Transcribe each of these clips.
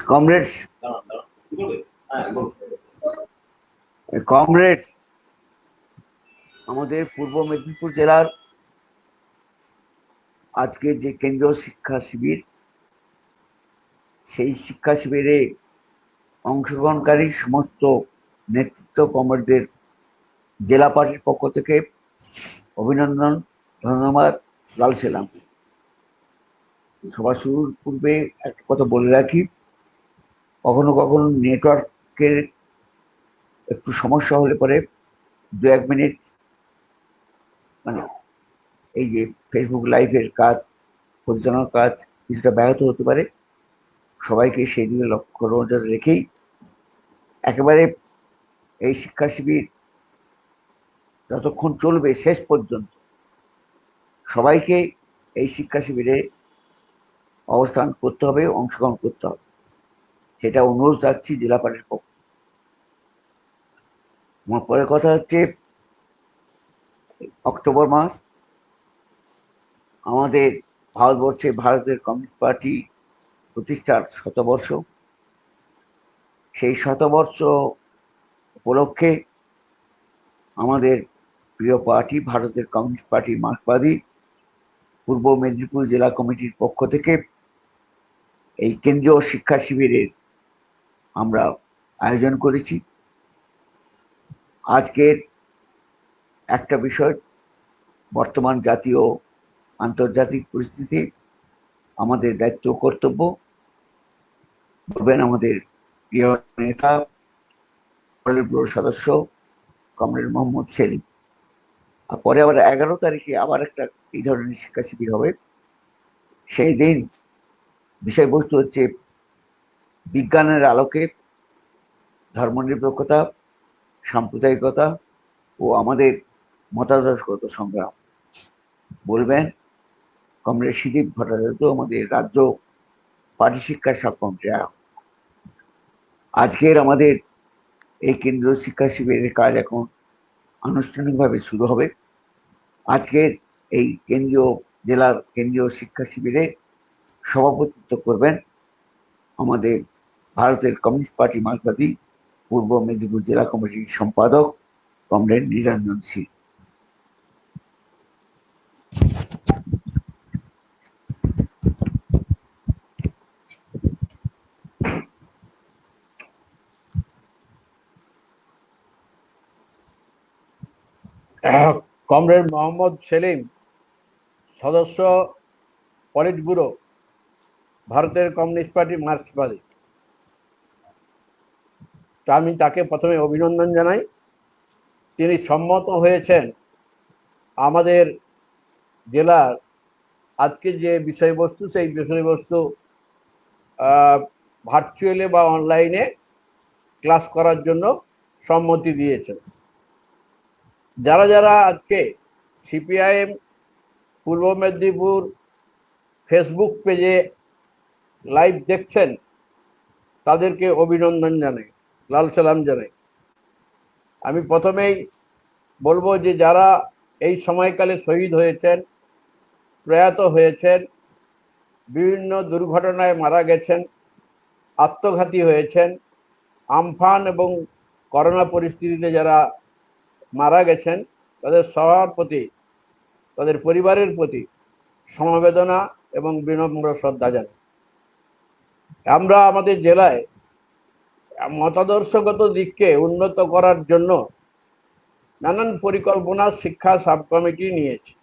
Comrades comrades আমাদের পূর্ব মেদিনীপুর জেলার আজকে যে কেন্দ্রীয় শিক্ষা শিবির, সেই শিক্ষা শিবিরে অংশগ্রহণকারী সমস্ত নেতৃত্ব কমরেডদের জেলা পার্টির পক্ষ থেকে অভিনন্দন, ধন্যবাদ, লাল সেলাম। সবার শুরুর পূর্বে একটা কথা বলে রাখি, কখনো কখনো নেটওয়ার্কের একটু সমস্যা হলে পরে 2-1 মিনিট মানে এই যে ফেসবুক লাইভের কাজ, পরিচালনার কাজ কিছুটা ব্যাহত হতে পারে। সবাইকে সেই দিকে লক্ষ্য নজর রেখেই একেবারে এই শিক্ষা শিবির যতক্ষণ চলবে শেষ পর্যন্ত সবাইকে এই শিক্ষা শিবিরে অবস্থান করতে হবে, অংশগ্রহণ করতে হবে, সেটা অনুরোধ রাখছি জেলা পার্টির পক্ষ। আমার পরের কথা হচ্ছে, অক্টোবর মাস আমাদের ভারতের কমিউনিস্ট পার্টি প্রতিষ্ঠার শতবর্ষ। সেই শতবর্ষ উপলক্ষে আমাদের প্রিয় পার্টি ভারতের কমিউনিস্ট পার্টি মার্কসবাদী পূর্ব মেদিনীপুর জেলা কমিটির পক্ষ থেকে এই কেন্দ্রীয় শিক্ষা শিবিরের আমরা আয়োজন করেছি। আজকের একটা বিষয়, বর্তমান জাতীয় আন্তর্জাতিক পরিস্থিতি, আমাদের দায়িত্ব কর্তব্য বলবেন আমাদের প্রিয় নেতা পলিটব্যুরো সদস্য কমরেড মোহাম্মদ সেলিম। আর পরে আবার 11 তারিখে আবার একটা এই ধরনের শিক্ষা শিবির হবে। সেই দিন বিষয়বস্তু হচ্ছে বিজ্ঞানের আলোকে ধর্মনিরপেক্ষতা, সাম্প্রদায়িকতা ও আমাদের মতাদর্শগত সংগ্রাম। বলবেন কমরেড সুদীপ ভট্টাচার্য, আমাদের রাজ্য পার্টি শিক্ষা সাব কমিটির আহ্বায়ক। আজকের আমাদের এই কেন্দ্রীয় শিক্ষা শিবিরের কাজ এখন আনুষ্ঠানিকভাবে শুরু হবে। আজকের এই জেলার কেন্দ্রীয় শিক্ষা শিবিরে সভাপতিত্ব করবেন আমাদের ভারতের কমিউনিস্ট পার্টি মার্কসবাদী পূর্ব মেদিনীপুর জেলা কমিটির সম্পাদক কমরেড নিরঞ্জন সিং। কমরেড মোহাম্মদ সেলিম, সদস্য পলিটব্যুরো ভারতের কমিউনিস্ট পার্টি মার্কসবাদী। আমি তাকে প্রথমে অভিনন্দন জানাই। তিনি সম্মত হয়েছেন আমাদের জেলার আজকে যে বিষয়বস্তু, সেই বিষয়বস্তু ভার্চুয়ালি বা অনলাইনে ক্লাস করার জন্য সম্মতি দিয়েছেন। যারা যারা আজকে সিপিআইএম পূর্ব মেদিনীপুর ফেসবুক পেজে লাইভ দেখছেন, তাদেরকে অভিনন্দন জানাই, লাল সালাম জানাই। আমি প্রথমেই বলবো যে যারা এই সময়কালে শহীদ হয়েছেন, প্রয়াত হয়েছেন, বিভিন্ন দুর্ঘটনায় মারা গেছেন, আত্মঘাতী হয়েছেন, আমফান এবং করোনা পরিস্থিতিতে যারা মারা গেছেন, তাদের সবার প্রতি, তাদের পরিবারের প্রতি সমবেদনা এবং বিনম্র শ্রদ্ধা জানাই। আমরা আমাদের জেলায় মতাদর্শগত দিককে উন্নত করার জন্য নানান পরিকল্পনা শিক্ষা সাব কমিটি নিয়েছে।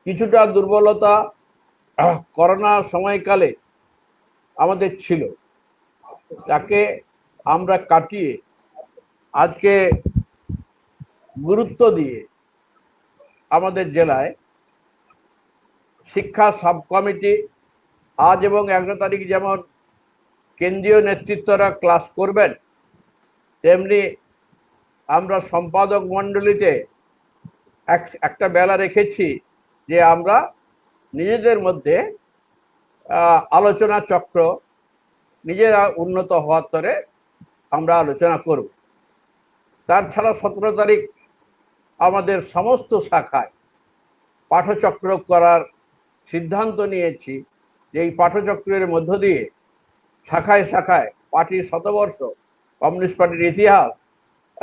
কিছুটা দুর্বলতা করোনা সময়কালে আমাদের ছিল, তাকে আমরা কাটিয়ে আজকে গুরুত্ব দিয়ে আমাদের জেলায় শিক্ষা সাব কমিটি আজ এবং 11 তারিখ যেমন কেন্দ্রীয় নেতৃত্বরা ক্লাস করবেন, তেমনি আমরা সম্পাদক মণ্ডলীতে একটা বেলা রেখেছি যে আমরা নিজেদের মধ্যে আলোচনা চক্র, নিজেরা উন্নত হওয়ার তরে আমরা আলোচনা করব। তাছাড়া 17 তারিখ আমাদের সমস্ত শাখায় পাঠচক্র করার সিদ্ধান্ত নিয়েছি, যে এই পাঠচক্রের মধ্য দিয়ে শাখায় শাখায় পার্টির শতবর্ষ, কমিউনিস্ট পার্টির ইতিহাস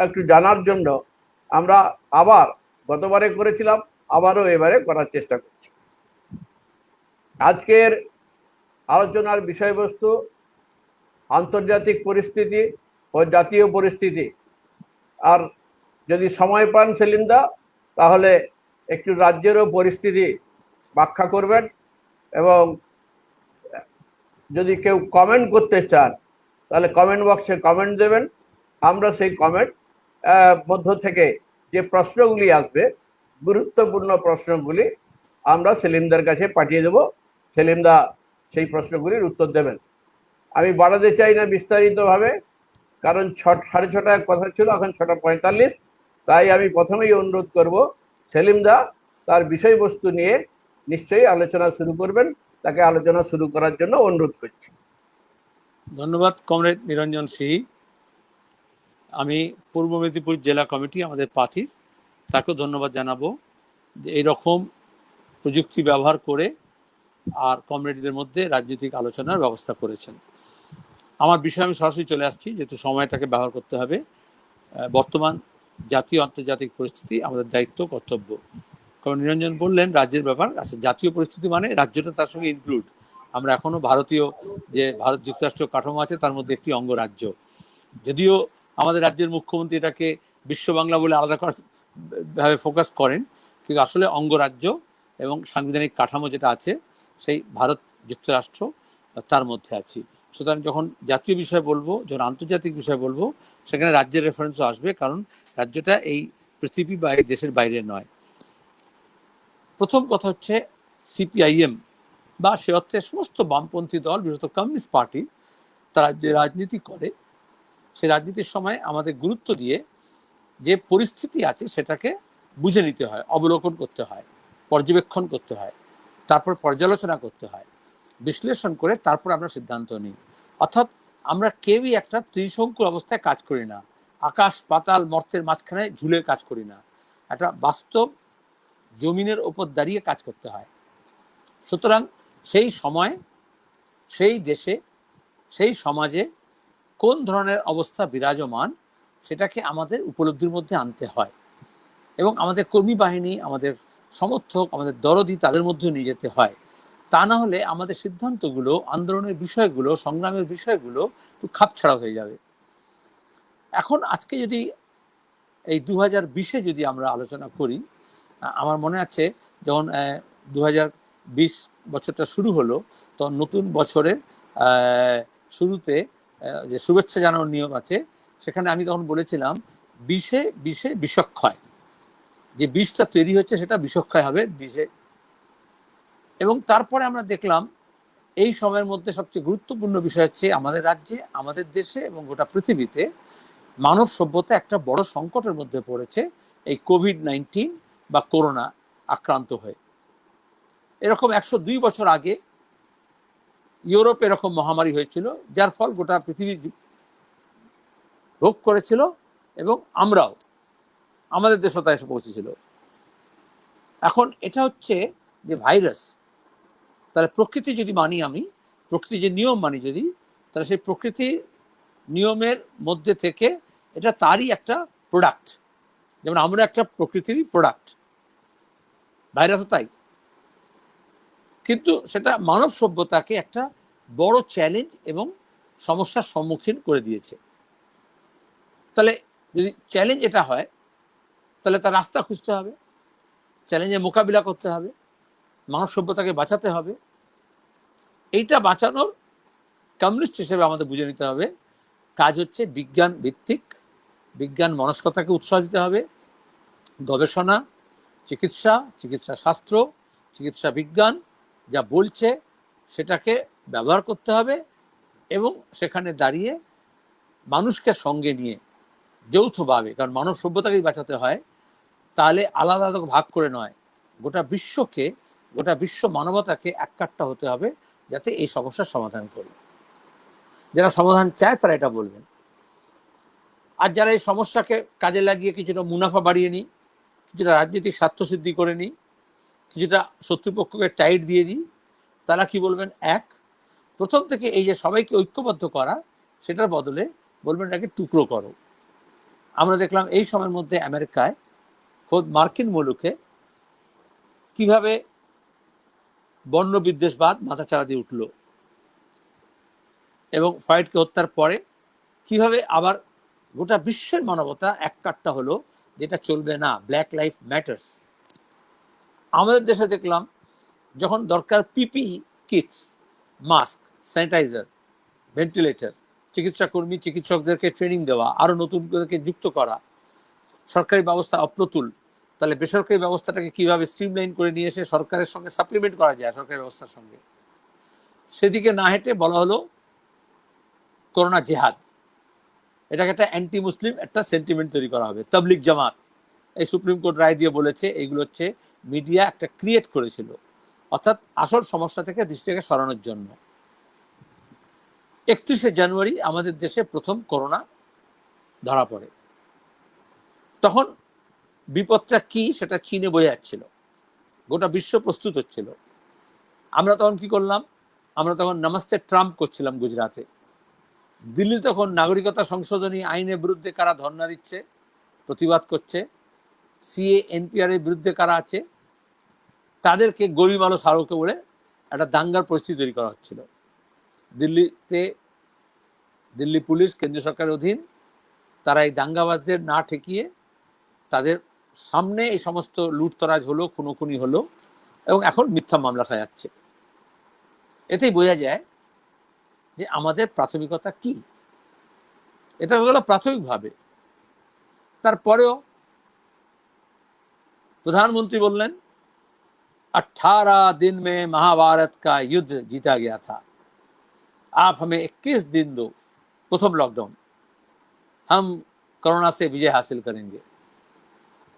একটু জানার জন্য আমরা আবার গতবারে করেছিলাম, আবারও এবারে করার চেষ্টা করছি। আজকের আলোচনার বিষয়বস্তু আন্তর্জাতিক পরিস্থিতি ও জাতীয় পরিস্থিতি। আর যদি সময় পান সেলিমদা, তাহলে একটু রাজ্যেরও পরিস্থিতি ব্যাখ্যা করবেন, এবং যদি কেউ কমেন্ট করতে চান তাহলে কমেন্ট বক্সে কমেন্ট দেবেন। আমরা সেই কমেন্ট মধ্য থেকে যে প্রশ্নগুলি আসবে, গুরুত্বপূর্ণ প্রশ্নগুলি আমরা সেলিমদার কাছে পাঠিয়ে দেব। সেলিমদা সেই প্রশ্নগুলির উত্তর দেবেন। আমি বাড়াতে চাই না বিস্তারিতভাবে, কারণ 6:30 কথা ছিল, এখন 6:45। তাই আমি প্রথমেই অনুরোধ করব, সেলিমদা তার বিষয়বস্তু নিয়ে নিশ্চয়ই আলোচনা শুরু করবেন। তাকে আলোচনা শুরু করার জন্য অনুরোধ করছি। ধন্যবাদ কমরেড নিরঞ্জন সিং। আমি পূর্ব মেদিনীপুর জেলা কমিটি, আমাদের পার্টির, তাকেও ধন্যবাদ জানাবো যে এইরকম প্রযুক্তি ব্যবহার করে আর কমরেডদের মধ্যে রাজনৈতিক আলোচনার ব্যবস্থা করেছেন। আমার বিষয়ে আমি সরাসরি চলে আসছি, যেহেতু সময়টাকে ব্যবহার করতে হবে। বর্তমান জাতীয় আন্তর্জাতিক পরিস্থিতি আমাদের দায়িত্ব, কর্তব্য। কারণ নিরঞ্জন বললেন রাজ্যের ব্যাপার, আচ্ছা জাতীয় পরিস্থিতি মানে রাজ্যটা তার সঙ্গে ইনক্লুড। আমরা এখনো ভারতীয় যে ভারত যুক্তরাষ্ট্র কাঠামো আছে তার মধ্যে একটি অঙ্গরাজ্য। যদিও আমাদের রাজ্যের মুখ্যমন্ত্রী এটাকে বিশ্ব বাংলা বলে আলাদা ভাবে ফোকাস করেন, কিন্তু আসলে অঙ্গরাজ্য এবং সাংবিধানিক কাঠামো যেটা আছে সেই ভারত যুক্তরাষ্ট্র তার মধ্যে আছি। সুতরাং যখন জাতীয় বিষয় বলবো, যখন আন্তর্জাতিক বিষয় বলবো, সেখানে রাজ্যের রেফারেন্সও আসবে, কারণ রাজ্যটা এই পৃথিবী বা এই দেশের বাইরে নয়। প্রথম কথা হচ্ছে সিপিআইএম বা সে অর্থে সমস্ত বামপন্থী দল, বিশেষত কমিউনিস্ট পার্টি, তারা যে রাজনীতি করে সেই রাজনীতির সময় আমাদের গুরুত্ব দিয়ে যে পরিস্থিতি আছে সেটাকে বুঝে নিতে হয়, অবলোকন করতে হয়, পর্যবেক্ষণ করতে হয়, তারপর পর্যালোচনা করতে হয়, বিশ্লেষণ করে তারপর আমরা সিদ্ধান্ত নিই। অর্থাৎ আমরা কেউই একটা ত্রিশঙ্কুর অবস্থায় কাজ করি না, আকাশ পাতাল মর্তের মাঝখানে ঝুলে কাজ করি না, একটা বাস্তব জমিনের ওপর দাঁড়িয়ে কাজ করতে হয়। সুতরাং সেই সময়, সেই দেশে, সেই সমাজে কোন ধরনের অবস্থা বিরাজমান সেটাকে আমাদের উপলব্ধির মধ্যে আনতে হয়, এবং আমাদের কর্মী বাহিনী, আমাদের সমর্থক, আমাদের দরদি তাদের মধ্যে নিয়ে যেতে হয়। তা না হলে আমাদের সিদ্ধান্তগুলো, আন্দোলনের বিষয়গুলো, সংগ্রামের বিষয়গুলো একটু খাপছাড়া হয়ে যাবে। এখন আজকে যদি এই 2020-এ যদি আমরা আলোচনা করি, আমার মনে আছে যখন 2020 বছরটা শুরু হলো, তখন নতুন বছরের শুরুতে যে শুভেচ্ছা জানানোর নিয়ম আছে, সেখানে আমি তখন বলেছিলাম 20-এ বিষক্ষয়, যে বিষটা তৈরি হচ্ছে সেটা বিষক্ষয় হবে 20-এ। এবং তারপরে আমরা দেখলাম এই সময়ের মধ্যে সবচেয়ে গুরুত্বপূর্ণ বিষয় হচ্ছে আমাদের রাজ্যে, আমাদের দেশে এবং গোটা পৃথিবীতে মানব সভ্যতা একটা বড় সংকটের মধ্যে পড়েছে, এই কোভিড-19 বা করোনা আক্রান্ত হয়ে। এরকম 102 বছর আগে ইউরোপ এরকম মহামারী হয়েছিল, যার ফল গোটা পৃথিবী ভোগ করেছিল, এবং আমরাও, আমাদের দেশও তা এসে পৌঁছেছিল। এখন এটা হচ্ছে যে ভাইরাস, তাহলে প্রকৃতি যদি মানি, আমি প্রকৃতির যে নিয়ম মানি যদি, তাহলে সেই প্রকৃতির নিয়মের মধ্যে থেকে এটা তারই একটা প্রোডাক্ট। যেমন আমরা একটা প্রকৃতিরই প্রোডাক্ট, ভাইরাসও তাই। কিন্তু সেটা মানব সভ্যতাকে একটা বড় চ্যালেঞ্জ এবং সমস্যার সম্মুখীন করে দিয়েছে। তাহলে যদি চ্যালেঞ্জ এটা হয়, তাহলে তার রাস্তা খুঁজতে হবে, চ্যালেঞ্জের মোকাবিলা করতে হবে, মানব সভ্যতাকে বাঁচাতে হবে। এইটা বাঁচানোর কমিউনিস্ট হিসেবে আমাদের বুঝে নিতে হবে কাজ হচ্ছে বিজ্ঞান ভিত্তিক, বিজ্ঞান মনস্কতাকে উৎসাহ দিতে হবে, গবেষণা, চিকিৎসা, চিকিৎসা শাস্ত্র, চিকিৎসা বিজ্ঞান যা বলছে সেটাকে ব্যবহার করতে হবে, এবং সেখানে দাঁড়িয়ে মানুষকে সঙ্গে নিয়ে যৌথভাবে, কারণ মানব সভ্যতাকেই বাঁচাতে হয়, তাহলে আলাদা আলাদা ভাগ করে নয়, গোটা বিশ্বকে, গোটা বিশ্ব মানবতাকে এককাট্টা হতে হবে, যাতে এই সমস্যার সমাধান করি। যারা সমাধান চায় তারা এটা বলবেন, আর যারা এই সমস্যাকে কাজে লাগিয়ে কিছুটা মুনাফা বাড়িয়ে নিই, কিছুটা রাজনৈতিক স্বার্থসিদ্ধি করে নিই, কিছুটা শত্রুপক্ষকে টাইট দিয়ে দিই, তারা কি বলবেন? এক, প্রথম থেকে এই যে সবাইকে ঐক্যবদ্ধ করা, সেটার বদলে বলবেন এটাকে টুকরো করো। আমরা দেখলাম এই সময়ের মধ্যে আমেরিকায় খোদ মার্কিন মুলুকে কিভাবে বর্ণ বিদ্বেষবাদ মাথাচাড়া দিয়ে উঠল, এবং ফ্লয়েডকে হত্যার পরে কিভাবে আবার গোটা বিশ্বের মানবতা এক কাট্টা হলো, যেটা চলবে না, ব্ল্যাক লাইফ ম্যাটার্স। আমাদের দেশে দেখলাম যখন দরকার পিপি কিটস, মাস্ক, স্যানিটাইজার, ভেন্টিলেটর, চিকিৎসা কর্মী চিকিৎসকদেরকে ট্রেনিং দেওয়া, আরো নতুন করে যুক্ত করা, সরকারি ব্যবস্থা অপ্রতুল, তাহলে বেসরকারি ব্যবস্থাটাকে কিভাবে স্ট্রিমলাইন করে নিয়ে এসে সরকারের সঙ্গে সাপ্লিমেন্ট করা যায় সরকারি ব্যবস্থার সঙ্গে, সেদিকে না হেঁটে বলা হলো করোনা জেহাদ। এটাকে একটা অ্যান্টি মুসলিম একটা সেন্টিমেন্ট তৈরি করা হবে। তাবলিগ জামাত এই সুপ্রিম কোর্ট রায় দিয়ে বলেছে এইগুলো হচ্ছে মিডিয়া একটা ক্রিয়েট করেছিল, অর্থাৎ আসল সমস্যা থেকে দৃষ্টিকে সরানোর জন্য। 31শে জানুয়ারি আমাদের দেশে প্রথম করোনা ধরা পড়ে। তখন বিপদটা কি সেটা চীনে বোঝা যাচ্ছিল, গোটা বিশ্ব প্রস্তুত হচ্ছিল। আমরা তখন কি করলাম? আমরা তখন নমস্তে ট্রাম্প করছিলাম গুজরাটে। দিল্লি তখন নাগরিকতা সংশোধনী আইনের বিরুদ্ধে কারা ধর্ণা দিচ্ছে, প্রতিবাদ করছে, সিএ এনপিআর এর বিরুদ্ধে কারা আছে, তাদেরকে গরিমালো সারোকে বলে একটা দাঙ্গার পরিস্থিতি তৈরি করা হচ্ছিল। দিল্লিতে দিল্লি পুলিশ কেন্দ্রীয় সরকারের অধীন, তারা এই দাঙ্গাবাজদের না ঠেকিয়ে তাদের সামনে এই সমস্ত লুটতরাজ হলো, খুনোখুনি হলো, এবং এখন মিথ্যা মামলা খাওয়া যাচ্ছে। এতেই বোঝা যায় যে আমাদের প্রাথমিকতা কি। এটা হয়ে গেল প্রাথমিকভাবে। তারপরেও প্রধানমন্ত্রী বললেন 18 दिन में महाभारत का युद्ध जीता गया था, आप हमें 21 दिन दो, प्रथम लॉकडाउन, हम कोरोना से विजय हासिल करेंगे।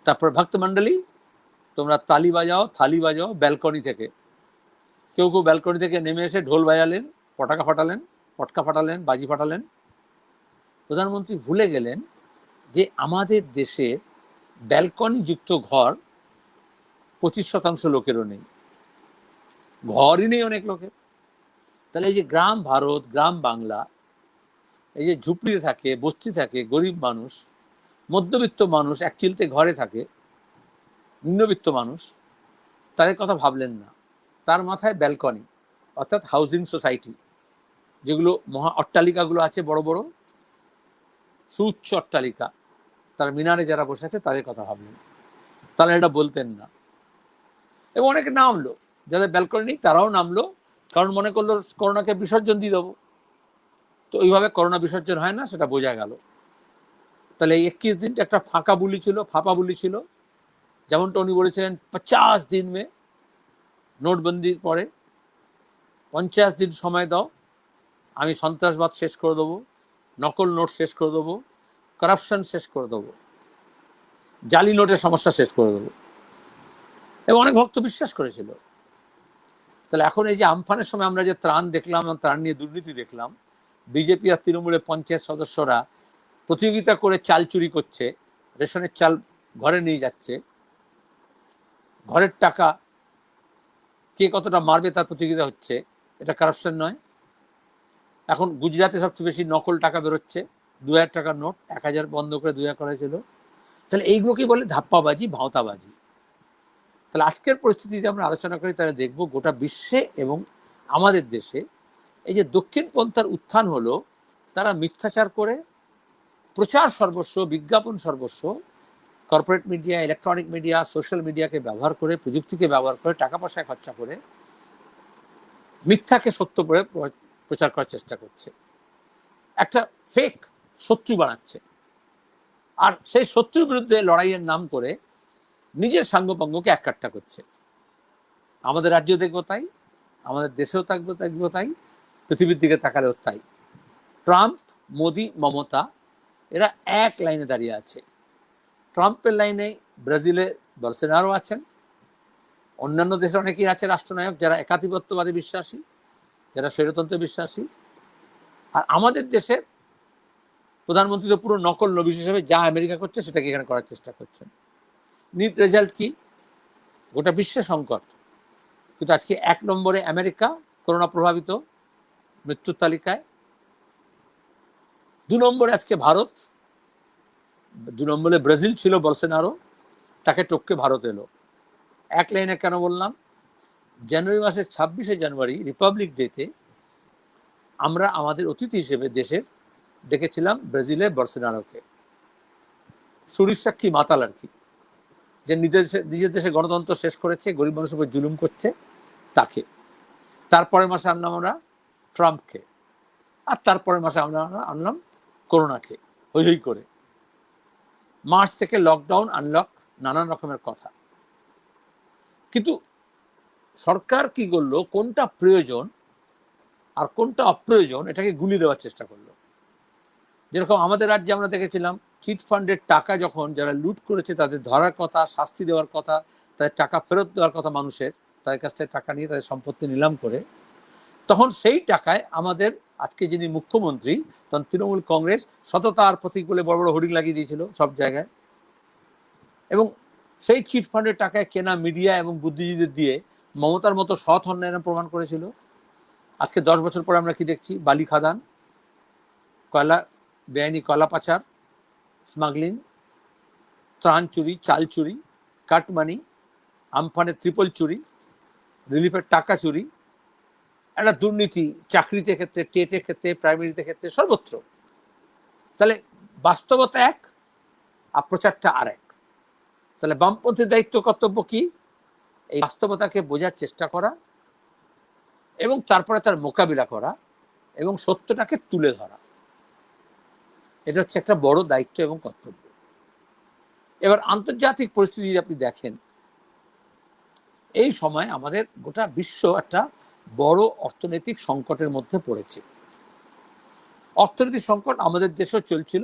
তারপর ভক্তমণ্ডলী তোমরা তালি বাজাও, থালি বাজাও ব্যালকনি থেকে। কেউ কেউ ব্যালকনি থেকে নেমে এসে ঢোল বাজালেন, পটাকা ফাটালেন, পটকা ফাটালেন, বাজি ফাটালেন। প্রধানমন্ত্রী ভুলে গেলেন যে আমাদের দেশে ব্যালকনি যুক্ত ঘর 25% লোকেরও নেই, ঘরই নেই অনেক লোকের। তাহলে এই যে গ্রাম ভারত, গ্রাম বাংলা, এই যে ঝুপড়িতে থাকে, বস্তি থাকে, গরিব মানুষ, মধ্যবিত্ত মানুষ এক চিলতে ঘরে থাকে, নিম্নবিত্ত মানুষ, তাদের কথা ভাবলেন না। তার মাথায় ব্যালকনি, অর্থাৎ হাউজিং সোসাইটি, যেগুলো মহা অট্টালিকাগুলো আছে, বড় বড় সুউচ্চ অট্টালিকা, তার মিনারে যারা বসে আছে তাদের কথা ভাবলেন, তারা এটা বলতেন না। এবং অনেকে নামলো, যাদের ব্যালকনি নেই তারাও নামলো, কারণ মনে করলো করোনাকে বিসর্জন দিয়ে দেবো। তো ওইভাবে করোনা বিসর্জন হয় না, সেটা বোঝা গেল। তাহলে এই 21 দিনটা একটা ফাঁকা বুলি ছিল, ফাঁপা বুলি ছিল। যেমনটা উনি বলেছিলেন 50 দিন মে, নোটবন্দির পরে 50 দিন সময় দাও, আমি সন্ত্রাসবাদ শেষ করে দেবো, নকল নোট শেষ করে দেবো, করাপশন শেষ করে দেবো, জালি নোটের সমস্যা শেষ করে দেবো। এবং অনেক ভক্ত বিশ্বাস করেছিল। তাহলে এখন এই যে আমফানের সময় আমরা যে ত্রাণ দেখলাম, ত্রাণ নিয়ে দুর্নীতি দেখলাম, বিজেপি আর তৃণমূলের পঞ্চায়েত সদস্যরা প্রতিযোগিতা করে চাল চুরি করছে, রেশনের চাল ঘরে নিয়ে যাচ্ছে, ঘরের টাকা কে কতটা মারবে তার প্রতিযোগিতা হচ্ছে। এটা কারাপশন নয়? এখন গুজরাটে সবচেয়ে বেশি নকল টাকা বেরোচ্ছে, 2000 টাকার নোট 1000 বন্ধ করে 2000 করা ছিল। তাহলে এইগুলোকেই বলে ধাপ্পাবাজি, ভাওতাবাজি। তাহলে আজকের পরিস্থিতিতে আমরা আলোচনা করি, তাহলে দেখব গোটা বিশ্বে এবং আমাদের দেশে এই যে দক্ষিণ পন্থার উত্থান হলো, তারা মিথ্যাচার করে প্রচার সর্বস্ব, বিজ্ঞাপন সর্বস্ব, corporate media, electronic media, social মিডিয়াকে ব্যবহার করে, প্রযুক্তিকে ব্যবহার করে, টাকা পয়সা খরচা করে মিথ্যাকে সত্য করে প্রচার করার চেষ্টা করছে। একটা ফেক শত্রু বানাচ্ছে, আর সেই শত্রুর বিরুদ্ধে লড়াইয়ের নাম করে নিজের সাঙ্গপাঙ্গকে এককাট্টা করছে। আমাদের রাজ্যেও দেখবো তাই, আমাদের দেশেও দেখবো তাই, পৃথিবীর দিকে তাকালেও তাই। ট্রাম্প, মোদি, মমতা এরা এক লাইনে দাঁড়িয়ে আছে। ট্রাম্পের লাইনে ব্রাজিলে বলসোনারো আছেন, অন্যান্য দেশে অনেকেই আছে রাষ্ট্রনায়ক যারা একাধিপত্যবাদী বিশ্বাসী, যারা স্বৈরতন্ত্রে বিশ্বাসী। আর আমাদের দেশে প্রধানমন্ত্রী তো পুরো নকল নবী হিসেবে যা আমেরিকা করছে সেটাকে এখানে করার চেষ্টা করছেন। নিট রেজাল্ট কি? গোটা বিশ্বে সংকট, কিন্তু আজকে 1 নম্বরে আমেরিকা করোনা প্রভাবিত, মৃত্যুর তালিকায়। 2 নম্বরে আজকে ভারত, 2 নম্বরে ব্রাজিল ছিল বলসোনারো, তাকে টপকে ভারত এলো। এক লাইনে কেন বললাম, জানুয়ারি মাসের 26শে জানুয়ারি রিপাবলিক ডেতে আমরা আমাদের অতিথি হিসেবে দেশের দেখেছিলাম ব্রাজিলের বলসোনারোকে। শরীর সাক্ষী মাতাল আর কি, যে নিজের দেশে গণতন্ত্র শেষ করেছে, গরিব মানুষের উপর জুলুম করছে তাকে। তারপরের মাসে আনলাম আমরা ট্রাম্পকে, আর তারপরের মাসে আমরা আনলাম করোনাকে, হই হই করে। মার্চ থেকে লকডাউন, আনলক, নানান রকমের কথা। কিন্তু সরকার কি করলো, কোনটা প্রয়োজন আর কোনটা অপ্রয়োজন এটাকে গুলি দেওয়ার চেষ্টা করলো। যেরকম আমাদের রাজ্যে আমরা দেখেছিলাম চিট ফান্ডের টাকা যখন যারা লুট করেছে তাদের ধরার কথা, শাস্তি দেওয়ার কথা, তাদের টাকা ফেরত দেওয়ার কথা মানুষের, তাদের কাছ থেকে টাকা নিয়ে তাদের সম্পত্তি নিলাম করে, তখন সেই টাকায় আমাদের আজকে যিনি মুখ্যমন্ত্রী, তখন তৃণমূল কংগ্রেস সততার প্রতীকগুলো বড় বড় হোর্ডিং লাগিয়ে দিয়েছিল সব জায়গায়। এবং সেই চিট ফান্ডের টাকায় কেনা মিডিয়া এবং বুদ্ধিজীবীদের দিয়ে মমতার মতো সৎ অন্যায়ের প্রমাণ করেছিল। আজকে 10 বছর পরে আমরা কি দেখছি, বালি খাদান, কয়লা, বেআইনি কয়লা পাচার, স্মাগলিং, ত্রাণ চুরি, চাল চুরি, কাটমানি, আমফানের ত্রিপল চুরি, রিলিফের টাকা চুরি, একটা দুর্নীতি চাকরিতে ক্ষেত্রে, টেটের ক্ষেত্রে, প্রাইমারিতে ক্ষেত্রে, সর্বত্র। তাহলে বাস্তবতা এক আর প্রচারটা আর এক। তাহলে বামপন্থীর দায়িত্ব কর্তব্য কি, এই বাস্তবতাকে বোঝার চেষ্টা করা এবং তারপরে তার মোকাবিলা করা এবং সত্যটাকে তুলে ধরা। এটা হচ্ছে একটা বড় দায়িত্ব এবং কর্তব্য। এবার আন্তর্জাতিক পরিস্থিতি আপনি দেখেন, এই সময় আমাদের গোটা বিশ্ব একটা বড় অর্থনৈতিক সংকটের মধ্যে পড়েছে। অর্থনৈতিক সংকট আমাদের দেশেও চলছিল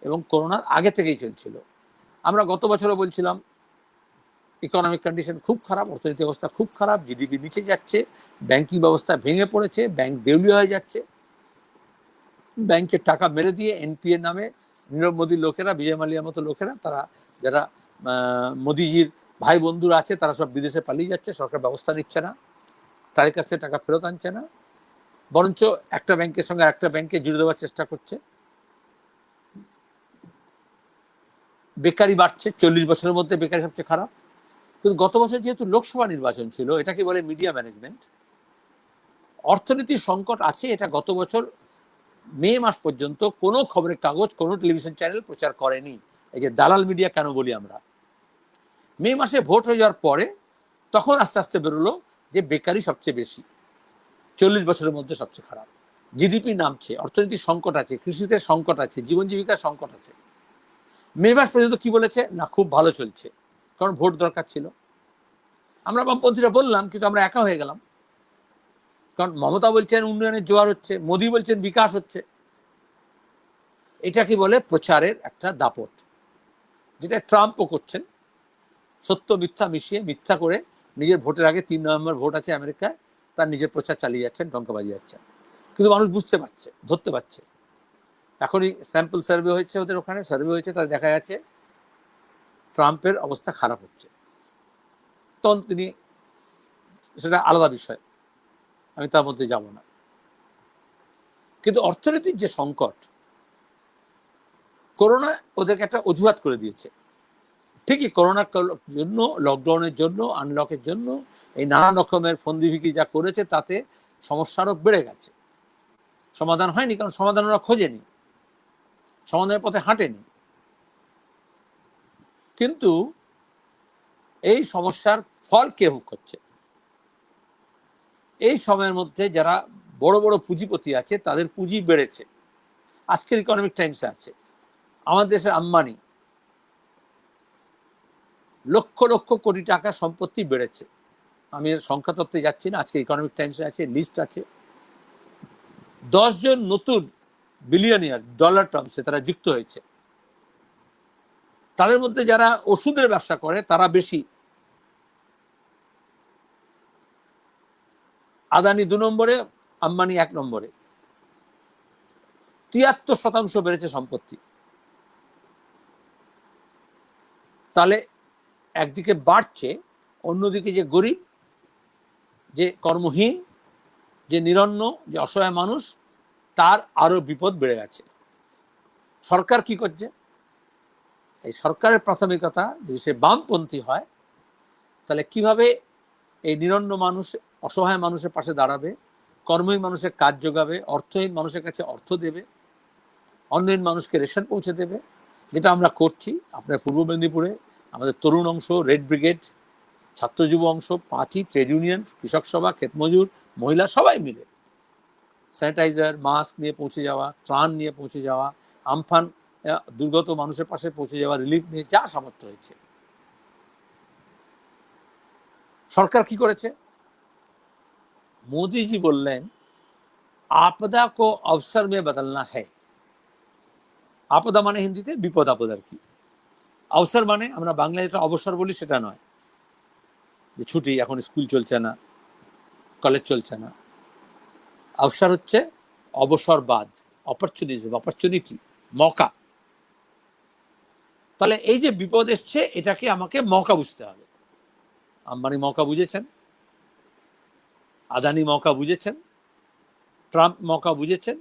এবং করোনার আগে থেকেই চলছিল। আমরা গত বছরও বলছিলাম ইকোনমিক কন্ডিশন খুব খারাপ, অর্থনৈতিক অবস্থা খুব খারাপ, জিডিপি নিচে যাচ্ছে, ব্যাংকিং ব্যবস্থা ভেঙে পড়েছে, ব্যাংক দেউলিয়া হয়ে যাচ্ছে, ব্যাংকের টাকা মেরে দিয়ে এনপিএ নামে নীরব মোদীর লোকেরা, বিজয় মালিয়ার মতো লোকেরা, তারা যারা মোদিজির ভাই বন্ধুরা আছে তারা সব বিদেশে পালিয়ে যাচ্ছে, সরকার ব্যবস্থা নিচ্ছে না, তাদের কাছে টাকা ফেরত আনছে না, বরঞ্চ একটা ব্যাংকের সঙ্গে একটা ব্যাংকে জুড়ে দেওয়ার চেষ্টা করছে। বেকারি বাড়ছে, 40 বছরের মধ্যে বেকারি সবচেয়ে খারাপ। কিন্তু গত বছর যেহেতু লোকসভা নির্বাচন ছিল, এটাকে বলে মিডিয়া ম্যানেজমেন্ট, অর্থনীতির সংকট আছে এটা গত বছর মে মাস পর্যন্ত কোনো খবরের কাগজ, কোনো টেলিভিশন চ্যানেল প্রচার করেনি। এই যে দালাল মিডিয়া কেন বলি আমরা, মে মাসে ভোট হয়ে যাওয়ার পরে তখন আস্তে আস্তে বেরোলো যে বেকারি সবচেয়ে বেশি, 40 বছরের মধ্যে সবচেয়ে খারাপ, জিডিপি নামছে, অর্থনীতির সংকট আছে, কৃষিতে সংকট আছে, জীবন জীবিকার সংকট আছে। মে মাস পর্যন্ত কি বলেছে না, খুব ভালো চলছে, কারণ ভোট দরকার ছিল। আমরা বামপন্থীরা বললাম, কিন্তু আমরা একা হয়ে গেলাম, কারণ মমতা বলছেন উন্নয়নের জোয়ার হচ্ছে, মোদী বলছেন বিকাশ হচ্ছে। এটা কি বলে প্রচারের একটা দাপট, যেটা ট্রাম্পও করছেন, সত্য মিথ্যা মিশিয়ে, মিথ্যা করে নিজের ভোটের আগে 3 নভেম্বর ভোট আছে আমেরিকায়, তার নিজের প্রচার চালিয়ে যাচ্ছেন, ডঙ্কা বাজিয়ে যাচ্ছেন। কিন্তু মানুষ বুঝতে পারছে, ধরতে পারছে। এখনই স্যাম্পল সার্ভে হয়েছে, ওদের ওখানে সার্ভে হয়েছে, তার দেখা যাচ্ছে ট্রাম্পের অবস্থা খারাপ হচ্ছে। তখন তিনি, সেটা আলাদা বিষয়, আমি তার মধ্যে যাব না। কিন্তু অর্থনীতির যে সংকট, করোনা ওদেরকে একটা অজুহাত করে দিয়েছে। ঠিকই করোনার জন্য, লকডাউনের জন্য, আনলকের জন্য, এই নানান রকমের ফন্দিফিকি যা করেছে তাতে সমস্যা আরো বেড়ে গেছে। সমাধান হয়নি, কারণ সমাধান ওরা খোঁজেনি, সমাধানের পথে হাঁটেনি। কিন্তু এই সমস্যার ফল কে ভোগ করছে? এই সময়ের মধ্যে যারা বড় বড় পুঁজিপতি আছে তাদের পুঁজি বেড়েছে। আজকের ইকোনমিক টাইমসে আছে আমাদের দেশের আম্বানি, লক্ষ লক্ষ কোটি টাকা সম্পত্তি বেড়েছে। আমি এর সংখ্যা তত্ত্বে যাচ্ছি না, আজকে ইকোনমিক টাইমসে আছে, লিস্ট আছে। 10 জন নতুন বিলিয়নিয়ার ডলার টার্মসে তারা যুক্ত হয়েছে। তাদের মধ্যে যারা ওষুধের ব্যবসা করে তারা বেশি। আদানি 2 নম্বরে, আম্বানি 1 নম্বরে। 73% বেড়েছে সম্পত্তি। তাহলে একদিকে বাড়ছে, অন্যদিকে যে গরিব, যে কর্মহীন, যে নিরন্ন, যে অসহায় মানুষ, তার আরো বিপদ বেড়ে গেছে। সরকার কি করছে? এই সরকারের প্রাথমিকতা যদি সে বামপন্থী হয়, তাহলে কিভাবে এই নিরন্ন মানুষ, অসহায় মানুষের পাশে দাঁড়াবে, কর্মহীন মানুষের কাজ যোগাবে, অর্থহীন মানুষের কাছে অর্থ দেবে, অন্যহীন মানুষকে রেশন পৌঁছে দেবে, যেটা আমরা করছি। আপনার পূর্ব মেদিনীপুরে আমাদের তরুণ অংশ, রেড ব্রিগেড, ছাত্র যুব অংশ, পার্টি, ট্রেড ইউনিয়ন, কৃষক সভা, ক্ষেতমজুর, মহিলা সবাই মিলে স্যানিটাইজার, মাস্ক নিয়ে পৌঁছে যাওয়া, ত্রাণ নিয়ে পৌঁছে যাওয়া, আমফান দুর্গত মানুষের পাশে পৌঁছে যাওয়া, রিলিফ নিয়ে যা সামর্থ্য হয়েছে। সরকার কি করেছে? মোদিজি বললেন आपदा को अवसर में बदलना है। আপদা মানে হিন্দিতে বিপদ আপদ আর কি। অবসর মানে আমরা বাংলায় যেটা অবসর বলি সেটা নয়, যে ছুটি, এখন স্কুল চলছে না, কলেজ চলছে না। অবসর হচ্ছে অবসরবাদ, অপরচুনিটি, মৌকা। তাহলে এই যে বিপদ এসছে, এটাকে আমাকে মৌকা বুঝতে হবে। আম্বানি মৌকা বুঝেছেন, আদানি মৌকা বুঝেছেন, ট্রাম্প মৌকা বুঝেছেন,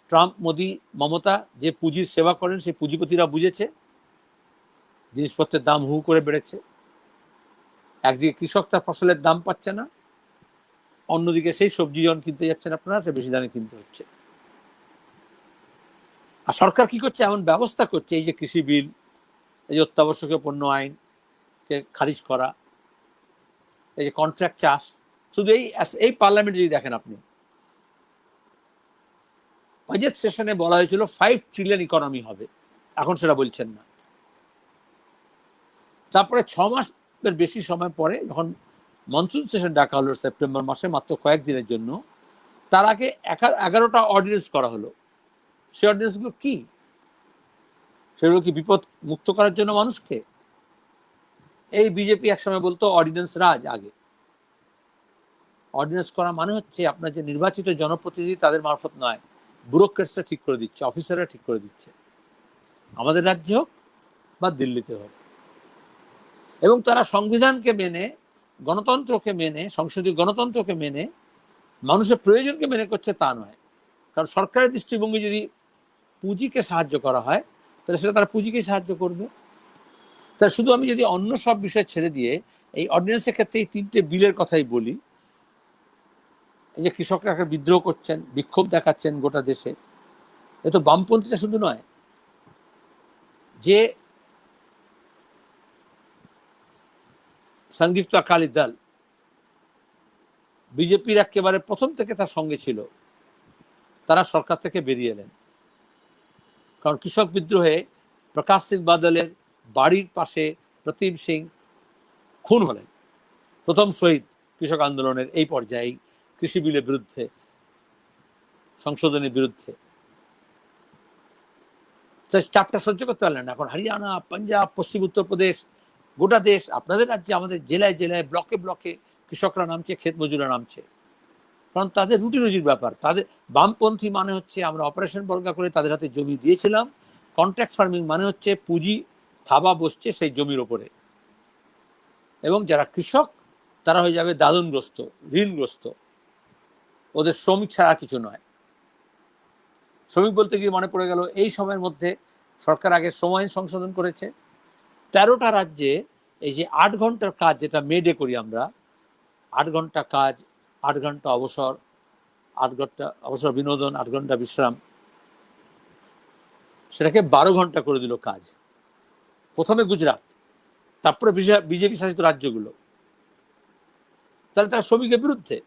ট্রাম্প, মোদি, মমতা যে পুঁজির সেবা করেন সেই পুঁজিপতিরা বুঝেছে। জিনিসপত্রের দাম হু করে বেড়েছে। একদিকে কৃষক তার ফসলের দাম পাচ্ছে না, অন্যদিকে সেই সবজি যখন কিনতে যাচ্ছেন আপনারা, সে বেশি দামে কিনতে হচ্ছে। আর সরকার কি করছে? এমন ব্যবস্থা করছে, এই যে কৃষি বিল, এই যে অত্যাবশ্যকীয় পণ্য আইনকে খারিজ করা, এই যে কন্ট্রাক্ট চাষ, শুধু এই পার্লামেন্ট যদি দেখেন আপনি, বাজেট সেশনে বলা হয়েছিল 5 ট্রিলিয়ন ইকোনমি হবে, এখন সেটা বলছেন না। তারপরে 6 মাসের বেশি সময় পরে যখন মনসুন সেশন ডাকা হলো সেপ্টেম্বর মাসে, মাত্র কয়েকদিনের জন্য, তার আগে 11টা অর্ডিন্যান্স করা হলো। সেই অর্ডিন্যান্সগুলো কি? সেগুলো কি বিপদ মুক্ত করার জন্য মানুষকে? এই বিজেপি একসময় বলতো অর্ডিন্যান্স রাজ। আগে অর্ডিন্যান্স করা মানে হচ্ছে আপনার যে নির্বাচিত জনপ্রতিনিধি তাদের মারফত নয়, ব্যুরোক্রেটসরা ঠিক করে দিচ্ছে, অফিসাররা ঠিক করে দিচ্ছে, আমাদের রাজ্যে হোক বা দিল্লিতে হোক। এবং তারা সংবিধানকে মেনে, গণতন্ত্রকে মেনে, সংসদীয় গণতন্ত্রকে মেনে, মানুষের প্রয়োজনকে মেনে করছে তা নয়। কারণ সরকারের দৃষ্টিভঙ্গি যদি পুঁজিকে সাহায্য করা হয়, তাহলে সেটা তারা পুঁজিকে সাহায্য করবে। তা শুধু আমি যদি অন্য সব বিষয় ছেড়ে দিয়ে এই অর্ডিন্যান্সের ক্ষেত্রে এই 3টে বিলের কথাই বলি, এই যে কৃষকরা একটা বিদ্রোহ করছেন, বিক্ষোভ দেখাচ্ছেন গোটা দেশে, এ তো বামপন্থীরা শুধু নয়, যে সংযুক্ত আকালি দল, বিজেপির একেবারে প্রথম থেকে তার সঙ্গে ছিল, তারা সরকার থেকে বেরিয়ে এলেন। কারণ কৃষক বিদ্রোহে প্রকাশ সিং বাদলের বাড়ির পাশে প্রতিম সিং খুন হলেন, প্রথম শহীদ কৃষক আন্দোলনের এই পর্যায়ে, কৃষি বিলের বিরুদ্ধে, সংশোধনের বিরুদ্ধে। চাপটা সহ্য করতে পারলেন না। এখন হরিয়ানা, পাঞ্জাব, পশ্চিম উত্তরপ্রদেশ, গোটা দেশ, আপনাদের রাজ্যে, আমাদের জেলায় জেলায়, ব্লকে ব্লকে কৃষকরা নামছে, ক্ষেত মজুরা নামছে। কারণ তাদের রুটি রুজির ব্যাপার। তাদের বামপন্থী মানে হচ্ছে আমরা অপারেশন বর্গা করে তাদের হাতে জমি দিয়েছিলাম, কন্ট্রাক্ট ফার্মিং মানে হচ্ছে পুঁজি থাবা বসছে সেই জমির ওপরে, এবং যারা কৃষক তারা হয়ে যাবে দাদনগ্রস্ত, ঋণগ্রস্ত, ওদের শ্রমিক ছাড়া কিছু নয়। শ্রমিক বলতে গিয়ে মনে পড়ে গেল, এই সময়ের মধ্যে সরকার আগে সময় সংশোধন করেছে। 13টা রাজ্যে এই যে 8 ঘন্টার কাজ, যেটা মে ডে করি আমরা, 8 ঘন্টা কাজ, 8 ঘন্টা অবসর, 8 ঘন্টা অবসর বিনোদন, 8 ঘন্টা বিশ্রাম, সেটাকে 12 ঘন্টা করে দিল কাজ। প্রথমে গুজরাট, তারপরে বিজেপি শাসিত রাজ্যগুলো। তাহলে তারা শ্রমিকের বিরুদ্ধে।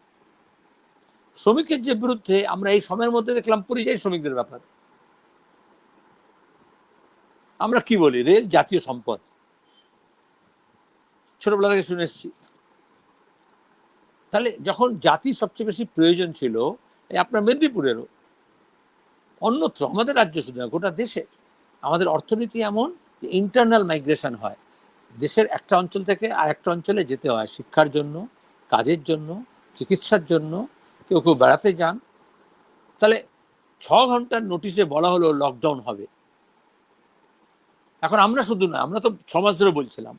শ্রমিকের যে বিরুদ্ধে আমরা এই সময়ের মধ্যে দেখলাম পরিযায়ী শ্রমিকদের ব্যাপার। আমরা কি বলি, রেল জাতীয় সম্পদ, ছোটবেলা থেকে শুনে এসেছি। তাহলে যখন জাতি সবচেয়ে বেশি প্রয়োজন ছিল, এই আপনার মেদিনীপুরেরও, অন্যত্র, আমাদের রাজ্য শুধু না, গোটা দেশে আমাদের অর্থনীতি এমন যে ইন্টারনাল মাইগ্রেশন হয়, দেশের একটা অঞ্চল থেকে আর একটা অঞ্চলে যেতে হয়, শিক্ষার জন্য, কাজের জন্য, চিকিৎসার জন্য, কেউ কেউ বেড়াতে যান। তাহলে 6 ঘন্টার নোটিশে বলা হলো লকডাউন হবে। এখন আমরা শুধু না, আমরা তো 6 মাস ধরে বলছিলাম।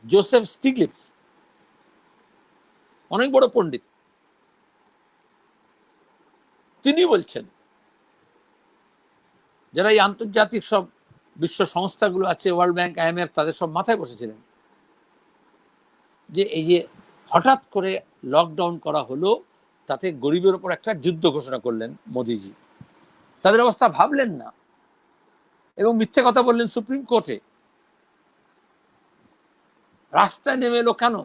জোসেফ স্টিগলিটস, অনেক বড় পণ্ডিত, তিনি বলছেন, যারা এই আন্তর্জাতিক সব বিশ্ব সংস্থাগুলো আছে, ওয়ার্ল্ড ব্যাংক, IMF, তাদের সব মাথায় বসেছিলেন যে এই যে হঠাৎ করে লকডাউন করা হলো, তাতে গরিবের উপর একটা যুদ্ধ ঘোষণা করলেন মোদিজি। তাদের অবস্থা ভাবলেন না এবং মিথ্যে কথা বললেন সুপ্রিম কোর্টে। রাস্তায় নেমে এলো কেন?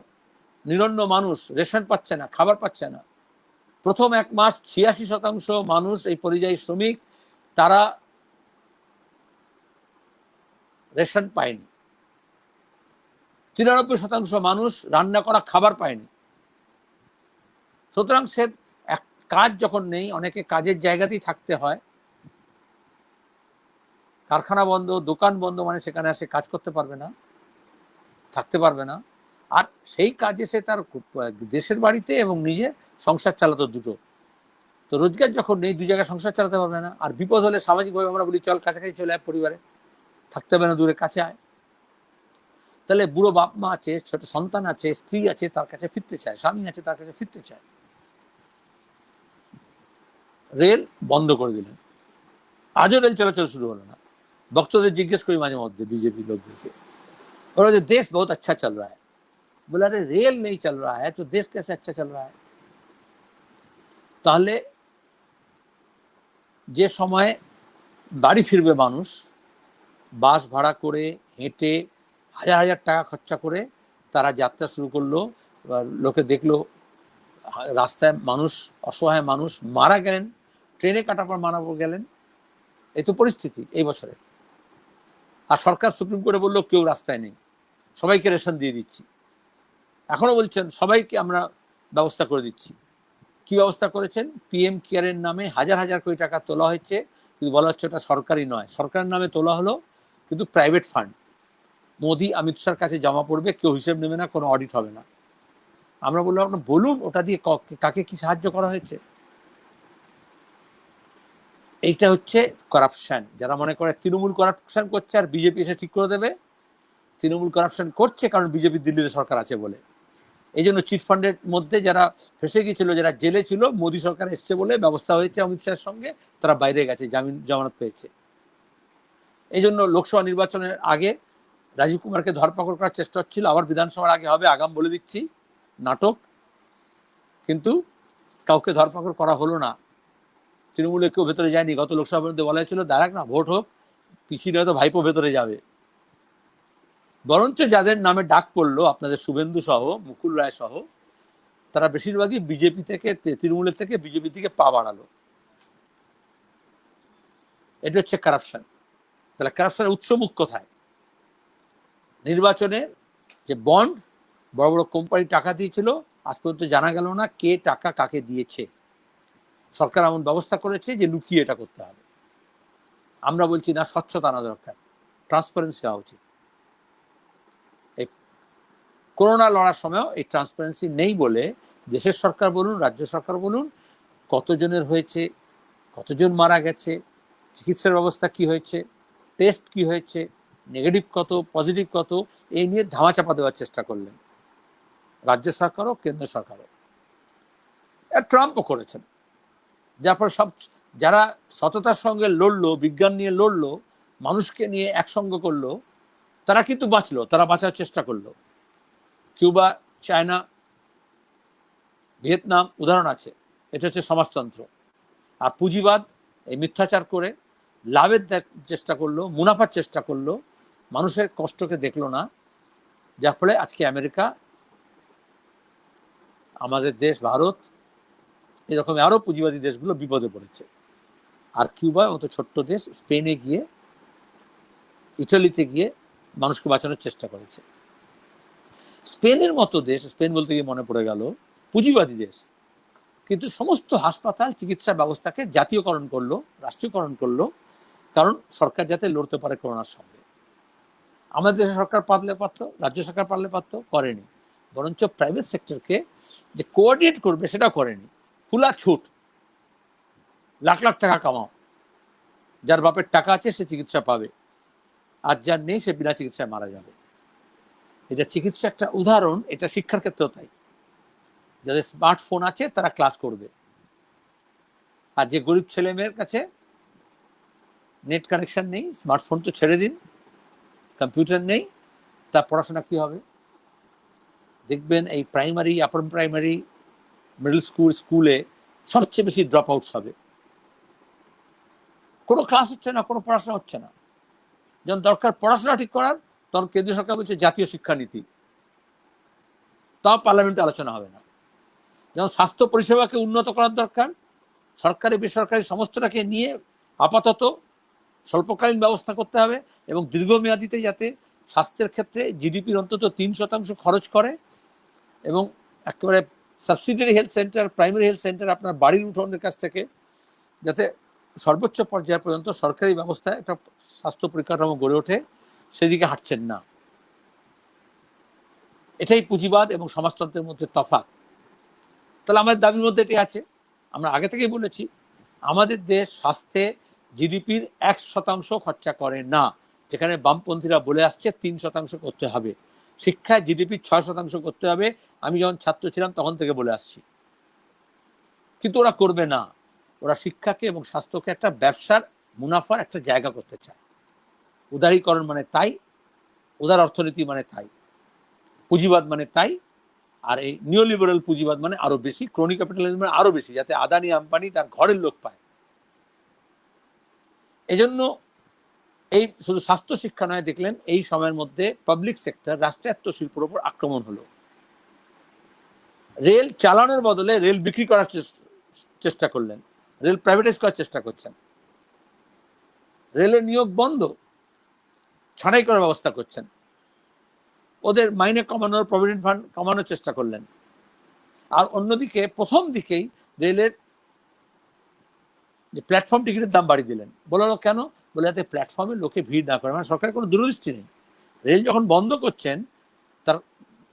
নিরন্ন মানুষ রেশন পাচ্ছে না, খাবার পাচ্ছে না। প্রথম 1 মাস 86% মানুষ, এই পরিযায়ী শ্রমিক, তারা রেশন পায়নি। 93% মানুষ রান্না করা খাবার পায়নি। সুতরাং সে এক কাজ যখন নেই, অনেকে কাজের জায়গাতেই থাকতে হয়, কারখানা বন্ধ, দোকান বন্ধ, মানে সেখানে সে কাজ করতে পারবে না, থাকতে পারবে না। আর সেই কাজে সে তার দেশের বাড়িতে এবং নিজে সংসার চালাতো দুটো। তো রোজগার যখন নেই, 2 জায়গায় সংসার চালাতে পারবে না। আর বিপদ হলে সামাজিকভাবে আমরা বলি চল কাছাকাছি চলে আয়, পরিবারে থাকতে হবে না, দূরে কাছে আয়। তাহলে বুড়ো বাপ মা আছে, ছোট সন্তান আছে, স্ত্রী আছে, তার কাছে ফিরতে চায়, স্বামী আছে, তার কাছে ফিরতে চায়। রেল বন্ধ করে দিলেন, আজও রেল চলাচল শুরু হলো না। ভক্তদের জিজ্ঞেস করি মাঝে মধ্যে, बीजेपी লোকদেরকে, ওরা যে देश बहुत अच्छा चल रहा है, बोला अरे रेल नहीं चल रहा है तो देश कैसे अच्छा चल रहा है? তাহলে যে সময় বাড়ি ফিরবে মানুষ, বাস ভাড়া করে, হেঁটে, হাজার হাজার টাকা খরচা করে তারা যাত্রা শুরু করলো। লোকে দেখলো রাস্তায় মানুষ, অসহায় মানুষ মারা গেলেন, ট্রেনে কাটার পর মারা গেলেন। এই তো পরিস্থিতি এই বছরে। আর সরকার সুপ্রিম কোর্টে বললো কেউ রাস্তায় নেই, সবাইকে রেশন দিয়ে দিচ্ছি। এখনো বলছেন সবাইকে আমরা ব্যবস্থা করে দিচ্ছি। কি ব্যবস্থা করেছেন? PM কেয়ারের নামে হাজার হাজার কোটি টাকা তোলা হয়েছে, কিন্তু বলা হচ্ছে ওটা সরকারি নয়, সরকারের নামে তোলা হলো কিন্তু প্রাইভেট ফান্ড। মোদি অমিত শাহর কাছে জমা পড়বে, কেউ হিসেব নেবে না, কোনো অডিট হবে না। আমরা বললাম আপনার বলুন ওটা দিয়ে কাকে কি সাহায্য করা হয়েছে। এইটা হচ্ছে করাপশন। যারা মনে করে তৃণমূল করাপশন করছে আর বিজেপি এসে ঠিক করে দেবে, তৃণমূল করাপশন করছে কারণ বিজেপি দিল্লিতে সরকার আছে বলে। এই জন্য চিটফান্ডের মধ্যে যারা ফেসে গিয়েছিল, যারা জেলে ছিল, মোদী সরকার এসছে বলে ব্যবস্থা হয়েছে অমিত শাহের সঙ্গে, তারা বাইরে গেছে, জামানত পেয়েছে। এই জন্য লোকসভা নির্বাচনের আগে রাজীব কুমারকে ধরপাকড় করার চেষ্টা হচ্ছিল, আবার বিধানসভার আগে হবে, আগাম বলে দিচ্ছি, নাটক। কিন্তু কাউকে ধরপাকড় করা হলো না, তৃণমূলে কেউ ভেতরে যায়নি। গত লোকসভা পর্যন্ত বলা হয়েছিল দাঁড়াক না, ভোট হোক, পিসি নয়তো ভাইপো ভেতরে যাবে। বরঞ্চ যাদের নামে ডাক পড়লো, আপনাদের শুভেন্দু সহ, মুকুল রায় সহ, তারা বেশিরভাগই বিজেপি থেকে, তৃণমূলের থেকে বিজেপি থেকে পা বাড়ালো। এটা হচ্ছে কারাপশন। তাহলে কারাপশনের উৎসমুখ কোথায়? নির্বাচনে যে বন্ড, বড় বড় কোম্পানি টাকা দিয়েছিল, আজ পর্যন্ত জানা গেল না কে টাকা কাকে দিয়েছে। সরকার এমন ব্যবস্থা করেছে যে লুকিয়ে এটা করতে হবে। আমরা বলছি না, স্বচ্ছতা আনা দরকার, ট্রান্সপারেন্সি হওয়া উচিত। এই করোনা লড়ার সময়ও এই ট্রান্সপারেন্সি নেই বলে দেশের সরকার বলুন, রাজ্য সরকার বলুন, কতজনের হয়েছে, কতজন মারা গেছে, চিকিৎসার ব্যবস্থা কি হয়েছে, টেস্ট কি হয়েছে, নেগেটিভ কত, পজিটিভ কত, এই নিয়ে ধামাচাপা দেওয়ার চেষ্টা করলেন রাজ্য সরকারও, কেন্দ্র সরকারও। ট্রাম্পও করেছেন। যার পর সব যারা সততার সঙ্গে লড়লো, বিজ্ঞান নিয়ে লড়লো, মানুষকে নিয়ে একসঙ্গে করলো, তারা কিন্তু বাঁচলো, তারা বাঁচার চেষ্টা করলো। কিউবা, চায়না, ভিয়েতনাম উদাহরণ আছে। এটা হচ্ছে সমাজতন্ত্র। আর পুঁজিবাদ এই মিথ্যাচার করে লাভের চেষ্টা করলো, মুনাফার চেষ্টা করলো, মানুষের কষ্টকে দেখলো না। যার ফলে আজকে আমেরিকা, আমাদের দেশ ভারত, এরকম আরো পুঁজিবাদী দেশগুলো বিপদে পড়েছে। আর কিউবার মতো ছোট্ট দেশ স্পেনে গিয়ে, ইটালিতে গিয়ে মানুষকে বাঁচানোর চেষ্টা করেছে। স্পেনের মতো দেশ, স্পেন বলতে গিয়ে মনে পড়ে গেল, পুঁজিবাদী দেশ, কিন্তু সমস্ত হাসপাতাল, চিকিৎসা ব্যবস্থাকে জাতীয়করণ করলো, রাষ্ট্রীয়করণ করলো, কারণ সরকার যাতে লড়তে পারে করোনার সঙ্গে। আমাদের দেশের সরকার পারলে পারতো, রাজ্য সরকার পারলে পারতো, করেনি। বরঞ্চ প্রাইভেট সেক্টরকে যে কোঅর্ডিনেট করবে সেটা করেনি। খোলা ছুট, লাখ লাখ টাকা কামাও, যার বাপের টাকা আছে সে চিকিৎসা পাবে, আর যার নেই সে বিনা চিকিৎসায় মারা যাবে। এটা চিকিৎসা একটা উদাহরণ। এটা শিক্ষার ক্ষেত্রেও তাই। যাদের স্মার্টফোন আছে তারা ক্লাস করবে, আর যে গরিব ছেলে মেয়ের কাছে নেট কানেকশন নেই, স্মার্টফোন তো ছেড়ে দিন, কম্পিউটার নেই, তার পড়াশোনা কি হবে? দেখবেন এই প্রাইমারি, আপার প্রাইমারি, মিডল স্কুলে সবচেয়ে বেশি ড্রপ আউটস হবে। কোনো ক্লাস হচ্ছে না, কোনো পড়াশোনা হচ্ছে না। যখন দরকার পড়াশোনা ঠিক করার, তখন কেন্দ্রীয় সরকার বলছে জাতীয় শিক্ষানীতি, তাও পার্লামেন্টে আলোচনা হবে না। যেমন স্বাস্থ্য পরিষেবাকে উন্নত করার দরকার, সরকারি বেসরকারি সমস্তটাকে নিয়ে আপাতত স্বল্পকালীন ব্যবস্থা করতে হবে, এবং দীর্ঘমেয়াদীতে যাতে স্বাস্থ্যের ক্ষেত্রে জিডিপির অন্তত 3% খরচ করে, এবং একেবারে subsidiary health centre, primary health centre আপনার বাড়ির উঠোনের কাছ থেকে যাতে সর্বোচ্চ পর্যায় পর্যন্ত সরকারি ব্যবস্থায় একটা স্বাস্থ্য পরিকাঠামো গড়ে ওঠে, সেদিকে হাঁটছেন না। এটাই পুঁজিবাদ এবং সমাজতন্ত্রের মধ্যে তফাৎ। তাহলে আমাদের দাবির মধ্যে এটি আছে। আমরা আগে থেকেই বলেছি, আমাদের দেশ স্বাস্থ্যে জিডিপির 1% খরচা করে না, যেখানে বামপন্থীরা বলে আসছে 3% করতে হবে। শিক্ষায় জিডিপির 6% করতে হবে, আমি যখন ছাত্র ছিলাম তখন থেকে বলে আসছি। কিন্তু ওরা করবে না, ওরা শিক্ষাকে এবং স্বাস্থ্যকে একটা ব্যবসার মুনাফার একটা জায়গা করতে চায়। উদারীকরণ মানে তাই, উদার অর্থনীতি মানে তাই, পুঁজিবাদ মানে তাই। আর এই নিওলিবারাল পুঁজিবাদ মানে আরো বেশি, ক্রনি ক্যাপিটালিজম মানে আরো বেশি, যাতে আদানি আম্বানি তার ঘরের লোক পায়। এজন্য এই শুধু স্বাস্থ্য শিক্ষা নয়, দেখলেন এই সময়ের মধ্যে পাবলিক সেক্টর, রাষ্ট্রায়ত্ত শিল্পের উপর আক্রমণ হলো। রেল চালানোর বদলে রেল বিক্রি করার চেষ্টা করলেন, রেল প্রাইভেটাইজ করার চেষ্টা করছেন, রেলের নিয়োগ বন্ধ, ছাঁটাই করার ব্যবস্থা করছেন, ওদের মাইনে কমানোর, প্রভিডেন্ট ফান্ড কমানোর চেষ্টা করলেন। আর অন্যদিকে প্রথম দিকেই রেলের যে প্ল্যাটফর্ম টিকিটের দাম বাড়িয়ে দিলেন। বলা হলো কেন? বলে যাতে প্ল্যাটফর্মে লোকে ভিড় না করে। মানে সরকারের কোনো দূরদৃষ্টি নেই। রেল যখন বন্ধ করছেন তার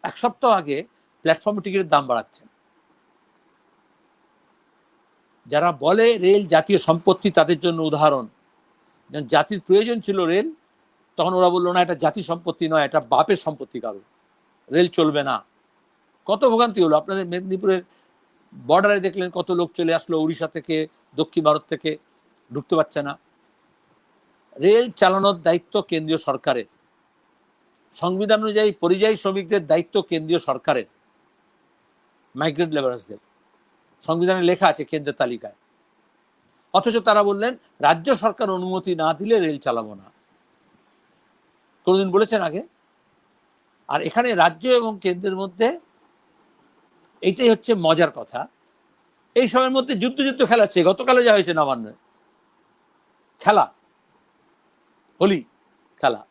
1 সপ্তাহ আগে প্ল্যাটফর্মে টিকিটের দাম বাড়াচ্ছেন। যারা বলে রেল জাতীয় সম্পত্তি, তাদের জন্য উদাহরণ, যখন জাতির প্রয়োজন ছিল রেল, তখন ওরা বললো না এটা জাতির সম্পত্তি নয়, এটা বাপের সম্পত্তি, কারো রেল চলবে না। কত ভোগান্তি হলো। আপনাদের মেদিনীপুরের বর্ডারে দেখলেন কত লোক চলে আসলো উড়িষ্যা থেকে, দক্ষিণ ভারত থেকে, ঢুকতে পারছে না। রেল চালানোর দায়িত্ব কেন্দ্রীয় সরকারের, সংবিধান অনুযায়ী পরিযায়ী শ্রমিকদের দায়িত্ব কেন্দ্রীয় সরকারের, মাইগ্রেন্ট লেবারার্সদের সংবিধানে লেখা আছে কেন্দ্রের তালিকায়। অথচ তারা বললেন রাজ্য সরকার অনুমতি না দিলে রেল চালাবো না। কোনদিন বলেছেন আগে? আর এখানে রাজ্য এবং কেন্দ্রের মধ্যে এইটাই হচ্ছে মজার কথা, এই সময়ের মধ্যে যুদ্ধ খেলাচ্ছে। গতকালে যা হয়েছে নবান্নে, খেলা, হোলি খেলা,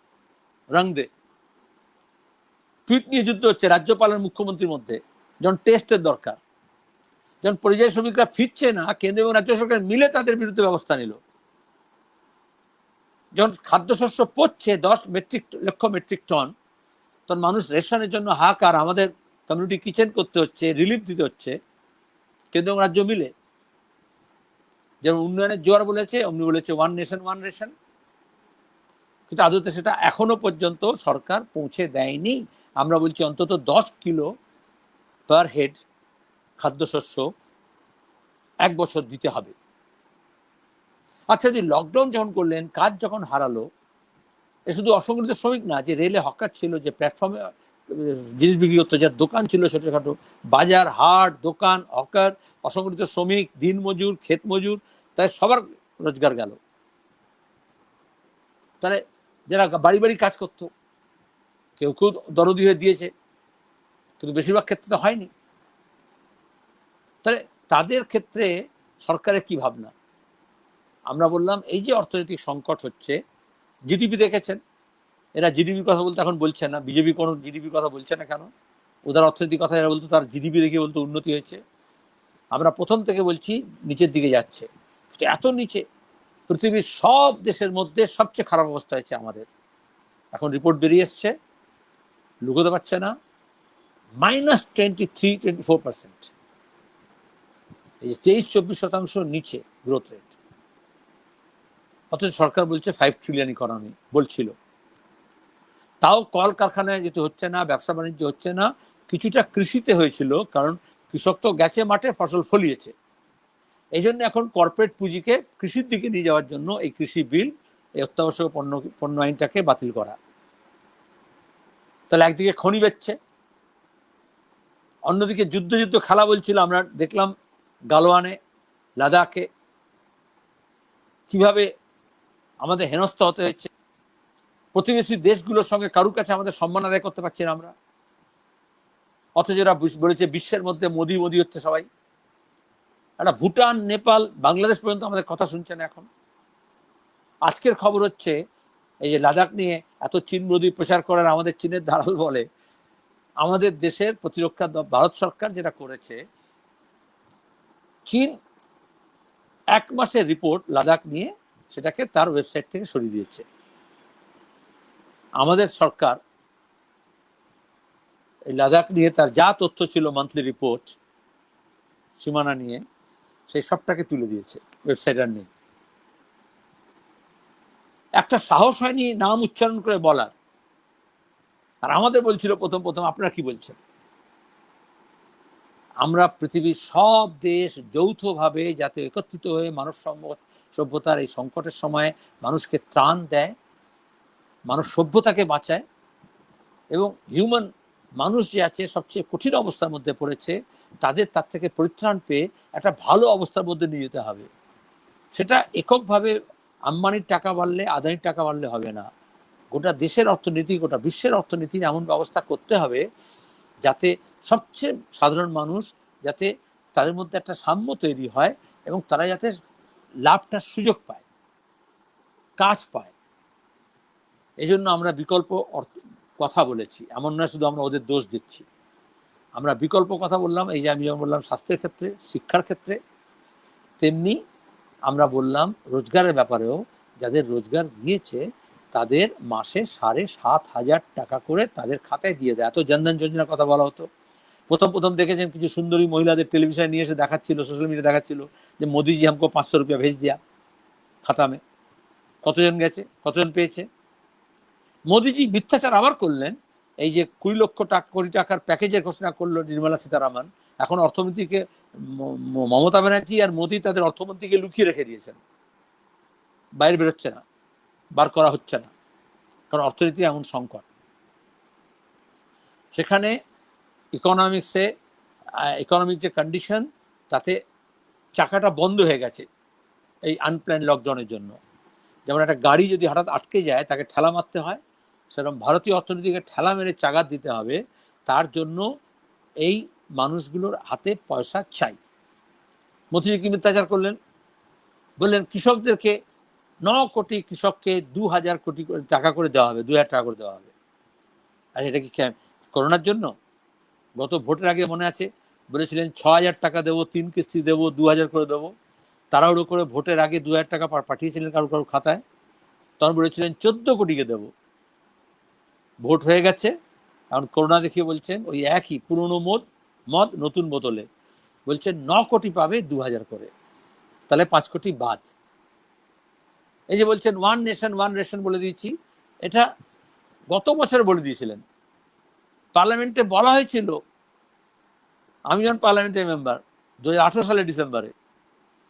রং দে, টুইট নিয়ে যুদ্ধ হচ্ছে রাজ্যপাল আর মুখ্যমন্ত্রীর মধ্যে। যখন টেস্টের দরকার, যখন পরিযায়ী শ্রমিকরা ফিরছে না, কেন্দ্র এবং রাজ্য সরকার মিলে তাদের বিরুদ্ধে ব্যবস্থা নিল। যখন খাদ্যশস্য পড়ছে 10 লক্ষ মেট্রিক টন, তখন মানুষ রেশনের জন্য হাহাকার, আমাদের কমিউনিটি কিচেন করতে হচ্ছে, রিলিফ দিতে হচ্ছে, কেন্দ্র এবং রাজ্য মিলে। যেমন উন্নয়নের জোয়ার বলেছে, অমনি বলেছে ওয়ান নেশন ওয়ান রেশন, কিন্তু আদতে সেটা এখনো পর্যন্ত সরকার পৌঁছে দেয়নি। আমরা বলছি অন্তত 10 কিলো পার হেড খাদ্যশস্য 1 বছর দিতে হবে। আচ্ছা, যদি লকডাউন যখন করলেন, কাজ যখন হারালো, এ শুধু অসংগঠিত শ্রমিক না, যে রেলে হকার ছিল, যে প্ল্যাটফর্মে জিনিস বিক্রি করতো, যার দোকান ছিল ছোটোখাটো, বাজার হাট দোকান, হকার, অসংগঠিত শ্রমিক, দিনমজুর, ক্ষেত মজুর, তাই সবার রোজগার গেল। তাহলে যারা বাড়ি বাড়ি কাজ করতো, কেউ দরদি হয়ে দিয়েছে, কিন্তু বেশিরভাগ ক্ষেত্রে তো হয়নি। তাহলে তাদের ক্ষেত্রে সরকারের কি ভাবনা? আমরা বললাম এই যে অর্থনৈতিক সংকট হচ্ছে, জিডিপি দেখেছেন, এরা জিডিপির কথা বলতে এখন বলছে না, বিজেপি কোনো জিডিপির কথা বলছে না কেন? ওদের অর্থনৈতিক কথা এরা বলতো, তার জিডিপি দেখে বলতো উন্নতি হয়েছে। আমরা প্রথম থেকে বলছি নিচের দিকে যাচ্ছে, এত নিচে, পৃথিবীর সব দেশের মধ্যে সবচেয়ে খারাপ অবস্থা হয়েছে আমাদের। এখন রিপোর্ট বেরিয়ে এসছে, লুকোতে পারছে না, -23-24%, এই যে 23-24% নিচে গ্রোথ রেট। অথচ সরকার বলছে 5 ট্রিলিয়ন ইকোনমি বলছিল। তাও কলকারখানায় যেতে হচ্ছে না, ব্যবসা বাণিজ্য হচ্ছে না, কিছুটা কৃষিতে হয়েছিল, কারণ কৃষক তো গেছে মাঠে, ফসল ফলিয়েছে। এই জন্য এখন কর্পোরেট পুঁজিকে কৃষির দিকে নিয়ে যাওয়ার জন্য এই কৃষি বিল, এই অত্যাবশ্যক পণ্য আইনটাকে বাতিল করা। তাহলে একদিকে খনি বেচছে, অন্যদিকে যুদ্ধ খেলা বলছিল। আমরা দেখলাম গালওয়ানে, লাদাখে কিভাবে আমাদের হেনস্থা হতে হচ্ছে। প্রতিবেশী দেশগুলোর সঙ্গে কারুর কাছে আমাদের সম্মান আদায় করতে পারছি না আমরা, অথচ এরা বলেছে বিশ্বের মধ্যে মোদি মোদি হচ্ছে সবাই। একটা ভুটান, নেপাল, বাংলাদেশ পর্যন্ত আমাদের কথা শুনছে না এখন। আজকের খবর হচ্ছে এই যে লাদাখ নিয়ে এত চীন বিরোধী প্রচার করার আমাদের চীনের দালাল বলে, আমাদের দেশের প্রতিরক্ষা ভারত সরকার যেটা করেছে, চীন 1 মাসের রিপোর্ট লাদাখ নিয়ে সেটাকে তার ওয়েবসাইট থেকে সরিয়ে দিয়েছে। আমাদের সরকার এই লাদাখ নিয়ে তার যা তথ্য ছিল মান্থলি রিপোর্ট সীমানা নিয়ে, সেই সবটাকে তুলে দিয়েছে ওয়েবসাইট আর নেই। একটা সাহস হয়নি নাম উচ্চারণ করে বলার। আর আমাদের বলছিল প্রথম আপনারা কি বলছেন? আমরা পৃথিবীর সব দেশ যৌথভাবে যাতে একত্রিত হয়ে মানব সভ্যতার এই সংকটের সময়ে মানুষকে ত্রাণ দেয়, মানব সভ্যতাকে বাঁচায়, এবং মানুষ যে আছে সবচেয়ে কঠিন অবস্থার মধ্যে পড়েছে, তার থেকে পরিত্রাণ পেয়ে একটা ভালো অবস্থার মধ্যে নিয়ে যেতে হবে। সেটা এককভাবে আম্বানির টাকা বাড়লে, আদানির টাকা বাড়লে হবে না। গোটা দেশের অর্থনীতি, গোটা বিশ্বের অর্থনীতির এমন ব্যবস্থা করতে হবে যাতে সবচেয়ে সাধারণ মানুষ, যাতে তাদের মধ্যে একটা সাম্য তৈরি হয় এবং তারা যাতে লাভটার সুযোগ পায়, কাজ পায়। এই জন্য আমরা বিকল্প কথা বলেছি, এমন না শুধু আমরা ওদের দোষ দিচ্ছি। আমরা বিকল্প কথা বললাম। এই যে আমি যেমন বললাম স্বাস্থ্যের ক্ষেত্রে, শিক্ষার ক্ষেত্রে, তেমনি আমরা বললাম রোজগারের ব্যাপারেও, যাদের রোজগার দিয়েছে তাদের মাসে 7,500 টাকা করে তাদের খাতায় দিয়ে দেয়। এত জনধন যোজনার কথা বলা হতো। প্রথম দেখেছেন কিছু সুন্দরী মহিলাদের টেলিভিশনে নিয়ে এসে দেখাচ্ছিল, সোশ্যাল মিডিয়া দেখাচ্ছিল যে মোদিজি हमको 500 रुपया भेज दिया खाता में। কতজন গেছে, কতজন পেয়েছে? মোদিজি মিথ্যাচার আবার করলেন। এই যে 20 লক্ষ কোটি টাকার প্যাকেজের ঘোষণা করলো নির্মলা সীতারামন, এখন অর্থমন্ত্রীকে মমতা ব্যানার্জি আর মোদি তাদের অর্থমন্ত্রীকে লুকিয়ে রেখে দিয়েছেন, বাইরে বেরোচ্ছে না, বার করা হচ্ছে না, কারণ অর্থনীতি এমন সংকট। সেখানে ইকোনমিক যে কন্ডিশন, তাতে চাকাটা বন্ধ হয়ে গেছে এই আনপ্ল্যান লকডাউনের জন্য। যেমন একটা গাড়ি যদি হঠাৎ আটকে যায় তাকে ঠেলা মারতে হয়, সেরকম ভারতীয় অর্থনীতিকে ঠেলা মেরে চাগাত দিতে হবে। তার জন্য এই মানুষগুলোর হাতে পয়সা চাই। মোদিজি কি মিথ্যাচার করলেন? বললেন কৃষকদেরকে 9 কোটি কৃষককে 2,000 কোটি টাকা করে দেওয়া হবে, 2,000 টাকা করে দেওয়া হবে। আর এটা কি করোনার জন্য? গত ভোটের আগে মনে আছে বলেছিলেন 6,000 টাকা দেবো, 3 কিস্তি দেবো, 2,000 করে দেবো। তাড়াহুড়ো করে ভোটের আগে 2,000 টাকা পাঠিয়েছিলেন কারো খাতায়, তখন বলেছিলেন 14 কোটিকে দেবো। ভোট হয়ে গেছে, এখন করোনা দেখিয়ে বলছেন ওই একই পুরনো মদ নতুন বোতলে, বলছেন 9 কোটি পাবে 2,000 করে, তাহলে 5 কোটি বাদ। এই যে বলছেন ওয়ান নেশন বলে দিয়েছি, এটা গত বছর বলে দিয়েছিলেন। পার্লামেন্টে বলা হয়েছিল, আমি যখন পার্লামেন্টের মেম্বার 2018 সালের ডিসেম্বরে,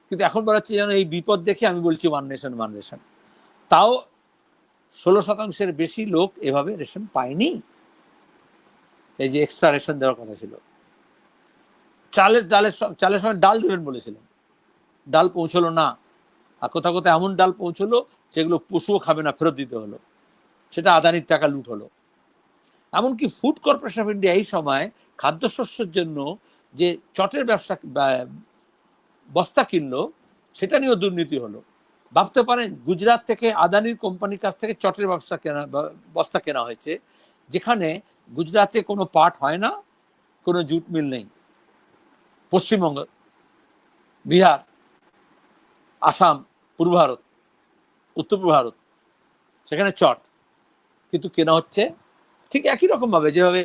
কিন্তু এখন বলা হচ্ছে যেন এই বিপদ দেখে আমি বলছি ওয়ান নেশন। তাও 16% বেশি লোক এভাবে রেশন পায়নি। এই যে এক্সট্রা রেশন দেওয়ার কথা ছিল, চালের সময় ডাল দেবেন বলেছিলেন, ডাল পৌঁছলো না। আর কোথাও এমন ডাল পৌঁছলো সেগুলো পশুও খাবে না, ফেরত দিতে হলো, সেটা আদানির টাকা লুট হলো। এমনকি ফুড কর্পোরেশন অফ ইন্ডিয়া এই সময় খাদ্যশস্যের জন্য যে চটের বস্তা কিনলো, সেটা নিয়েও দুর্নীতি হলো। ভাবতে পারেন গুজরাট থেকে আদানির কোম্পানির কাছ থেকে চটের বস্তা কেনা হয়েছে, যেখানে গুজরাটে কোনো পাট হয় না, কোনো জুট মিল নেই। পশ্চিমবঙ্গ, বিহার, আসাম, পূর্ব ভারত, উত্তর পূর্ব ভারত, সেখানে চট, কিন্তু কেনা হচ্ছে ঠিক একই রকম ভাবে যেভাবে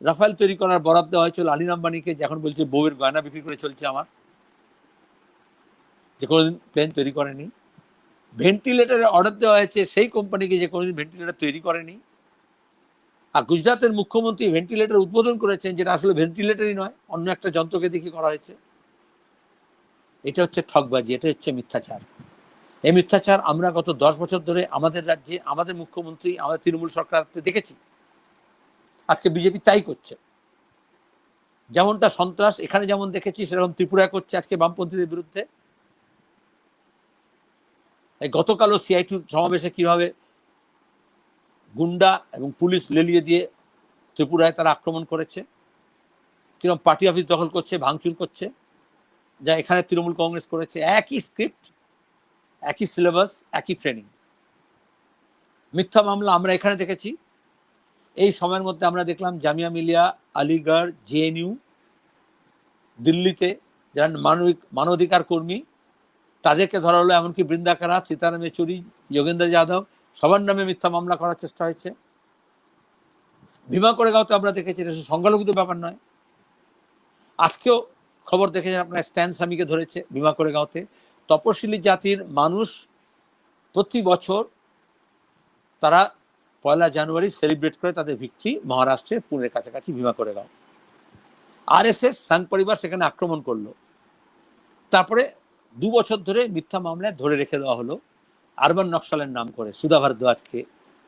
রাফায়েল তৈরি করার বরাদ্দ দেওয়া হয়েছিল আনিল আম্বানিকে, যখন বলছে বউয়ের গয়না বিক্রি করে চলছে আমার, যে কোনোদিন প্লেন তৈরি করেনি। ভেন্টিলেটারের অর্ডার দেওয়া হয়েছে সেই কোম্পানিকে যে কোনোদিন ভেন্টিলেটার তৈরি করেনি। আর গুজরাটের মুখ্যমন্ত্রী ভেন্টিলেটার উদ্বোধন করেছেন, যেটা আসলে ভেন্টিলেটারই নয়, অন্য একটা যন্ত্রকে দেখে করা হয়েছে। এটা হচ্ছে ঠকবাজি, এটা হচ্ছে মিথ্যাচার। এই মিথ্যাচার আমরা গত 10 বছর ধরে আমাদের রাজ্যে, আমাদের মুখ্যমন্ত্রী, আমাদের তৃণমূল সরকার দেখেছি। আজকে বিজেপি তাই করছে। যেমনটা সন্ত্রাস এখানে যেমন দেখেছি, সেরকম ত্রিপুরায় করছে আজকে বামপন্থীদের বিরুদ্ধে। এই গতকালও সিআইটির সমাবেশে কিভাবে গুন্ডা এবং পুলিশ লেলিয়ে দিয়ে ত্রিপুরায় তারা আক্রমণ করেছে, কিরকম পার্টি অফিস দখল করছে, ভাঙচুর করছে, যা এখানে তৃণমূল কংগ্রেস করেছে। একই স্ক্রিপ্ট, একই সিলেবাস, একই ট্রেনিং। মিথ্যা মামলা আমরা এখানে দেখেছি। এই সময়ের মধ্যে আমরা দেখলাম জামিয়া মিলিয়া, আলিগড়, জেএনইউ, দিল্লিতে যারা মানবাধিকার কর্মী তাদেরকে ধরা হলো। এমনকি বৃন্দা কারাত, সীতারাম ইয়েচুরি, যোগেন্দ্র যাদব সবার নামে মিথ্যা মামলা করার চেষ্টা হয়েছে। ভীমা কোরেগাঁওতে আমরা দেখেছি, এটা সংখ্যালঘুদের ব্যাপার নয়। আজকেও খবর দেখেছেন আপনার, স্ট্যান স্বামীকে ধরেছে ভীমা কোরেগাঁওতে। তপশিলি জাতির মানুষ প্রতি বছর তারা 1 জানুয়ারি সেলিব্রেট করে তাদের ভিক্টরি মহারাষ্ট্রের পুনের কাছাকাছি ভীমা কোরেগাঁও। আরএসএস সংঘ পরিবার সেখানে আক্রমণ করলো। তারপরে 2 বছর ধরে মিথ্যা মামলায় ধরে রেখে দেওয়া হলো আরবান নকশালের নাম করে, সুধা ভারদ্বাজকে,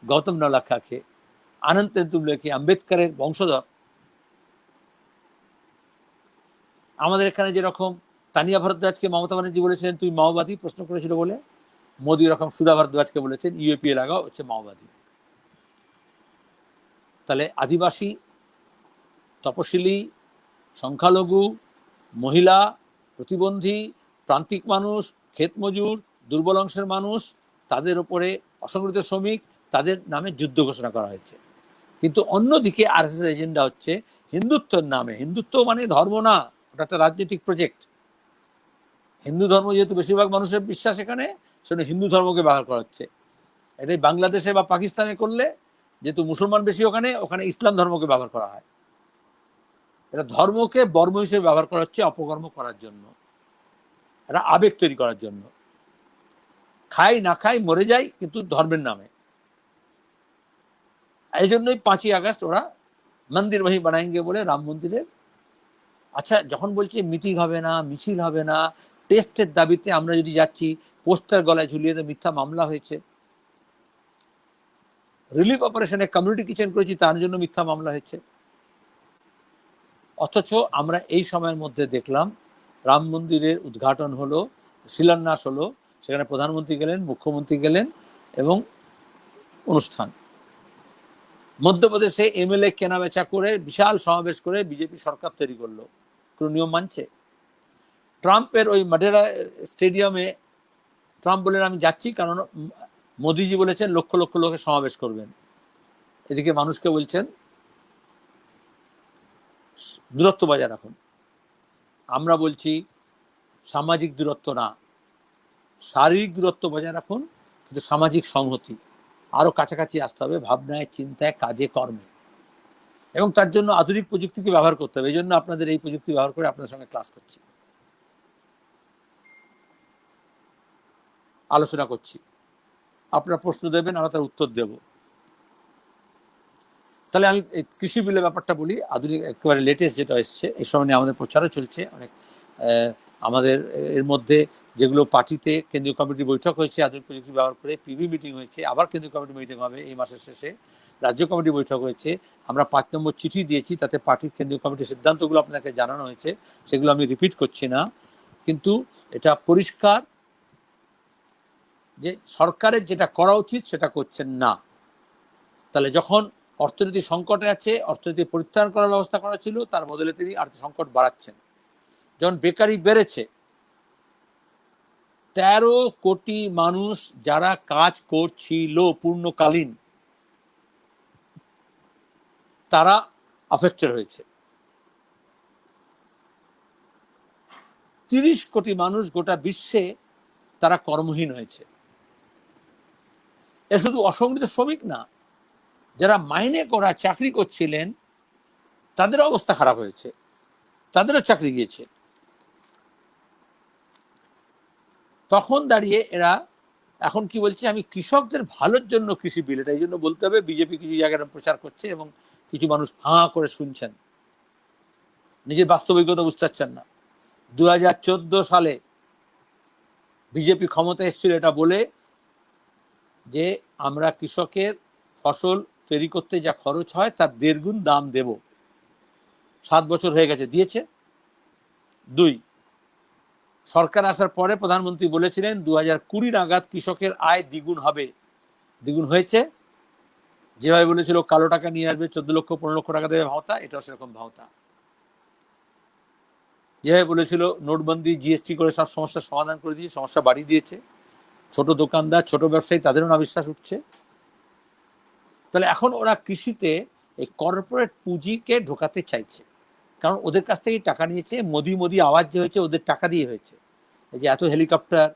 গৌতম নলাখাকে, আনন্দ তেন্তুলকে, আম্বেদকরের বংশধর। আমাদের এখানে যেরকম তানিয়া ভারদ্বাজকে মমতা ব্যানার্জি বলেছিলেন তুই মাওবাদী, প্রশ্ন করেছিল বলে, মোদী এরকম সুধা ভারদ্বাজকে বলেছেন ইউএপিএ লাগাও, হচ্ছে মাওবাদী। তাহলে আদিবাসী, তপশিলি, সংখ্যালঘু, মহিলা, প্রতিবন্ধী, প্রান্তিক মানুষ, ক্ষেত মজুর, দুর্বল অংশের মানুষ, তাদের উপরে অসংগঠিত শ্রমিক, তাদের নামে যুদ্ধ ঘোষণা করা হয়েছে। কিন্তু অন্যদিকে আরএসএস এজেন্ডা হচ্ছে হিন্দুত্বের নামে। হিন্দুত্ব মানে ধর্ম না, ওটা একটা রাজনৈতিক প্রজেক্ট। হিন্দু ধর্ম যেহেতু বেশিরভাগ মানুষের বিশ্বাস এখানে, সেটা হিন্দু ধর্মকে ব্যবহার করা হচ্ছে। এটাই বাংলাদেশে বা পাকিস্তানে করলে, যেহেতু মুসলমান বেশি ওখানে, ওখানে ইসলাম ধর্মকে ব্যবহার করা হয়। এটা ধর্মকে বর্ম হিসেবে ব্যবহার করা হচ্ছে অপকর্ম করার জন্য, এটা আবেগ তৈরি করার জন্য। খাই না খাই মরে যাই, কিন্তু ধর্মের নামে। এই জন্যই 5ই আগস্ট ওরা মন্দির वही বানাएंगे বলে রাম মন্দিরের। আচ্ছা, যখন বলছে মিটিং হবে না, মিছিল হবে না, টেস্টের দাবিতে আমরা যদি যাচ্ছি, পোস্টার গলায় ঝুলিয়ে মিথ্যা মামলা হয়েছে। রিলিফ অপারেশনে কমিউনিটি কিচেন করেছি, তার জন্য মিথ্যা মামলা হয়েছে। অথচ আমরা এই সময়ের মধ্যে দেখলাম রাম মন্দিরের উদ্ঘাটন হলো, শিলান্যাস হলো, সেখানে প্রধানমন্ত্রী গেলেন, মুখ্যমন্ত্রী গেলেন এবং অনুষ্ঠান। মধ্যপ্রদেশে এমএলএ কেনাবেচা করে বিশাল সমাবেশ করে বিজেপি সরকার তৈরি করলো, কোনো নিয়ম মানছে? ট্রাম্পের ওই মাডেরা স্টেডিয়ামে ট্রাম্প বললেন আমি যাচ্ছি, কারণ মোদিজি বলেছেন লক্ষ লক্ষ লোকের সমাবেশ করবেন। এদিকে মানুষকে বলছেন দূরত্ব বজায় রাখুন। আমরা বলছি সামাজিক দূরত্ব না, শারীরিক দূরত্ব বজায় রাখুন, কিন্তু সামাজিক সংহতি আরো কাছাকাছি আসতে হবে, ভাবনায়, চিন্তায়, কাজে, কর্মে। এবং তার জন্য আধুনিক প্রযুক্তিকে ব্যবহার করতে হবে। এই জন্য আপনাদের এই প্রযুক্তি ব্যবহার করে আপনাদের সঙ্গে ক্লাস করছি, আলোচনা করছি। আপনারা প্রশ্ন দেবেন, আমরা তার উত্তর দেব। তাহলে আমি কৃষি বিলের ব্যাপারটা বলি। আধুনিক একেবারে লেটেস্ট যেটা এসছে, এই সময় নিয়ে আমাদের প্রচারও চলছে অনেক। আমাদের এর মধ্যে যেগুলো পার্টিতে কেন্দ্রীয় কমিটি বৈঠক হয়েছে আধুনিক প্রযুক্তি ব্যবহার করে, পিভি মিটিং হয়েছে, আবার কেন্দ্রীয় কমিটি মিটিং হবে এই মাসের শেষে, রাজ্য কমিটি বৈঠক হয়েছে। আমরা 5 নম্বর চিঠি দিয়েছি, তাতে পার্টির কেন্দ্রীয় কমিটির সিদ্ধান্তগুলো আপনাকে জানানো হয়েছে, সেগুলো আমি রিপিট করছি না। কিন্তু এটা পরিষ্কার যে সরকারের যেটা করা উচিত সেটা করছেন না। তাহলে যখন অর্থনীতি সংকটে আছে, অর্থনীতি পরিত্রাণ করার ব্যবস্থা করা ছিল, তার বদলে তিনি আর্থিক সংকট বাড়াচ্ছেন। যখন বেকারি বেড়েছে, 13 কোটি মানুষ যারা কাজ করছিল পূর্ণকালীন, তারা অ্যাফেক্টেড হয়েছে। 30 কোটি মানুষ গোটা বিশ্বে তারা কর্মহীন হয়েছে। এ শুধু অসংগঠিত শ্রমিক না, যারা মাইনে করা চাকরি করছিলেন তাদের অবস্থা খারাপ হয়েছে, তাদেরও চাকরি গিয়েছে। তখন দাঁড়িয়ে এরা এখন কি বলছে, আমি কৃষকদের ভালোর জন্য কৃষি বিল, এটা এই জন্য বলতে হবে। বিজেপি কিছু জায়গায় প্রচার করছে এবং কিছু মানুষ হাঁ করে শুনছেন, নিজের বাস্তবিকতা বুঝতে পারছেন না। 2014 সালে বিজেপি ক্ষমতা এসেছিল এটা বলে যে আমরা কৃষকের ফসল তৈরি করতে যা খরচ হয় তার 1.5 গুণ দাম দেব। 7 বছর হয়ে গেছে, দিয়েছে? 2, সরকার আসার পরে প্রধানমন্ত্রী বলেছিলেন 2020 নাগাদ কৃষকের আয় দ্বিগুণ হবে। দ্বিগুণ হয়েছে? যেভাবে বলেছিল কালো টাকা নিয়ে আসবে, 14 লক্ষ 15 লক্ষ টাকা দেবে ভাওতা, এটাও সেরকম ভাওতা। যেভাবে বলেছিল নোটবন্দি জিএসটি করে সব সমস্যার সমাধান করে দিয়ে সমস্যা বাড়িয়ে দিয়েছে। ছোট দোকানদার, ছোট ব্যবসায়ী, তাদেরও না বিশ্বাস উঠছে। তাহলে এখন ওরা কৃষিতে এই কর্পোরেট পুঁজিকে ঢোকাতে চাইছে, কারণ ওদের কাছ থেকে টাকা নিয়েছে। মোদি আওয়াজ যে হয়েছে ওদের টাকা দিয়ে হয়েছে। এই যে এত হেলিকপ্টার,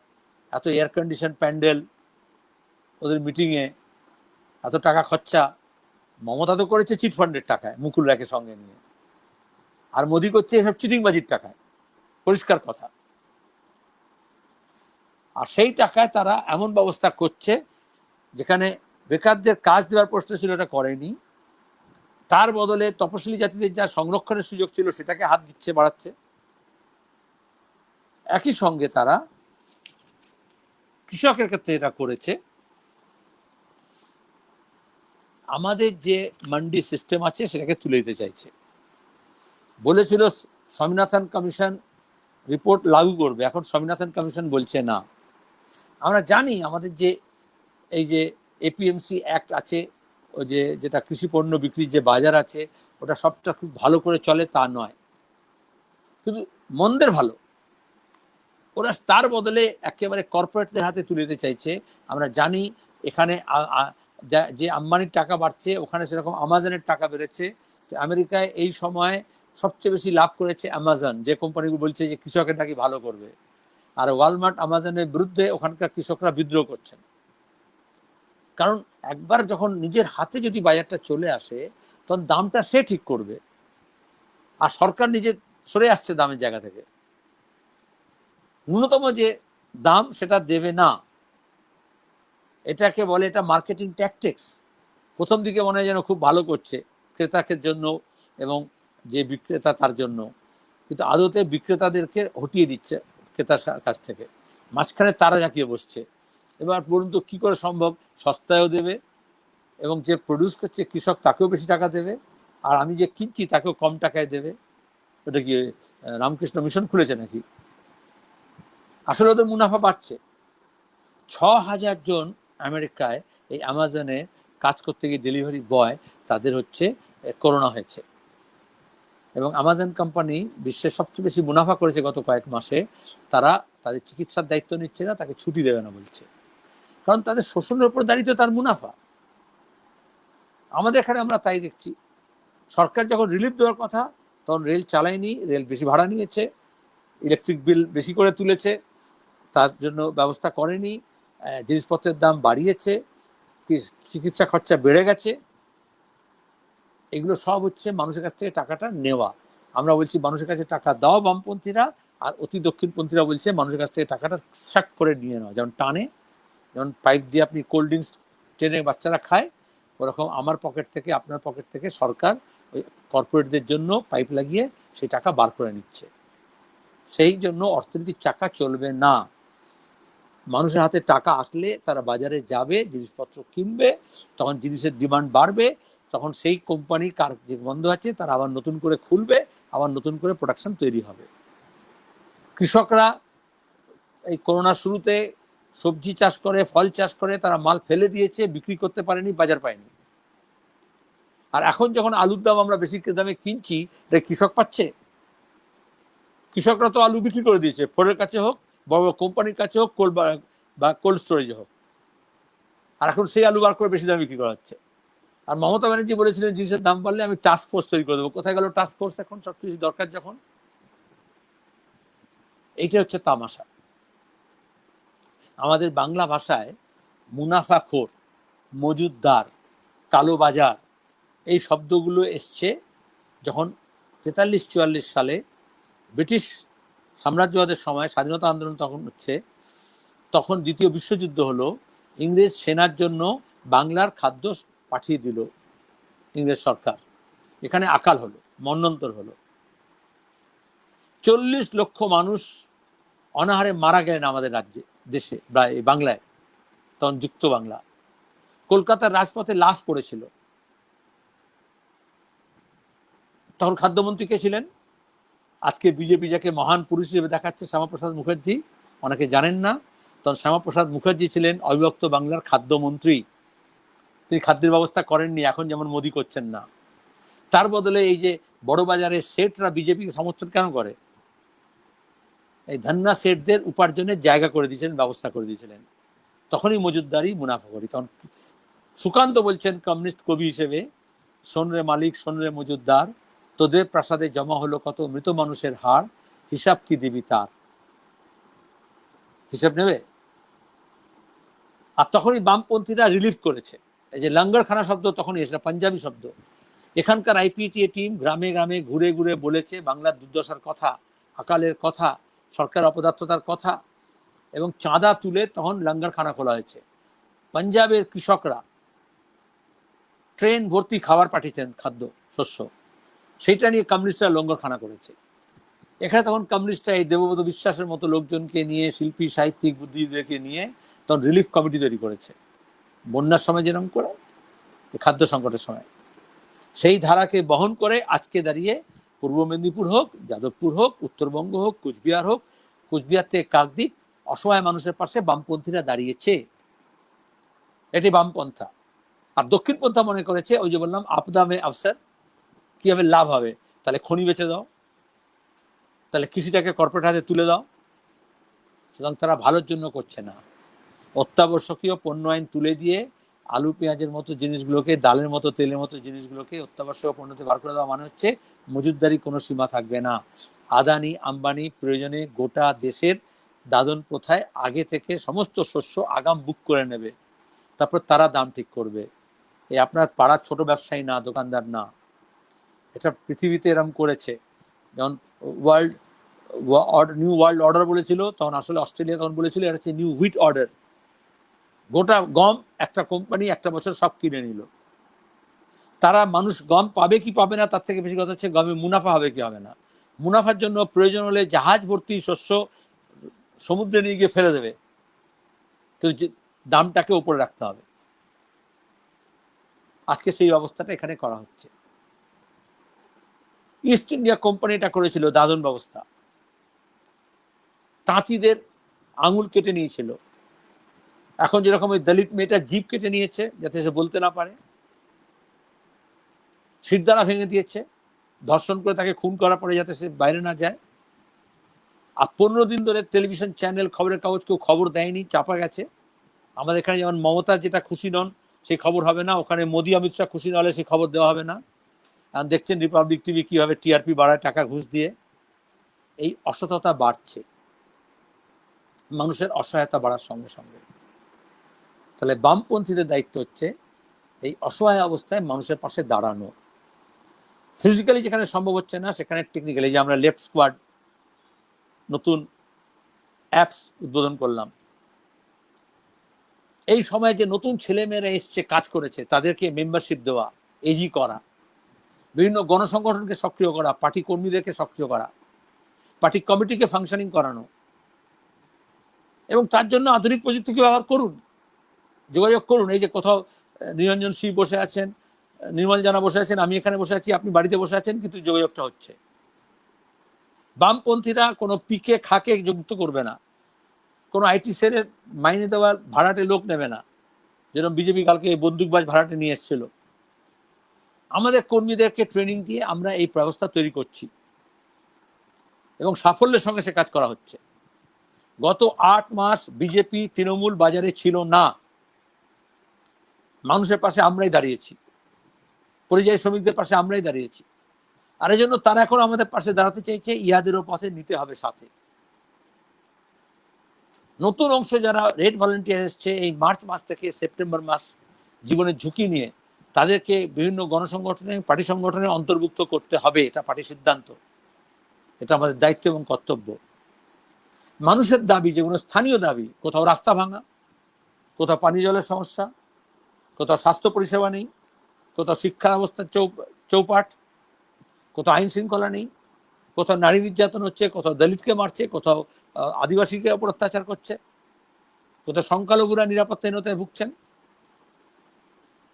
এত এয়ার কন্ডিশন প্যান্ডেল, ওদের মিটিংয়ে এত টাকা খরচা। মমতা তো করেছে চিটফান্ডের টাকায়, মুকুল রায়কে সঙ্গে নিয়ে, আর মোদি করছে এসব চিটিংবাজির টাকায়, পরিষ্কার কথা। আর সেই টাকায় তারা এমন ব্যবস্থা করছে যেখানে বেকারদের কাজ দেওয়ার প্রশ্ন ছিল, এটা করেনি। তার বদলে তপশিলি জাতিদের যা সংরক্ষণের সুযোগ ছিল সেটাকে হাত দিচ্ছে, বাড়াচ্ছে। একই সঙ্গে তারা কৃষকের ক্ষেত্রে এটা করেছে। আমাদের যে মান্ডি সিস্টেম আছে সেটাকে তুলে দিতে চাইছে। বলেছিল স্বামীনাথন কমিশন রিপোর্ট লাগু করবে, এখন স্বামীনাথন কমিশন বলছে না। আমরা জানি আমাদের যে এই যে এপিএমসি অ্যাক্ট আছে, ওই যে যেটা কৃষি পণ্য বিক্রির যে বাজার আছে, ওটা সবটা খুব ভালো করে চলে তা নয়, কিন্তু মন্দের ভালো। ওরা তার বদলে একেবারে কর্পোরেটদের হাতে তুলে দিতে চাইছে। আমরা জানি এখানে যে আম্বানির টাকা বাড়ছে, ওখানে সেরকম আমাজনের টাকা বেড়েছে। আমেরিকায় এই সময় সবচেয়ে বেশি লাভ করেছে অ্যামাজন, যে কোম্পানিগুলো বলছে যে কৃষকের নাকি ভালো করবে। আর ওয়ালমার্ট, আমাজনের বিরুদ্ধে ওখানকার কৃষকরা বিদ্রোহ করছেন। কারণ একবার যখন নিজের হাতে যদি বাজারটা চলে আসে তখন দামটা সে ঠিক করবে, আর সরকার নিজে সরে আসছে দামের জায়গা থেকে। ন্যূনতম যে দাম সেটা দেবে না। এটাকে বলে এটা মার্কেটিং ট্যাকটিক্স। প্রথম দিকে মনে হয় যেন খুব ভালো করছে ক্রেতাকে জন্য এবং যে বিক্রেতা তার জন্য, কিন্তু আদতে বিক্রেতাদেরকে হটিয়ে দিচ্ছে ক্রেতার কাছ থেকে, মাঝখানে তারা জাঁকিয়ে বসছে। এবার বলুন তো কী করে সম্ভব? সস্তায়ও দেবে এবং যে প্রডিউস করছে কৃষক তাকেও বেশি টাকা দেবে, আর আমি যে কিনছি তাকেও কম টাকায় দেবে। এটা কি রামকৃষ্ণ মিশন খুলেছে নাকি? আসলে ওদের মুনাফা বাড়ছে। 6,000 জন আমেরিকায় এই অ্যামাজনে কাজ করতে গিয়ে ডেলিভারি বয়, তাদের হচ্ছে করোনা হয়েছে। এবং অ্যামাজন কোম্পানি বিশ্বের সবচেয়ে বেশি মুনাফা করেছে গত কয়েক মাসে। তারা তাদের চিকিৎসার দায়িত্ব নিচ্ছে না, তাকে ছুটি দেবে না বলছে, কারণ তাদের শোষণের উপর দাঁড়িয়ে তার মুনাফা। আমাদের এখানে আমরা তাই দেখছি। সরকার যখন রিলিফ দেওয়ার কথা তখন রেল চালায়নি, রেল বেশি ভাড়া নিয়েছে, ইলেকট্রিক বিল বেশি করে তুলেছে, তার জন্য ব্যবস্থা করেনি, জিনিসপত্রের দাম বাড়িয়েছে, চিকিৎসা খরচা বেড়ে গেছে। এগুলো সব হচ্ছে মানুষের কাছ থেকে টাকাটা নেওয়া। আমরা বলছি মানুষের কাছে টাকা দাও বামপন্থীরা, আর অতি দক্ষিণপন্থীরা বলছে মানুষের কাছ থেকে টাকাটা শাক করে নিয়ে নেওয়া। যেমন টানে, যেমন পাইপ দিয়ে আপনি কোল্ড ড্রিঙ্কস টেনে বাচ্চারা খায়, ওরকম আমার পকেট থেকে আপনার পকেট থেকে সরকার ওই কর্পোরেটদের জন্য পাইপ লাগিয়ে সেই টাকা বার করে নিচ্ছে। সেই জন্য অর্থনীতির চাকা চলবে না। মানুষের হাতে টাকা আসলে তারা বাজারে যাবে, জিনিসপত্র কিনবে, তখন জিনিসের ডিমান্ড বাড়বে, তখন সেই কোম্পানি কার যে বন্ধ আছে তারা আবার নতুন করে খুলবে, আবার নতুন করে প্রোডাকশন তৈরি হবে। কৃষকরা এই করোনার শুরুতে সবজি চাষ করে, ফল চাষ করে, তারা মাল ফেলে দিয়েছে, বিক্রি করতে পারেনি, বাজার পায়নি। আর এখন যখন আলুর দাম আমরা বেশি দামে কিনছি, এটা কৃষক পাচ্ছে? কৃষকরা তো আলু বিক্রি করে দিয়েছে, ফোরের কাছে হোক, বড় বড় কোম্পানির কাছে হোক, বা কোল্ড স্টোরেজে হোক, আর এখন সেই আলু বার করে বেশি দামে বিক্রি করা হচ্ছে। আর মমতা ব্যানার্জি বলেছিলেন জিনিসের দাম বাড়লে আমি টাস্ক ফোর্স তৈরি করে দেবো। কোথায় গেল টাস্ক ফোর্স? এখন সবকিছু দরকার যখন। এইটা হচ্ছে তামাশা। আমাদের বাংলা ভাষায় মুনাফাখোর, মজুদদার, কালোবাজার এই শব্দগুলো এসছে যখন 43-44 সালে ব্রিটিশ সাম্রাজ্যবাদের সময় স্বাধীনতা আন্দোলন তখন হচ্ছে, তখন দ্বিতীয় বিশ্বযুদ্ধ হলো, ইংরেজ সেনার জন্য বাংলার খাদ্য পাঠিয়ে দিল ইংরেজ সরকার। এখানে আকাল হলো, মন্বন্তর হলো, 40 লক্ষ মানুষ অনাহারে মারা গেলেন আমাদের রাজ্যে। দেশে বা এই বাংলায়, তখন যুক্ত বাংলা। কলকাতার রাজপথে লাশ পড়েছিল। তখন খাদ্যমন্ত্রী কে ছিলেন? আজকে বিজেপি যাকে মহান পুরুষ হিসেবে দেখাচ্ছে, শ্যামাপ্রসাদ মুখার্জি, অনেকে জানেন না, তখন শ্যামাপ্রসাদ মুখার্জি ছিলেন অবিভক্ত বাংলার খাদ্যমন্ত্রী। তিনি খাদ্যের ব্যবস্থা করেননি, এখন যেমন মোদি করছেন না। তার বদলে এই যে বড় বাজারের শেঠরা বিজেপিকে সমর্থন কেন করে? এই ধন্না শেঠদের উপার্জনের জায়গা করে দিয়েছিলেন, ব্যবস্থা করে দিয়েছিলেন। তখনই মজুদদারি, মুনাফাখোরি। তখন সুকান্ত বলছেন কমিউনিস্ট কবি হিসেবে, শোন রে মালিক, শোন রে মজুদদার, তোদের প্রাসাদে জমা হলো কত মৃত মানুষের হাড়, হিসাব কি দিবি তার? হিসাব নেবে? আর তখনই বামপন্থীরা রিলিফ করেছে। এই যে লঙ্গরখানা শব্দ তখনই এসে, পাঞ্জাবি শব্দ। এখানকার আইপিটিএ টিম গ্রামে গ্রামে ঘুরে ঘুরে বলেছে বাংলার দুর্দশার কথা, আকালের কথা, সরকার অপদার্থতার কথা, এবং চাঁদা তুলে তখন লঙ্গরখানা খোলা হয়েছে। পাঞ্জাবের কৃষকরা ট্রেন ভর্তি খাবার পাঠিয়েছেন, খাদ্য শস্য, সেইটা নিয়ে কমিউনিস্টরা লঙ্গরখানা করেছে। এখানে তখন কমিউনিস্টরা এই দেবব্রত বিশ্বাসের মতো লোকজনকে নিয়ে, শিল্পী সাহিত্যিক বুদ্ধিজীবীদেরকে নিয়ে তখন রিলিফ কমিটি তৈরি করেছে, বন্যার সময় যেরকম করে, খাদ্য সংকটের সময়। সেই ধারাকে বহন করে আজকে দাঁড়িয়ে পূর্ব মেদিনীপুর হোক, যাদবপুর হোক, উত্তরবঙ্গ হোক, কুচবিহার হোক, কুচবিহার থেকে কাকদ্বীপ, অসহায় মানুষের পাশে বামপন্থীরা দাঁড়িয়েছে। এটি বামপন্থা। আর দক্ষিণপন্থা মনে করেছে, ওই যে বললাম আপদা মে আফসার, কিভাবে লাভ হবে, তাহলে খনি বেচে দাও, তাহলে কৃষিটাকে কর্পোরেট হাতে তুলে দাও। সুতরাং তারা ভালোর জন্য করছে না। অত্যাবশ্যকীয় পণ্য আইন তুলে দিয়ে আলু পেঁয়াজের মতো জিনিসগুলোকে, ডালের মতো, তেলের মতো জিনিসগুলোকে অত্যাবশ্যক পণ্যতে বার করে দেওয়া মানে হচ্ছে মজুদদারি কোনো সীমা থাকবে না। আদানি আম্বানি প্রয়োজনে গোটা দেশের দাদন প্রথায় আগে থেকে সমস্ত শস্য আগাম বুক করে নেবে, তারপর তারা দাম ঠিক করবে। এই আপনার পাড়ার ছোট ব্যবসায়ী না, দোকানদার না। এটা পৃথিবীতে এরম করেছে। যেমন নিউ ওয়ার্ল্ড অর্ডার বলেছিল, তখন আসলে অস্ট্রেলিয়া তখন বলেছিল এটা হচ্ছে নিউ হুইট অর্ডার। গোটা গম একটা কোম্পানি একটা বছর সব কিনে নিল। তারা মানুষ গম পাবে কি পাবে না তার থেকে বেশি কথা হচ্ছে গমে মুনাফা হবে কি হবে না। মুনাফার জন্য প্রয়োজন হলে জাহাজ ভর্তি শস্য সমুদ্রে নিয়ে গিয়ে ফেলে দেবে, কিন্তু দামটাকে উপরে রাখতে হবে। আজকে সেই অবস্থাটা এখানে করা হচ্ছে। ইস্ট ইন্ডিয়া কোম্পানিটা করেছিল দাদন ব্যবস্থা, তাঁতিদের আঙুল কেটে নিয়েছিল। এখন যেরকম ওই দলিত মেয়েটা জিভ কেটে নিয়েছে যাতে সে বলতে না পারে, শিরদাঁড়া ভেঙে দিয়েছে, ধর্ষণ করে তাকে খুন করা পড়ে যাতে সে বাইরে না যায়। আর 15 দিন ধরে টেলিভিশন চ্যানেল, খবরের কাগজ কেউ খবর দেয়নি, চাপা গেছে। আমাদের এখানে যেমন মমতা যেটা খুশি নন সেই খবর হবে না, ওখানে মোদি অমিত শাহ খুশি না হলে সেই খবর দেওয়া হবে না। আর দেখছেন রিপাবলিক টিভি কিভাবে টিআরপি বাড়ায় টাকা ঘুষ দিয়ে। এই অসততা বাড়ছে, মানুষের অসহায়তা বাড়ার সঙ্গে সঙ্গে। তাহলে বামপন্থীদের দায়িত্ব হচ্ছে এই অসহায় অবস্থায় মানুষের পাশে দাঁড়ানো। ফিজিক্যালি যেখানে সম্ভব হচ্ছে না সেখানে টেকনিক্যালি, যে আমরা লেফট স্কোয়াড নতুন অ্যাপস উদ্বোধন করলাম, এই সময় যে নতুন ছেলেমেয়েরা এসছে, কাজ করেছে, তাদেরকে মেম্বারশিপ দেওয়া, এজি করা, বিভিন্ন গণসংগঠনকে সক্রিয় করা, পার্টি কর্মীদেরকে সক্রিয় করা, পার্টি কমিটিকে ফাংশনিং করানো, এবং তার জন্য আধুনিক প্রযুক্তিকে ব্যবহার করুন, যোগাযোগ করুন। এই যে কোথাও নিরঞ্জন সিং বসে আছেন, নির্মল জানা বসে আছেন, আমি এখানে বসে আছি, আপনি বাড়িতে বসে আছেন, কিন্তু যোগাযোগটা হচ্ছে। বামপন্থীরা কোনো পিকে খাকে যুক্ত করবে না, কোনো আইটি সেলের মাইনে দেওয়া ভাড়াটে লোক নেবে না, যেরকম বিজেপি কালকে বন্দুকবাজ ভাড়াটে নিয়ে এসেছিল। আমাদের কর্মীদেরকে ট্রেনিং দিয়ে আমরা এই ব্যবস্থা তৈরি করছি এবং সাফল্যের সঙ্গে সে কাজ করা হচ্ছে। গত 8 মাস বিজেপি তৃণমূল বাজারে ছিল না, মানুষের পাশে আমরাই দাঁড়িয়েছি, পরিযায়ী শ্রমিকদের পাশে আমরাই দাঁড়িয়েছি। আর এই জন্য তারা এখন আমাদের পাশে দাঁড়াতে চাইছে, ইহাদেরও পথে নিতে হবে সাথে। নতুন অংশ যারা রেড ভলেন্টিয়ার এসছে এই মার্চ মাস থেকে সেপ্টেম্বর মাস, জীবনের ঝুঁকি নিয়ে তাদেরকে বিভিন্ন গণসংগঠনে, পার্টি সংগঠনে অন্তর্ভুক্ত করতে হবে। এটা পার্টি সিদ্ধান্ত, এটা আমাদের দায়িত্ব এবং কর্তব্য। মানুষের দাবি, যেগুলো স্থানীয় দাবি, কোথাও রাস্তা ভাঙা, কোথাও পানি জলের সমস্যা, কোথাও স্বাস্থ্য পরিষেবা নেই, কোথাও শিক্ষা ব্যবস্থার চৌপাট, কোথাও আইন শৃঙ্খলা নেই, কোথাও নারী নির্যাতন হচ্ছে, কোথাও দলিতকে মারছে, কোথাও আদিবাসীকে ওপর অত্যাচার করছে, কোথাও সংখ্যালঘুরা নিরাপত্তাহীনতায় ভুগছেন,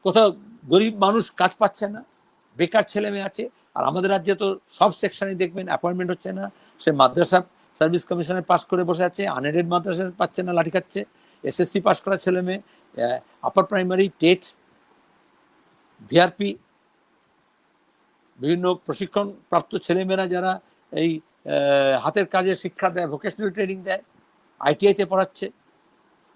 কোথাও গরিব মানুষ কাজ পাচ্ছে না, বেকার ছেলে মেয়ে আছে। আর আমাদের রাজ্যে তো সব সেকশনে দেখবেন অ্যাপয়েন্টমেন্ট হচ্ছে না। সে মাদ্রাসা সার্ভিস কমিশনে পাস করে বসে আছে, আনএডেড মাদ্রাসা পাচ্ছে না, লাঠি খাচ্ছে। এসএসসি পাস করা ছেলে মেয়ে, আপার প্রাইমারি, টেট, ভিআরপি, বিভিন্ন প্রশিক্ষণ প্রাপ্ত ছেলেমেয়েরা যারা এই হাতের কাজের শিক্ষা দেয়, ভোকেশনাল ট্রেনিং দেয়, আইটিআইতে পড়াচ্ছে,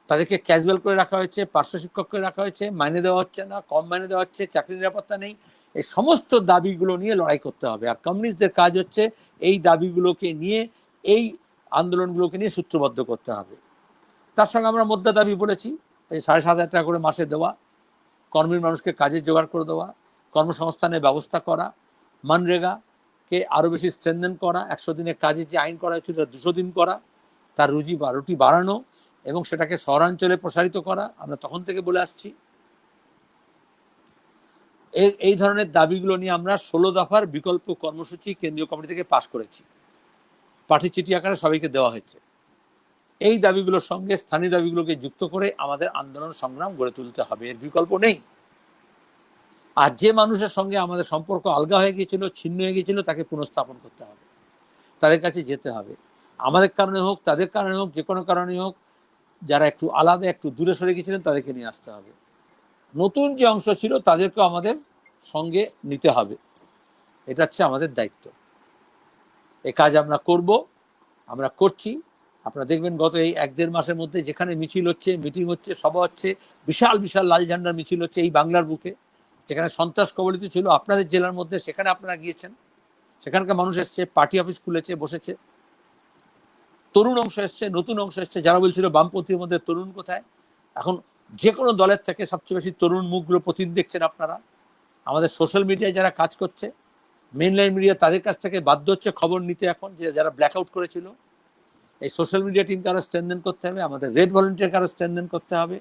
তাদেরকে ক্যাজুয়াল করে রাখা হয়েছে, পার্শ্ব শিক্ষক করে রাখা হয়েছে, মাইনে দেওয়া হচ্ছে না, কম মাইনে দেওয়া হচ্ছে, চাকরি নিরাপত্তা নেই। এই সমস্ত দাবিগুলো নিয়ে লড়াই করতে হবে। আর কমিউনিস্টদের কাজ হচ্ছে এই দাবিগুলোকে নিয়ে, এই আন্দোলনগুলোকে নিয়ে সূত্রবদ্ধ করতে হবে। তার সঙ্গে আমরা মুদ্রা দাবি বলেছি, এই 7,500 টাকা করে মাসে দেওয়া, কর্মী মানুষকে কাজের জোগাড় করে দেওয়া, কর্মসংস্থানের ব্যবস্থা করা, মানরেগাকে আরও বেশি স্ট্রেনথেন করা, 100 দিনের কাজের যে আইন করা হয়েছিল 200 দিন করা, তার রুটি বাড়ানো এবং সেটাকে শহরাঞ্চলে প্রসারিত করা। আমরা তখন থেকে বলে আসছি। এই ধরনের দাবিগুলো নিয়ে আমরা 16 দফার বিকল্প কর্মসূচি কেন্দ্রীয় কমিটি থেকে পাশ করেছি, পাঠি চিঠি আকারে সবাইকে দেওয়া হয়েছে। এই দাবিগুলোর সঙ্গে স্থানীয় দাবিগুলোকে যুক্ত করে আমাদের আন্দোলন সংগ্রাম গড়ে তুলতে হবে, এর বিকল্প নেই। আর যে মানুষের সঙ্গে আমাদের সম্পর্ক আলগা হয়ে গিয়েছিল, ছিন্ন হয়ে গিয়েছিল, তাকে পুনঃস্থাপন করতে হবে, তাদের কাছে যেতে হবে। আমাদের কারণে হোক, তাদের কারণে হোক, যে কোনো কারণে হোক, যারা একটু আলাদা, একটু দূরে সরে গিয়েছিলেন, তাদেরকে নিয়ে আসতে হবে। নতুন যে অংশ ছিল তাদেরকেও আমাদের সঙ্গে নিতে হবে। এটা হচ্ছে আমাদের দায়িত্ব। এই কাজ আমরা করব, আমরা করছি। আপনারা দেখবেন গত এই 1-1.5 মাসের মধ্যে যেখানে মিছিল হচ্ছে, মিটিং হচ্ছে, সভা হচ্ছে, বিশাল বিশাল লাল ঝান্ডার মিছিল হচ্ছে এই বাংলার বুকে। যেখানে সন্ত্রাস কবলিত ছিল আপনাদের জেলার মধ্যে, সেখানে আপনারা গিয়েছেন, সেখানকার মানুষ এসছে, পার্টি অফিস খুলেছে, বসেছে। তরুণ অংশ এসছে, নতুন অংশ এসছে। যারা বলছিল বামপন্থীর মধ্যে তরুণ কোথায়, এখন যে কোনো দলের থেকে সবচেয়ে বেশি তরুণ মুখগুলো প্রতিদিন দেখছেন আপনারা। আমাদের সোশ্যাল মিডিয়ায় যারা কাজ করছে, মেইনলাইন মিডিয়া, তাদের কাছ থেকে বাধ্য হচ্ছে খবর নিতে এখন, যে যারা ব্ল্যাক আউট করেছিল। এই সোশ্যাল মিডিয়া টিমকে আরও স্ট্রেনথেন করতে হবে, আমাদের রেড ভলেন্টিয়ারকে আরও স্ট্রেনথেন করতে হবে।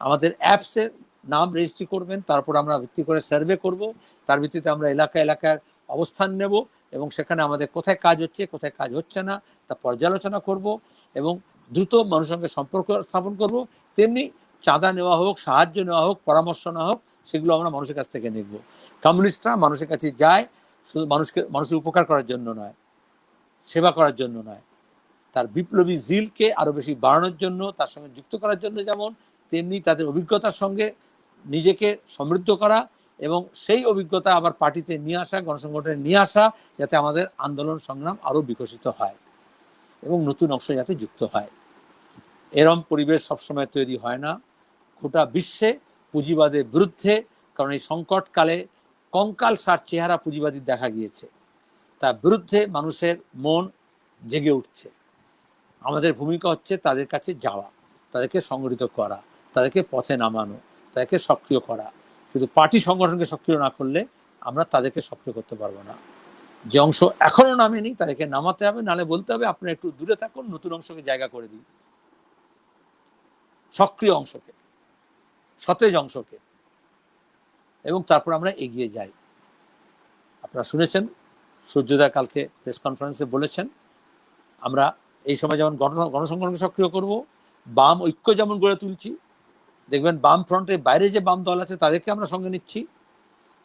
আমাদের অ্যাপসের নাম রেজিস্ট্রি করবেন, তারপর আমরা ভিত্তি করে সার্ভে করব, তার ভিত্তিতে আমরা এলাকার অবস্থান নেব এবং সেখানে আমাদের কোথায় কাজ হচ্ছে, কোথায় কাজ হচ্ছে না তা পর্যালোচনা করব এবং দ্রুত মানুষের সঙ্গে সম্পর্ক স্থাপন করব। তেমনি চাঁদা নেওয়া হোক, সাহায্য নেওয়া হোক, পরামর্শ নেওয়া হোক, সেগুলো আমরা মানুষের কাছ থেকে নেব। কমিউনিস্টরা মানুষের কাছে যায় শুধু মানুষের উপকার করার জন্য নয়, সেবা করার জন্য নয়, তার বিপ্লবী জিলকে আরো বেশি বাড়ানোর জন্য, তার সঙ্গে যুক্ত করার জন্য, যেমন তেমনি তাদের অভিজ্ঞতার সঙ্গে নিজেকে সমৃদ্ধ করা এবং সেই অভিজ্ঞতা আবার পার্টিতে নিয়ে আসা, গণসংগঠনে নিয়ে আসা, যাতে আমাদের আন্দোলন সংগ্রাম আরো বিকশিত হয় এবং নতুন অংশ যাতে যুক্ত হয়। এরম পরিবেশ সবসময় তৈরি হয় না। গোটা বিশ্বে পুঁজিবাদের বিরুদ্ধে, কারণ এই সংকটকালে কঙ্কালসার চেহারা পুঁজিবাদীর দেখা গিয়েছে, তার বিরুদ্ধে মানুষের মন জেগে উঠছে। আমাদের ভূমিকা হচ্ছে তাদের কাছে যাওয়া, তাদেরকে সংগঠিত করা, তাদেরকে পথে নামানো, তাদেরকে সক্রিয় করা। কিন্তু পার্টি সংগঠনকে সক্রিয় না করলে আমরা তাদেরকে সক্রিয় করতে পারবো না। যে অংশ এখনো নামেনি তাদেরকে নামাতে হবে, নাহলে বলতে হবে আপনারা একটু দূরে থাকুন, নতুন অংশকে জায়গা করে দিন, সক্রিয় অংশকে, সতেজ অংশকে, এবং তারপর আমরা এগিয়ে যাই। আপনারা শুনেছেন সূর্যোদয় কালকে প্রেস কনফারেন্সে বলেছেন, আমরা এই সময় যেমন গণসংগঠনকে সক্রিয় করব, বাম ঐক্য যেমন গড়ে তুলছি, দেখবেন বাম ফ্রন্টের বাইরে যে বাম দল আছে তাদেরকে আমরা সঙ্গে নিচ্ছি,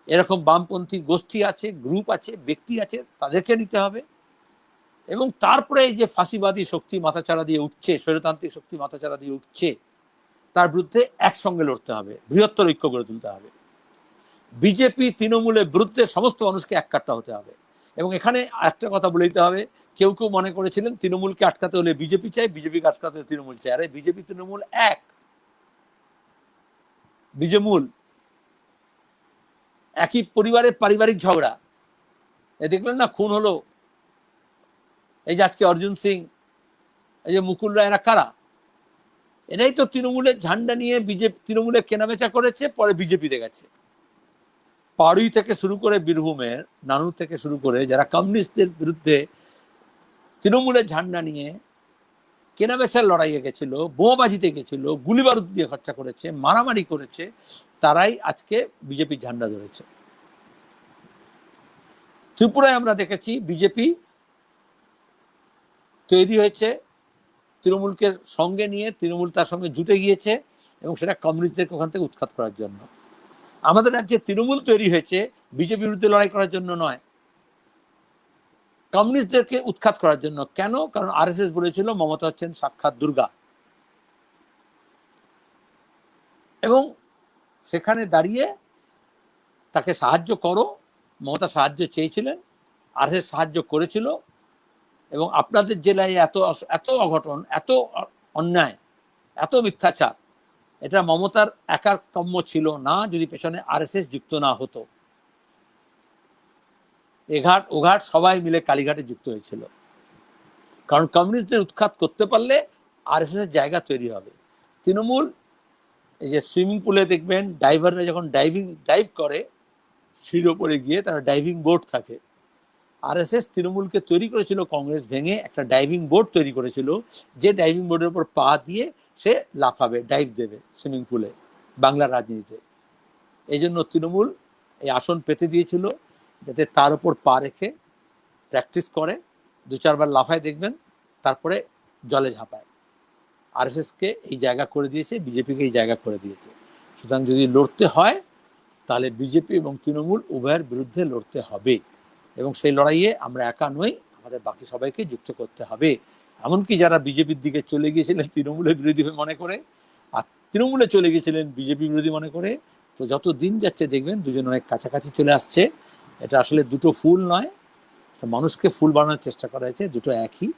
এরকম বামপন্থী গোষ্ঠী আছে, গ্রুপ আছে, ব্যক্তি আছে, তাদেরকে নিতে হবে। এবং তারপরে এই যে ফাঁসিবাদী শক্তি মাথাচাড়া দিয়ে উঠছে, স্বৈরতান্ত্রিক শক্তি মাথাচাড়া দিয়ে উঠছে, তার বিরুদ্ধে একসঙ্গে লড়তে হবে, বৃহত্তর ঐক্য গড়ে তুলতে হবে। বিজেপি তৃণমূলের বিরুদ্ধে সমস্ত মানুষকে এককাট্টা হতে হবে। এবং এখানে একটা কথা বলে দিতে হবে, কেউ কেউ মনে করেছিলেন তৃণমূলকে আটকাতে হলে বিজেপি চাই, বিজেপিকে আটকাতে হলে তৃণমূল চাই। আরে বিজেপি তৃণমূল এক, বীজমূল, একই পরিবারের পারিবারিক ঝগড়া। এ দেখলেন না খুন হলো, এই যে আজকে অর্জুন সিং, এই যে মুকুল রায়, এরা কারা? এরাই তো তৃণমূলের ঝান্ডা নিয়ে তৃণমূলের কেনাবেচা করেছে, পরে বিজেপিতে গেছে। পাড়ুই থেকে শুরু করে বীরভূমের নানু থেকে শুরু করে যারা কমিউনিস্টদের বিরুদ্ধে তৃণমূলের ঝান্ডা নিয়ে কেনাবেচার লড়াইয়ে গেছিল, বোমাবাজিতে গেছিল, গুলি বারুদ দিয়ে খরচা করেছে, মারামারি করেছে, তারাই আজকে বিজেপির ঝান্ডা ধরেছে। ত্রিপুরায় আমরা দেখেছি বিজেপি তৈরি হয়েছে তৃণমূলকে সঙ্গে নিয়ে তৃণমূল তার সঙ্গে জুটে গিয়েছে এবং সেটা কমিউনিস্টদেরকে ওখান থেকে উৎখাত করার জন্য। আমাদের রাজ্যে তৃণমূল তৈরি হয়েছে বিজেপির বিরুদ্ধে লড়াই করার জন্য নয়, কমিউনিস্টদেরকে উৎখাত করার জন্য। কেন? কারণ আরএসএস বলেছিল মমতা হচ্ছেন সাক্ষাৎ দুর্গা, এবং সেখানে দাঁড়িয়ে তাকে সাহায্য করো, মমতা সাহায্য চেয়েছিলেন, আরএসএস সাহায্য করেছিল। এবং আপনাদের জেলায় এত এত অঘটন, এত অন্যায়, এত মিথ্যাচার, এটা মমতার একার কম্য ছিল না যদি পেছনে আরএসএস যুক্ত না হতো। এঘাট ওঘাট সবাই মিলে কালীঘাটে যুক্ত হয়েছিল, কারণ কমিউনিস্টদের উৎখাত করতে পারলে আরএসএস এর জায়গা তৈরি হবে। তৃণমূল এই যে সুইমিং পুলে দেখবেন ডাইভাররা যখন ডাইভ করে সিঁড়ির ওপরে গিয়ে, তারা ডাইভিং বোর্ড থাকে। আরএসএস তৃণমূলকে তৈরি করেছিল, কংগ্রেস ভেঙে একটা ডাইভিং বোর্ড তৈরি করেছিল, যে ডাইভিং বোর্ডের উপর পা দিয়ে সে লাফাবে, ডাইভ দেবে সুইমিং পুলে বাংলার রাজনীতিতে। এই জন্য তৃণমূল এই আসন পেতে দিয়েছিল, যাতে তার উপর পা রেখে প্র্যাকটিস করে, 2-4 বার লাফায় দেখবেন, তারপরে জলে ঝাঁপায়। আরএসএসকে এই জায়গা করে দিয়েছে, বিজেপিকে এই জায়গা করে দিয়েছে। সুতরাং যদি লড়তে হয় তাহলে বিজেপি এবং তৃণমূল উভয়ের বিরুদ্ধে লড়তে হবে, এবং সেই লড়াইয়ে আমরা একা নই, আমাদের বাকি সবাইকে যুক্ত করতে হবে। এমনকি যারা বিজেপির দিকে চলে গিয়েছিলেন তৃণমূলের বিরোধী মনে করে, আর তৃণমূলে চলে গিয়েছিলেন বিজেপি বিরোধী মনে করে, তো যত দিন যাচ্ছে দেখবেন দুজন অনেক কাছাকাছি চলে আসছে। এটা আসলে দুটো ফুল নয়, মানুষকে ফুল বানানোর চেষ্টা করা হয়েছে, দুটো একই।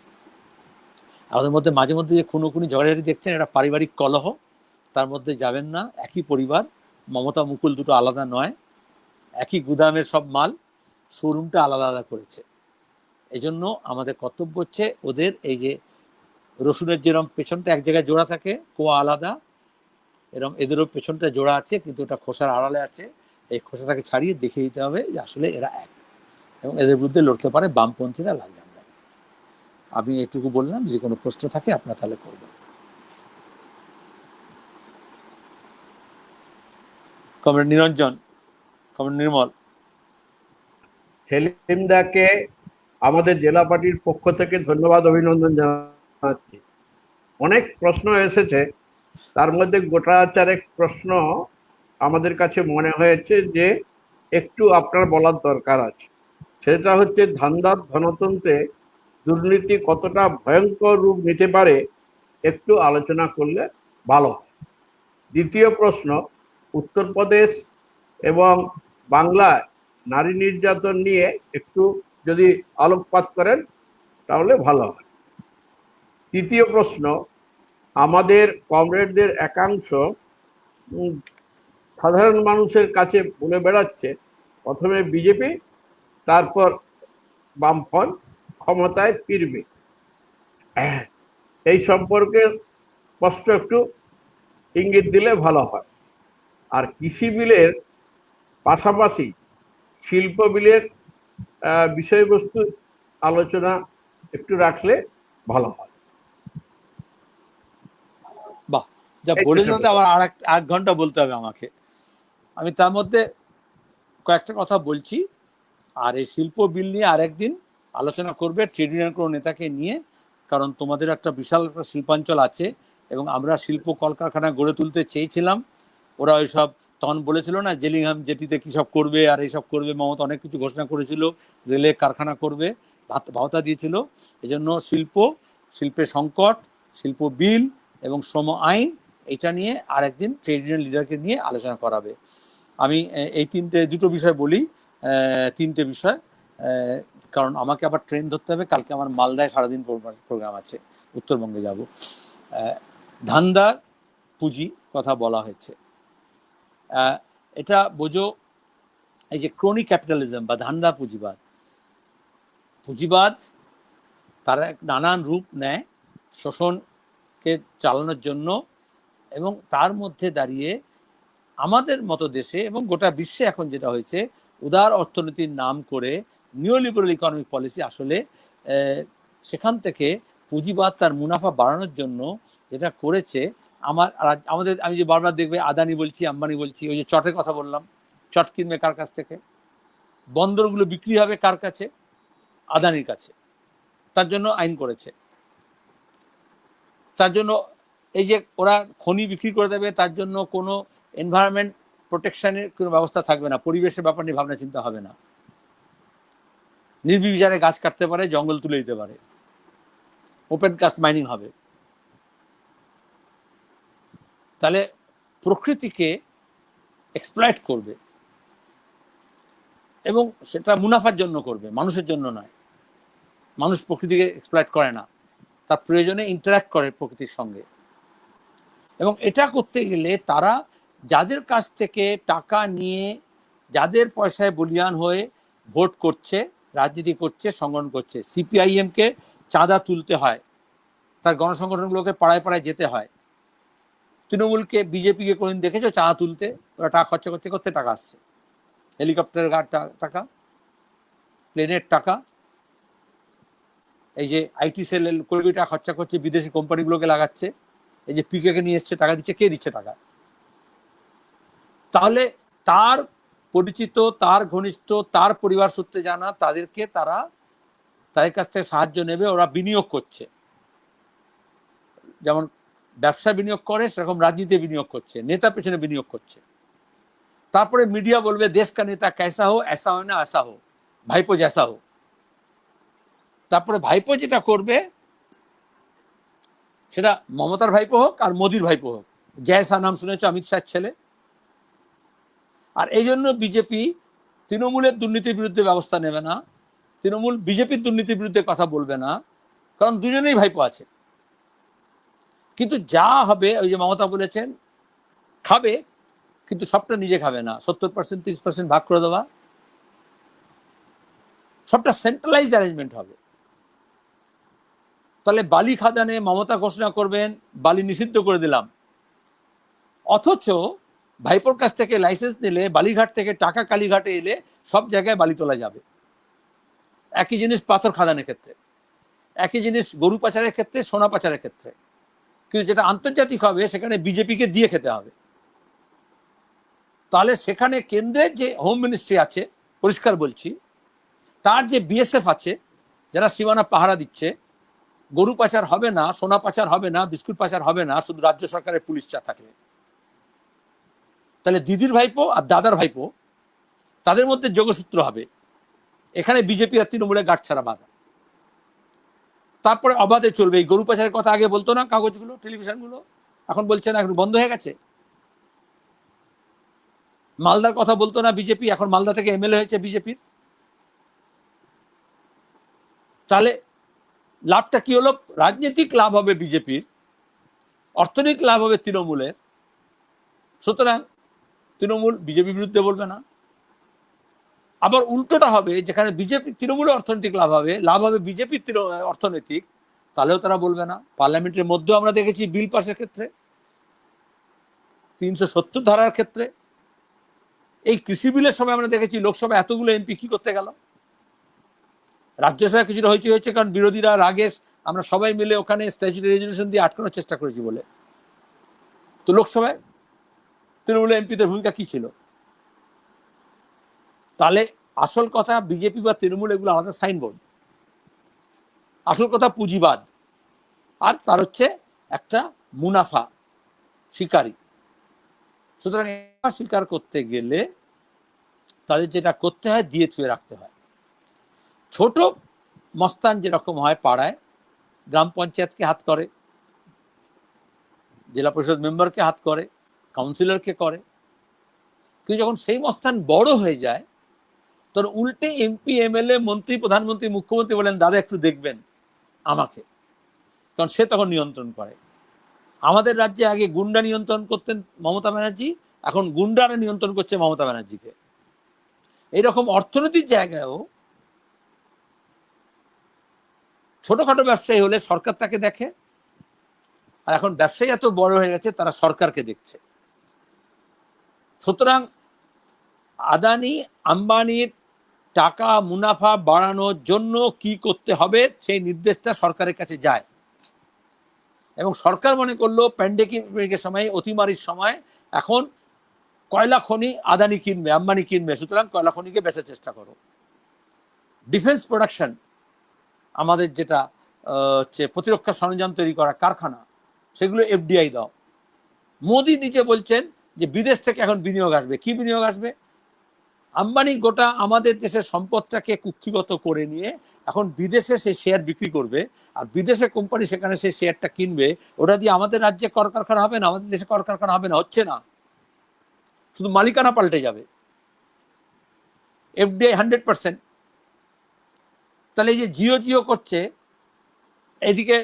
আমাদের মধ্যে মাঝে মধ্যে যে খুনোখুনি ঝগড়াঝাটি দেখছেন, এটা পারিবারিক কলহ, তার মধ্যে যাবেন না। একই পরিবার, মমতা মুকুল দুটো আলাদা নয়, একই গুদামের সব মাল, শোরুমটা আলাদা আলাদা করেছে। এই জন্য আমাদের কর্তব্য হচ্ছে ওদের এই যে রসুনের যেরকম পেছনটা এক জায়গায় জোড়া থাকে, কোয়া আলাদা, এরকম এদেরও পেছনটা জোড়া আছে, কিন্তু ওটা খোসার আড়ালে আছে। এই খোসাটাকে ছাড়িয়ে দেখিয়ে দিতে হবে যে আসলে এরা এক, এবং এদের বিরুদ্ধে লড়তে পারে বামপন্থীরা, লাল ঝান্ডা। আমি এটুকু বললাম, যদি কোনো প্রশ্ন থাকে আপনার তাহলে করবেন। কমরেড নিরঞ্জন, কমরেড নির্মল। সেলিম দাকে আমাদের জেলা পার্টির পক্ষ থেকে ধন্যবাদ, অভিনন্দন জানাচ্ছি। অনেক প্রশ্ন এসেছে, তার মধ্যে গোটা চারেক প্রশ্ন আমাদের কাছে মনে হয়েছে যে একটু আপনার বলার দরকার আছে। সেটা হচ্ছে ধান্দার ধনতন্ত্রে দুর্নীতি কতটা ভয়ঙ্কর রূপ নিতে পারে, একটু আলোচনা করলে ভালো হয়। দ্বিতীয় প্রশ্ন, উত্তরপ্রদেশ এবং বাংলায় নারী নির্যাতন নিয়ে একটু যদি আলোকপাত করেন তাহলে ভালো হয়। তৃতীয় প্রশ্ন, আমাদের কমরেডদের একাংশ সাধারণ মানুষের কাছে বলে বেড়াচ্ছে প্রথমে বিজেপি, তারপর বামফ্রন্ট ক্ষমতায় ফিরবে। এই সম্পর্কে স্পষ্ট একটু ইঙ্গিত দিলে ভালো হয়। আর কৃষি বিলের পাশাপাশি শিল্প বিলের বিষয়বস্তু আলোচনা একটু রাখলে ভালো হয়। বাহ, যা বলেছেন আবার আর 1 ঘন্টা বলতে হবে আমাকে। আমি তার মধ্যে কয়েকটা কথা বলছি, আর এই শিল্প বিল নিয়ে আরেকদিন আলোচনা করবে ট্রেড ইউনিয়ন কোনো নেতাকে নিয়ে, কারণ তোমাদের একটা বিশাল একটা শিল্পাঞ্চল আছে, এবং আমরা শিল্প কলকারখানা গড়ে তুলতে চেয়েছিলাম। ওরা ওইসব তখন বলেছিল না জেলিংহাম জেটিতে কী সব করবে আর এইসব করবে, মমতা অনেক কিছু ঘোষণা করেছিল, রেলে কারখানা করবে, ভাতা দিয়েছিল। এজন্য শিল্পের সংকট, শিল্প বিল এবং শ্রম আইন, এটা নিয়ে আরেকদিন ট্রেড ইউনিয়ন লিডারকে নিয়ে আলোচনা করাবে। আমি এই দুটো বিষয় বলি, 3টে বিষয়, কারণ আমাকে আবার ট্রেন ধরতে হবে, কালকে আমার মালদায় সারাদিন প্রোগ্রাম আছে, উত্তরবঙ্গে যাব। ধান্দা পুঁজি কথা বলা হয়েছে, এটা বোঝো, এই যে ক্রনিক ক্যাপিটালিজম বা ধান্দা পুঁজিবাদ তারা নানান রূপ নেয় শোষণকে চালানোর জন্য, এবং তার মধ্যে দাঁড়িয়ে আমাদের মতো দেশে এবং গোটা বিশ্বে এখন যেটা হয়েছে, উদার অর্থনীতির নাম করে নিওলিবারাল ইকোনমিক পলিসি, আসলে সেখান থেকে পুঁজিবাদ তার মুনাফা বাড়ানোর জন্য যেটা করেছে, আমাদের আমি যে বারবার দেখবে আদানি বলছি, আম্বানি বলছি, ওই যে চটের কথা বললাম, চট কিনবে কার কাছ থেকে, বন্দরগুলো বিক্রি হবে কার কাছে, আদানির কাছে, তার জন্য আইন করেছে। তার জন্য এই যে ওরা খনি বিক্রি করে দেবে, তার জন্য কোনো এনভায়রনমেন্ট প্রোটেকশনের কোনো ব্যবস্থা থাকবে না, পরিবেশের ব্যাপার নিয়ে ভাবনা চিন্তা হবে না, নির্বিচারে গাছ কাটতে পারে, জঙ্গল তুলে দিতে পারে, ওপেন কাস্ট মাইনিং হবে। তাহলে প্রকৃতিকে এক্সপ্লয়েট করবে এবং সেটা মুনাফার জন্য করবে, মানুষের জন্য নয়। মানুষ প্রকৃতিকে এক্সপ্লয়েট করে না, তার প্রয়োজনে ইন্টারাক্ট করে প্রকৃতির সঙ্গে। এবং এটা করতে গেলে তারা যাদের কাছ থেকে টাকা নিয়ে, যাদের পয়সায় বলিয়ান হয়ে ভোট করছে, রাজনীতি করছে, সংগঠন করছে, সিপিআইএমকে চাঁদা তুলতে হয়, তার গণসংগঠনগুলোকে পাড়ায় পাড়ায় যেতে হয়। তৃণমূলকে, বিজেপিকে কোনদিন দেখেছো চাঁদা তুলতে? ওরা টাকা খরচা করতে করতে টাকা আসছে, হেলিকপ্টারের টাকা, প্লেনের টাকা, এই যে আইটি সেলের কোটি টাকা খরচা করছে, বিদেশি কোম্পানিগুলোকে লাগাচ্ছে, এই যে পিকে নিয়ে এসছে টাকা দিচ্ছে, কে দিচ্ছে টাকা? তাহলে তার পরিচিত, তার ঘনিষ্ঠ, তার পরিবার সূত্রে জানা তাদেরকে তাদের কাছ থেকে সাহায্য নেবে, ওরা বিনিয়োগ করছে। যেমন ব্যবসা বিনিয়োগ করে, সেরকম রাজনীতি বিনিয়োগ করছে, নেতা পেছনে বিনিয়োগ করছে। তারপরে মিডিয়া বলবে দেশ কা নেতা कैसा हो, ऐसा हो ना ऐसा हो, ভাইপো जैसा हो। তারপরে ভাইপো যেটা করবে সেটা মমতার ভাইপো হোক আর মোদির ভাইপো হোক, জয়সা নাম শুনেছ অমিত শাহের ছেলে। আর এই জন্য বিজেপি তৃণমূলের দুর্নীতির বিরুদ্ধে ব্যবস্থা নেবে না, তৃণমূল বিজেপির দুর্নীতির বিরুদ্ধে কথা বলবে না, কারণ দুজনেই ভাইপো আছে। কিন্তু যা হবে, ওই যে মমতা বলেছেন খাবে, কিন্তু সবটা নিজে খাবে না, 70% 30% ভাগ করে দেওয়া, সবটা সেন্ট্রালাইজ অ্যারেঞ্জমেন্ট হবে। তাহলে বালি খাদানে মমতা ঘোষণা করবেন বালি নিষিদ্ধ করে দিলাম, অথচ ভাইপোর কাছ থেকে লাইসেন্স নিলে বালিঘাট থেকে টাকা কালীঘাটে এলে সব জায়গায় বালি তোলা যাবে। একই জিনিস পাথর খাদানের ক্ষেত্রে, একই জিনিস গরু পাচারের ক্ষেত্রে, সোনা পাচারের ক্ষেত্রে। কিন্তু যেটা আন্তর্জাতিক হবে সেখানে বিজেপিকে দিয়ে খেতে হবে। তাহলে সেখানে কেন্দ্রের যে হোম মিনিস্ট্রি আছে, পরিষ্কার বলছি, তার যে বিএসএফ আছে যারা সীমানা পাহারা দিচ্ছে, গরু পাচার হবে না, সোনা পাচার হবে না, বিস্কুট পাচার হবে না, শুধু রাজ্য সরকারের পুলিশ চা থাকলে। তাহলে দিদির ভাইপো আর দাদার ভাইপো, তাদের মধ্যে যোগসূত্র হবে। এখানে বিজেপি আর তৃণমূলের গাঁটছাড়া বাঁধা। তারপরে অবাধে চলবে। এই গরু পাচারের কথা আগে বলতো না কাগজগুলো, টেলিভিশনগুলো, এখন বলছে না, এখন বন্ধ হয়ে গেছে। মালদার কথা বলতো না বিজেপি, এখন মালদা থেকে এমএলএ হয়েছে বিজেপির। তাহলে লাভটা কি হলো? রাজনৈতিক লাভ হবে বিজেপির, অর্থনৈতিক লাভ হবে তৃণমূলের। সুতরাং তৃণমূল বিজেপির বিরুদ্ধে বলবে না। আবার উল্টোটা হবে, যেখানে বিজেপি তৃণমূলের অর্থনৈতিক লাভ হবে বিজেপির অর্থনৈতিক, তাহলেও তারা বলবে না। পার্লামেন্টের মধ্যেও আমরা দেখেছি বিল পাসের ক্ষেত্রে, 370 ধারার ক্ষেত্রে, এই কৃষি বিলের সময় আমরা দেখেছি লোকসভা এতগুলো এমপি কি করতে গেল। রাজ্যসভায় কিছুটা হয়েছে কারণ বিরোধীরা রাগে আমরা সবাই মিলে ওখানে স্ট্যাচুটারি রেজলিউশন দিয়ে আটকানোর চেষ্টা করেছি বলে। তো লোকসভায় তৃণমূলের এমপিদের ভূমিকা কি ছিল? তাহলে আসল কথা বিজেপি বা তৃণমূল এগুলো আলাদা সাইনবোর্ড। আসল কথা পুঁজিবাদ, আর তার হচ্ছে একটা মুনাফা শিকারী। সুতরাং স্বীকার করতে গেলে তাদের যেটা করতে হয়, দিয়ে ছুঁয়ে রাখতে হয়। ছোট মস্তান যেরকম হয় পাড়ায়, গ্রাম পঞ্চায়েতকে হাত করে, জেলা পরিষদ মেম্বারকে হাত করে, কাউন্সিলরকে করে। কিন্তু যখন সেই মস্তান বড় হয়ে যায়, তখন উল্টে এমপি, এমএলএ, মন্ত্রী, প্রধানমন্ত্রী, মুখ্যমন্ত্রী বলেন দাদা একটু দেখবেন আমাকে, কারণ সে তখন নিয়ন্ত্রণ করে। আমাদের রাজ্যে আগে গুন্ডা নিয়ন্ত্রণ করতেন মমতা ব্যানার্জি, এখন গুন্ডারা নিয়ন্ত্রণ করছে মমতা ব্যানার্জিকে। এইরকম অর্থনৈতিক জায়গায়ও ছোটখাটো ব্যবসায়ী হলে সরকার তাকে দেখে, আর এখন ব্যবসায়ী এত বড় হয়ে গেছে তারা সরকারকে দেখছে। সুতরাং আদানি আম্বানির টাকা মুনাফা বাড়ানোর জন্য কি করতে হবে সেই নির্দেশটা সরকারের কাছে যায়, এবং সরকার মনে করলো প্যান্ডেমিকের সময়, অতিমারির সময় এখন কয়লা খনি আদানি কিনবে, আম্বানি কিনবে, সুতরাং কয়লা খনিকে বেচার চেষ্টা করো। ডিফেন্স প্রোডাকশন, আমাদের যেটা হচ্ছে প্রতিরক্ষা সরঞ্জাম তৈরি করা কারখানা, সেগুলো এফডিআই দাও। মোদি নিজে বলছেন যে বিদেশ থেকে এখন বিনিয়োগ আসবে। কি বিনিয়োগ আসবে? আম্বানি গোটা আমাদের দেশের সম্পদটাকে কুক্ষিগত করে নিয়ে এখন বিদেশে সেই শেয়ার বিক্রি করবে, আর বিদেশে কোম্পানি সেখানে সেই শেয়ারটা কিনবে। ওটা দিয়ে আমাদের রাজ্যে কলকারখানা হবে না, আমাদের দেশে কলকারখানা হবে না, হচ্ছে না, শুধু মালিকানা পাল্টে যাবে। এফডিআই 100%। তাহলে এই যে জিও জিও করছে, এদিকে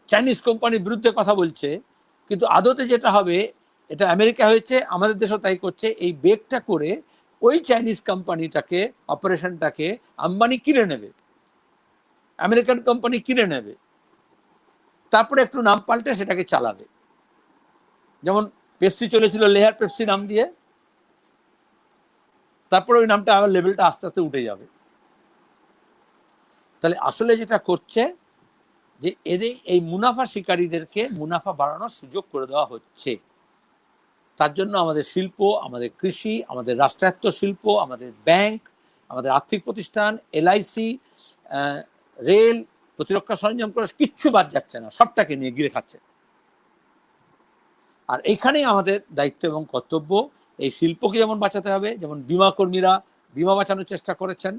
চাইনিজ কোম্পানির বিরুদ্ধে কথা বলছে, কিন্তু আদতে যেটা হবে, এটা আমেরিকা হয়েছে, আমাদের দেশও তাই করছে, এই বেগটা করে ওই চাইনিজ কোম্পানিটাকে, অপারেশনটাকে আম্বানি কিনে নেবে, আমেরিকান কোম্পানি কিনে নেবে, তারপরে একটু নাম পাল্টে সেটাকে চালাবে। যেমন পেপসি চলেছিল লেহার পেপসি নাম দিয়ে, তারপরে ওই নামটা আবার লেভেলটা আস্তে আস্তে উঠে যাবে। তাহলে আসলে যেটা করছে যে এদের এই মুনাফা শিকারীদেরকে মুনাফা বাড়ানোর সুযোগ করে দেওয়া হচ্ছে। তার জন্য আমাদের শিল্প, আমাদের কৃষি, আমাদের রাষ্ট্রায়ত্ত শিল্প, আমাদের ব্যাংক, আমাদের আর্থিক প্রতিষ্ঠান, এলআইসি, রেল, প্রতিরক্ষা সরঞ্জাম করে কিচ্ছু বাদ যাচ্ছে না, সবটাকে নিয়ে গিলে খাচ্ছে। আর এইখানেই আমাদের দায়িত্ব এবং কর্তব্য। এই শিল্পকে যেমন বাঁচাতে হবে, যেমন বিমা কর্মীরা বিমা বাঁচানোর চেষ্টা করেছেন,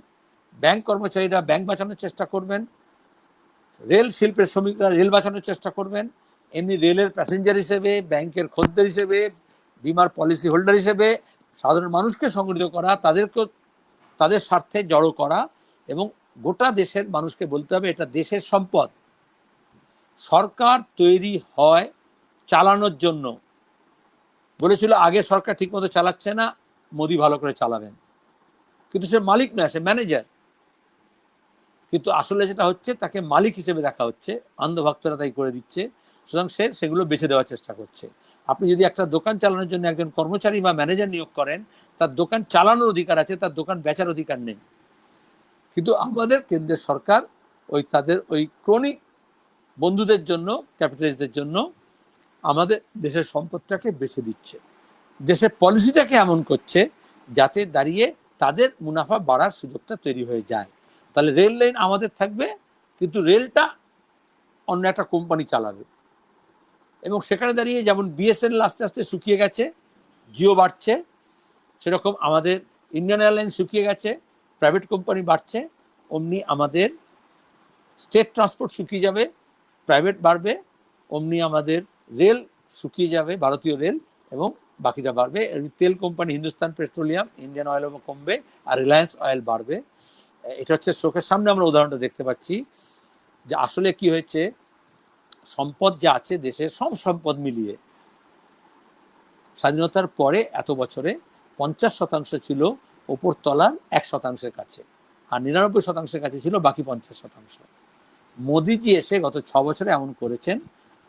ব্যাংক কর্মচারীরা ব্যাংক বাঁচানোর চেষ্টা করবেন, রেল শিল্পের শ্রমিকরা রেল বাঁচানোর চেষ্টা করবেন, এমনি রেলের প্যাসেঞ্জার হিসেবে, ব্যাংকের খদ্দের হিসেবে, বিমার পলিসি হোল্ডার হিসেবে সাধারণ মানুষকে সংগঠিত করা, তাদেরকে তাদের স্বার্থে জড়ো করা, এবং গোটা দেশের মানুষকে বলতে হবে এটা দেশের সম্পদ। সরকার তৈরি হয় চালানোর জন্য। বলেছিল আগে সরকার ঠিকমতো চালাচ্ছে না, মোদি ভালো করে চালাবেন, কিন্তু সে মালিক নয়, সে ম্যানেজার। কিন্তু আসলে যেটা হচ্ছে, তাকে মালিক হিসেবে দেখা হচ্ছে, অন্ধভক্তরা তাই করে দিচ্ছে, সুতরাং সে সেগুলো বেছে দেওয়ার চেষ্টা করছে। আপনি যদি একটা দোকান চালানোর জন্য একজন কর্মচারী বা ম্যানেজার নিয়োগ করেন, তার দোকান চালানোর অধিকার আছে, তার দোকান বেচার অধিকার নেই। কিন্তু আমাদের কেন্দ্রের সরকার ওই তাদের ওই ক্রনিক বন্ধুদের জন্য, ক্যাপিটালিস্টদের জন্য আমাদের দেশের সম্পদটাকে বেছে দিচ্ছে, দেশের পলিসিটাকে এমন করছে যাতে দাঁড়িয়ে তাদের মুনাফা বাড়ার সুযোগটা তৈরি হয়ে যায়। তাহলে রেল লাইন আমাদের থাকবে, কিন্তু রেলটা অন্য একটা কোম্পানি চালাবে। এবং সেখানে দাঁড়িয়ে যেমন বিএসএনএল আস্তে আস্তে শুকিয়ে গেছে, জিও বাড়ছে, সেরকম আমাদের ইন্ডিয়ান এয়ারলাইন্স শুকিয়ে গেছে, প্রাইভেট কোম্পানি বাড়ছে, অমনি আমাদের স্টেট ট্রান্সপোর্ট শুকিয়ে যাবে, প্রাইভেট বাড়বে, অমনি আমাদের রেল শুকিয়ে যাবে, ভারতীয় রেল, এবং বাকিটা বাড়বে। তেল company Hindustan petroleum, Indian oil কমবে, আর রিলায়েন্স অয়েল বাড়বে। এটা হচ্ছে চোখের সামনে আমরা উদাহরণটা দেখতে পাচ্ছি যে আসলে কি হয়েছে। সম্পদ যা আছে দেশের, সব সম্পদ মিলিয়ে স্বাধীনতার পরে এত বছরে 50% ছিল ওপর তলার 1% কাছে, আর 99% কাছে ছিল বাকি 50%। মোদিজি এসে গত 6 বছরে এমন করেছেন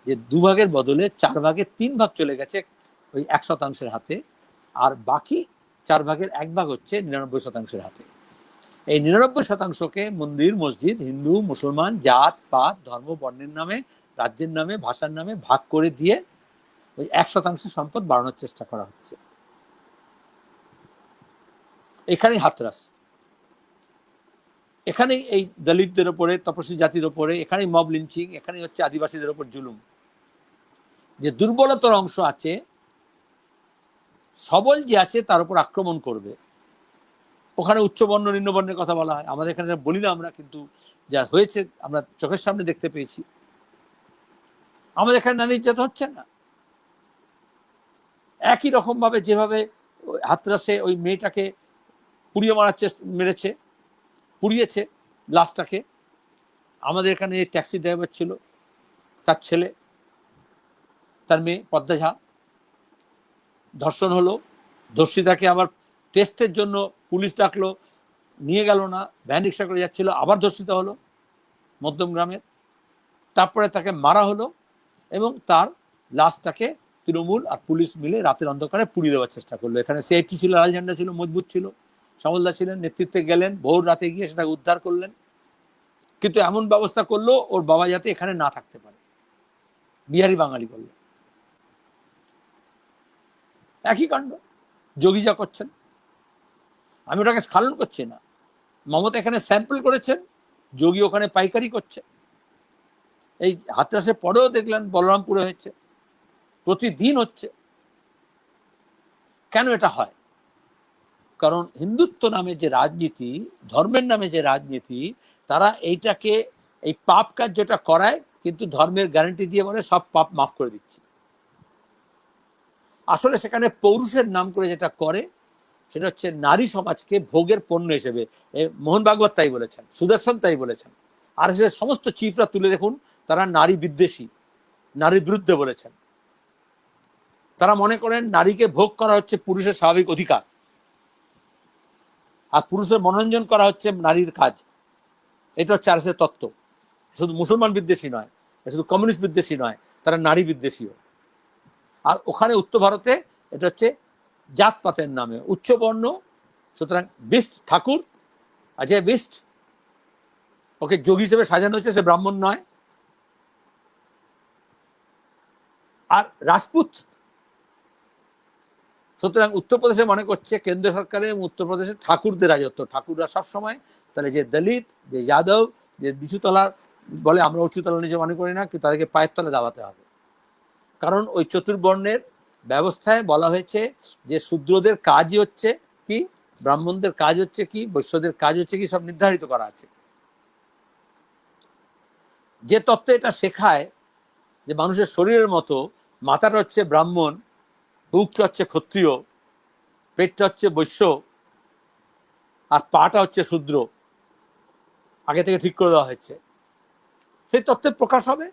যে 2 ভাগের বদলে 4 ভাগের 3 ভাগ চলে গেছে ওই 1% হাতে, আর বাকি 4 ভাগের 1 ভাগ হচ্ছে 99% হাতে। এই 99%কে মন্দির, মসজিদ, হিন্দু, মুসলমান, জাত পাত, ধর্ম, বর্ণের নামে, রাজ্যের নামে, ভাষার নামে ভাগ করে দিয়ে ওই 1% সম্পদ বাড়ানোর চেষ্টা করা হচ্ছে। এখানেই হাতরাস, এখানেই এই দলিতদের ওপরে, তপসী জাতির ওপরে, এখানেই মব লিঞ্চিং, এখানেই হচ্ছে আদিবাসীদের ওপর জুলুম। যে দুর্বলতর অংশ আছে, সবল যে আছে তার উপর আক্রমণ করবে। ওখানে উচ্চবর্ণ নিম্নবর্ণের কথা বলা হয়, আমাদের এখানে বলি না আমরা, কিন্তু যা হয়েছে আমরা চোখের সামনে দেখতে পেয়েছি। আমাদের এখানে নারী নির্যাতন হচ্ছে না? একই রকম ভাবে যেভাবে হাতরাসে ওই মেয়েটাকে পুড়িয়ে মারার চেষ্টা, মেরেছে, পুড়িয়েছে লাশটাকে, আমাদের এখানে ট্যাক্সি ড্রাইভার ছিল, তার ছেলে, তার মেয়ে পদ্মা ঝা, ধর্ষণ হলো, ধর্ষিতাকে আবার টেস্টের জন্য পুলিশ ডাকলো, নিয়ে গেল না, ভ্যান রিক্সা করে যাচ্ছিল, আবার ধর্ষিত হলো মধ্যম গ্রামের। তারপরে তাকে মারা হলো, এবং তার লাশটাকে তৃণমূল আর পুলিশ মিলে রাতের অন্ধকারে পুড়িয়ে দেওয়ার চেষ্টা করলো। এখানে সিআইটি ছিল, লাল ঝান্ডা ছিল, মজবুত ছিল, সমলদা ছিলেন, নেতৃত্বে গেলেন, ভোর রাতে গিয়ে সেটাকে উদ্ধার করলেন, কিন্তু এমন ব্যবস্থা করলো ওর বাবা যাতে এখানে না থাকতে পারে, বিহারি বাঙালি করলো। একই কাণ্ড যোগী যা করছেন, আমি ওটাকে স্খালন করছি না। মমতা এখানে স্যাম্পল করেছেন, যোগী ওখানে পাইকারি করছে। এই হাতরাসের পরেও দেখলেন বলরামপুরে হয়েছে, প্রতিদিন হচ্ছে। কেন এটা হয়? কারণ হিন্দুত্ব নামে যে রাজনীতি, ধর্মের নামে যে রাজনীতি, তারা এইটাকে, এই পাপ কার্যটা করায়, কিন্তু ধর্মের গ্যারান্টি দিয়ে বলে সব পাপ মাফ করে দিচ্ছি। আসলে সেখানে পৌরুষের নাম করে যেটা করে সেটা হচ্ছে নারী সমাজকে ভোগের পণ্য হিসেবে। মোহন ভাগবত তাই বলেছেন, সুদর্শন তাই বলেছেন, আর সে সমস্ত চিফরা তুলে দেখুন, তারা নারী বিদ্বেষী, নারীর বিরুদ্ধে বলেছেন। তারা মনে করেন নারীকে ভোগ করা হচ্ছে পুরুষের স্বাভাবিক অধিকার, আর পুরুষের মনোরঞ্জন করা হচ্ছে নারীর কাজ। এটা হচ্ছে আরএসএস তত্ত্ব। শুধু মুসলমান বিদ্বেষী নয়, শুধু কমিউনিস্ট বিদ্বেষী নয়, তারা নারী বিদ্বেষীও। আর ওখানে উত্তর ভারতে এটা হচ্ছে জাতপাতের নামে উচ্চবর্ণ। সুতরাং বিষ্ট ঠাকুর, অজয় বিষ্ট, ওকে যোগী হিসেবে সাজানো হয়েছে, সে ব্রাহ্মণ নয়। আর রাজপুত। সুতরাং উত্তরপ্রদেশে মনে করছে কেন্দ্র সরকারে এবং উত্তরপ্রদেশে ঠাকুরদের রাজত্ব, ঠাকুররা সবসময়। তাহলে যে দলিত, যে যাদব, যে নিচুতলা বলে, আমরা উঁচুতলা নিচে মনে করি না, কিন্তু তাদেরকে পায়ের তলে দাবাতে হবে। কারণ ওই চতুর্বর্ণের ব্যবস্থায় বলা হয়েছে যে শূদ্রদের কাজই হচ্ছে কি, ব্রাহ্মণদের কাজ হচ্ছে কি, বৈশ্যদের কাজ হচ্ছে কি, সব নির্ধারিত করা আছে। যে তত্ত্বে এটা শেখায় যে মানুষের শরীরের মতো মাথাটা হচ্ছে ব্রাহ্মণ, বুকটা হচ্ছে ক্ষত্রিয়, পেটটা হচ্ছে বৈশ্য, আর পাটা হচ্ছে শূদ্র, আগে থেকে ঠিক করে দেওয়া হয়েছে, সেই তত্ত্বের প্রকাশ হবে।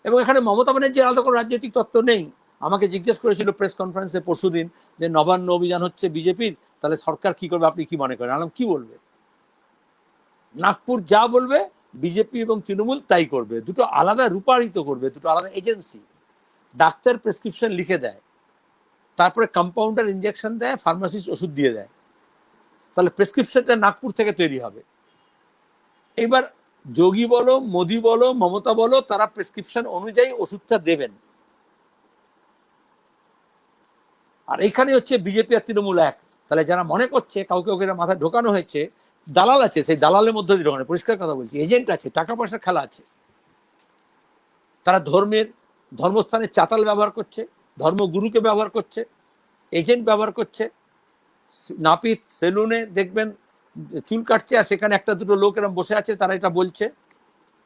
এবং এখানে মমতা ব্যানার্জির আলাদা কোনো রাজনৈতিক তত্ত্ব নেই। আমাকে জিজ্ঞেস করেছিল প্রেস কনফারেন্সে পরশুদিন যে নবান্ন অভিযান হচ্ছে বিজেপির, তাহলে সরকার কি করবে, আপনি কি মনে করেন? আলাম কি বলবে? নাগপুর যা বলবে বিজেপি এবং তৃণমূল তাই করবে। দুটো আলাদা রূপায়িত করবে, দুটো আলাদা এজেন্সি। ডাক্তার প্রেসক্রিপশন লিখে দেয়, তারপরে কম্পাউন্ডার ইঞ্জেকশন দেয়, ফার্মাসিস্ট ওষুধ দিয়ে দেয়। তাহলে প্রেসক্রিপশনটা নাগপুর থেকে তৈরি হবে। এবার যোগী বলো, মোদি বলো, মমতা বলো, তারা প্রেসক্রিপশন অনুযায়ী ওষুধটা দেবেন। আর এখানে হচ্ছে বিজেপি আর তৃণমূল এক। তাহলে যারা মনে করছে কাউকে ওকে মাথায় ঢোকানো হয়েছে, দালাল আছে, সেই দালালের মধ্যে দিয়ে ঢোকানো, পরিষ্কার কথা বলছি, এজেন্ট আছে, টাকা পয়সার খেলা আছে। তারা ধর্মস্থানে চাতাল ব্যবহার করছে, ধর্মগুরুকে ব্যবহার করছে, এজেন্ট ব্যবহার করছে। নাপিত সেলুনে দেখবেন চুল কাটছে, আর সেখানে একটা দুটো লোক এরকম বসে আছে, তারা এটা বলছে।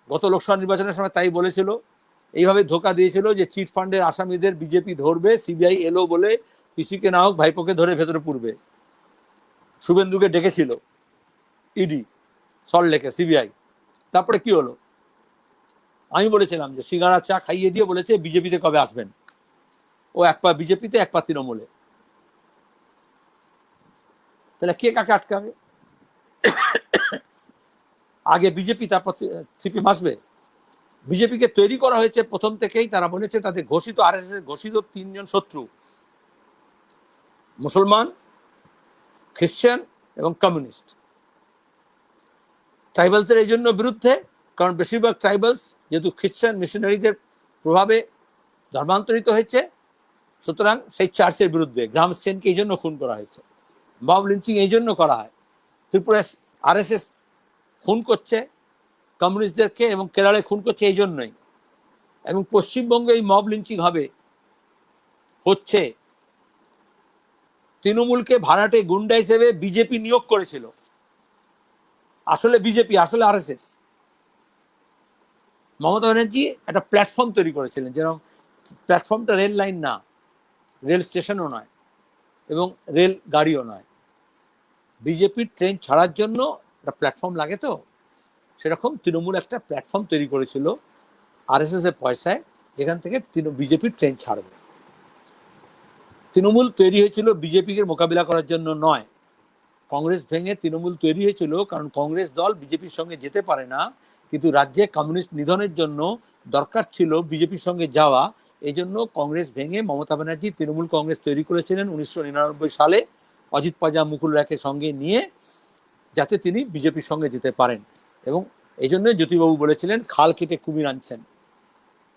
গত লোকসভা নির্বাচনের সময় তাই বলেছিল, এইভাবে ধোকা দিয়েছিল যে চিট ফান্ডের আসামিদের বিজেপি ধরবে, সিবিআই এলো বলে পিসিকে না হোক ভাইপোকে ধরে ভেতরে পুরবে। শুভেন্দুকে ডেকেছিল ইডি সল্টলেকে, সিবিআই। তারপরে কি হলো? আমি বলেছিলাম যে সিঙ্গারা চা খাইয়ে দিয়ে বলেছে বিজেপিতে কবে আসবেন। ও এক পা বিজেপিতে, এক পা তৃণমূলে। তাহলে কে কাকে আটকাবে? আগে বিজেপি, তারপর সিপিএম আসবে? বিজেপিকে তৈরি করা হয়েছে প্রথম থেকেই, তারা বলেছে তাদের ঘোষিত, আরএসএস ঘোষিত তিনজন শত্রু: মুসলমান, খ্রিস্টান এবং কমিউনিস্ট। ট্রাইবালসের এই জন্য বিরুদ্ধে, কারণ বেশিরভাগ ট্রাইবালস যেহেতু খ্রিস্টান মিশনারিদের প্রভাবে ধর্মান্তরিত হয়েছে, সুতরাং সেই চার্চের বিরুদ্ধে। গ্রাম সেনকে এই জন্য খুন করা হয়েছে, মব লিঞ্চিং এই জন্য করা হয়। ত্রিপুরা আরএসএস খুন করছে কমিউনিস্টদেরকে, এবং কেরলে খুন করছে এই জন্যই। এবং পশ্চিমবঙ্গে এই মব লিঞ্চিং হচ্ছে। তৃণমূলকে ভাড়াটে গুন্ডা হিসেবে বিজেপি নিয়োগ করেছিল। আসলে বিজেপি, আসলে আরএসএস। মমতা ব্যানার্জি একটা প্ল্যাটফর্ম তৈরি করেছিলেন, যেরকম প্ল্যাটফর্মটা রেল লাইন না, রেল স্টেশনও নয়, এবং রেল গাড়িও নয়। বিজেপির ট্রেন ছাড়ার জন্য একটা প্ল্যাটফর্ম লাগে, তো সেরকম তৃণমূল একটা প্ল্যাটফর্ম তৈরি করেছিল আরএসএস এর পয়সায়, যেখান থেকে বিজেপির ট্রেন ছাড়বে। তৃণমূল তৈরি হয়েছিল বিজেপিকে মোকাবিলা করার জন্য নয়। কংগ্রেস ভেঙে তৃণমূল তৈরি হয়েছিল কারণ কংগ্রেস দল বিজেপির সঙ্গে যেতে পারে না, কিন্তু রাজ্যে কমিউনিস্ট নিধনের জন্য দরকার ছিল বিজেপির সঙ্গে যাওয়া। এই জন্য কংগ্রেস ভেঙে মমতা ব্যানার্জি তৃণমূল কংগ্রেস তৈরি করেছিলেন 1999 সালে, অজিত পাজা, মুকুল রায়কে সঙ্গে নিয়ে, যাতে তিনি বিজেপির সঙ্গে যেতে পারেন। এবং এই জন্যই জ্যোতিবাবু বলেছিলেন খাল কেটে কুমির আনছেন।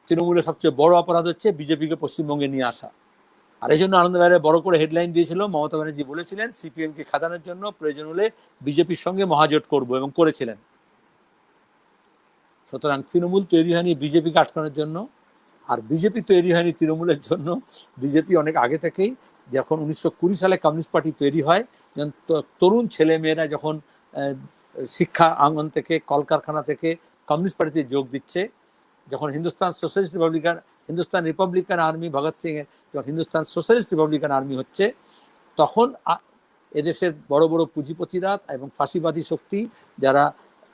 তৃণমূলের সবচেয়ে বড় অপরাধ হচ্ছে বিজেপিকে পশ্চিমবঙ্গে নিয়ে আসা। আর এই জন্য আনন্দবাজারে বড় করে হেডলাইন দিয়েছিল, মমতা ব্যানার্জি বলেছিলেন সিপিএমকে খাদানোর জন্য প্রয়োজন হলে বিজেপির সঙ্গে মহাজোট করব, এবং করেছিলেন। সুতরাং তৃণমূল তৈরি হয়নি বিজেপিকে আটকানোর জন্য, আর বিজেপি তৈরি হয়নি তৃণমূলের জন্য। বিজেপি অনেক আগে থেকেই, যখন 1920 সালে কমিউনিস্ট পার্টি তৈরি হয়, যখন তরুণ ছেলে মেয়েরা যখন শিক্ষা আঙ্গন থেকে, কলকারখানা থেকে কমিউনিস্ট পার্টিতে যোগ দিচ্ছে, যখন হিন্দুস্তান রিপাবলিকান আর্মি ভগৎ সিং এর যখন হিন্দুস্তান সোশ্যালিস্ট রিপাবলিকান আর্মি হচ্ছে, তখন এদেশের বড় বড় পুঁজিপতিরা এবং ফাঁসিবাদী শক্তি যারা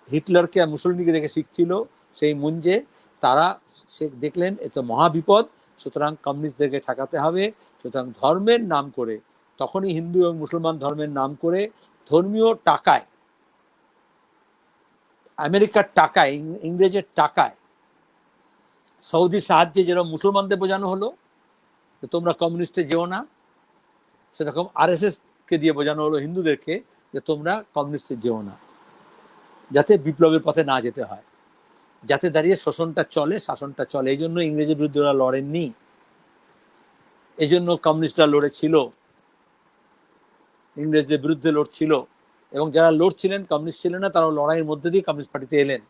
হিটলারকে আর মুসলিনকে দেখে শিখছিল, সেই মুঞ্জে তারা সে দেখলেন এ তো মহাবিপদ, সুতরাং কমিউনিস্টদেরকে ঠেকাতে হবে। সুতরাং ধর্মের নাম করে, তখনই হিন্দু এবং মুসলমান ধর্মের নাম করে ধর্মীয় টাকায়, আমেরিকার টাকায়, ইংরেজের টাকায়, সৌদি সাহায্যে যেরকম মুসলমানদের বোঝানো হলো যে তোমরা কমিউনিস্টে যেও না, সেরকম আরএসএস কে দিয়ে বোঝানো হলো হিন্দুদেরকে যে তোমরা কমিউনিস্টে যেও না, যাতে বিপ্লবের পথে না যেতে হয়, যাতে দাঁড়িয়ে শোষণটা চলে, শাসনটা চলে। এই জন্য ইংরেজের বিরুদ্ধে ওরা লড়েননি, এই জন্য কমিউনিস্টরা লড়েছিল, ইংরেজদের বিরুদ্ধে লড়ছিল। এবং যারা লড়ছিলেন কমিউনিস্ট ছিলেন না, তারা লড়াইয়ের মধ্যে দিয়ে কমিউনিস্ট পার্টিতে এলেন।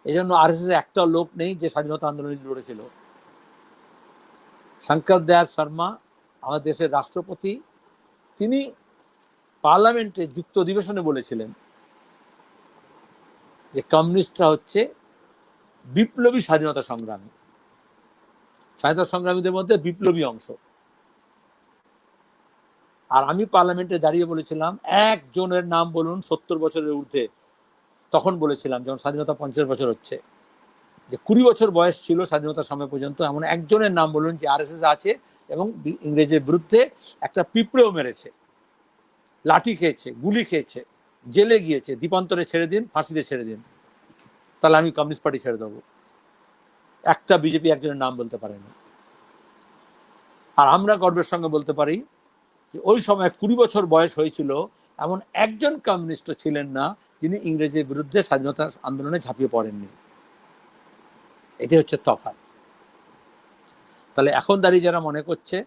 এই জন্য আরএসএস একটা লোক নেই যে স্বাধীনতা আন্দোলনে লড়েছিল। শঙ্কর দয়াল শর্মা আমাদের দেশের রাষ্ট্রপতি, তিনি পার্লামেন্টে যুক্ত অধিবেশনে বলেছিলেন যে কমিউনিস্টরা হচ্ছে বিপ্লবী স্বাধীনতা সংগ্রামী, স্বাধীনতা সংগ্রামীদের মধ্যে বিপ্লবী অংশ। আর আমি পার্লামেন্টে দাঁড়িয়ে বলেছিলাম, একজনের নাম বলুন 70 বছরের ঊর্ধ্বে। তখন বলেছিলাম যখন স্বাধীনতা 50 বছর হচ্ছে, যে 20 বছর বয়স ছিল স্বাধীনতার সময় পর্যন্ত, এমন একজনের নাম বলুন যে আরএসএস আছে এবং ইংরেজের বিরুদ্ধে একটা পিঁপড়েও মেরেছে, লাঠি খেয়েছে, গুলি খেয়েছে, জেলে গিয়েছে, দ্বীপান্তরে ছেড়ে দিন, ফাঁসিতে ছেড়ে দিন, তাহলে আমি কমিউনিস্ট পার্টি ছেড়ে দেবো। একটা বিজেপি একজনের নাম বলতে পারেনি। আর আমরা গর্বের সঙ্গে বলতে পারি যে ওই সময় 20 বছর বয়স হয়েছিল এমন একজন কমিউনিস্ট ছিলেন না যিনি ইংরেজের বিরুদ্ধে স্বাধীনতা আন্দোলনে ঝাঁপিয়ে পড়েননি। এটি হচ্ছে তফাৎ। তাহলে এখন দাঁড়িয়ে যারা মনে করছে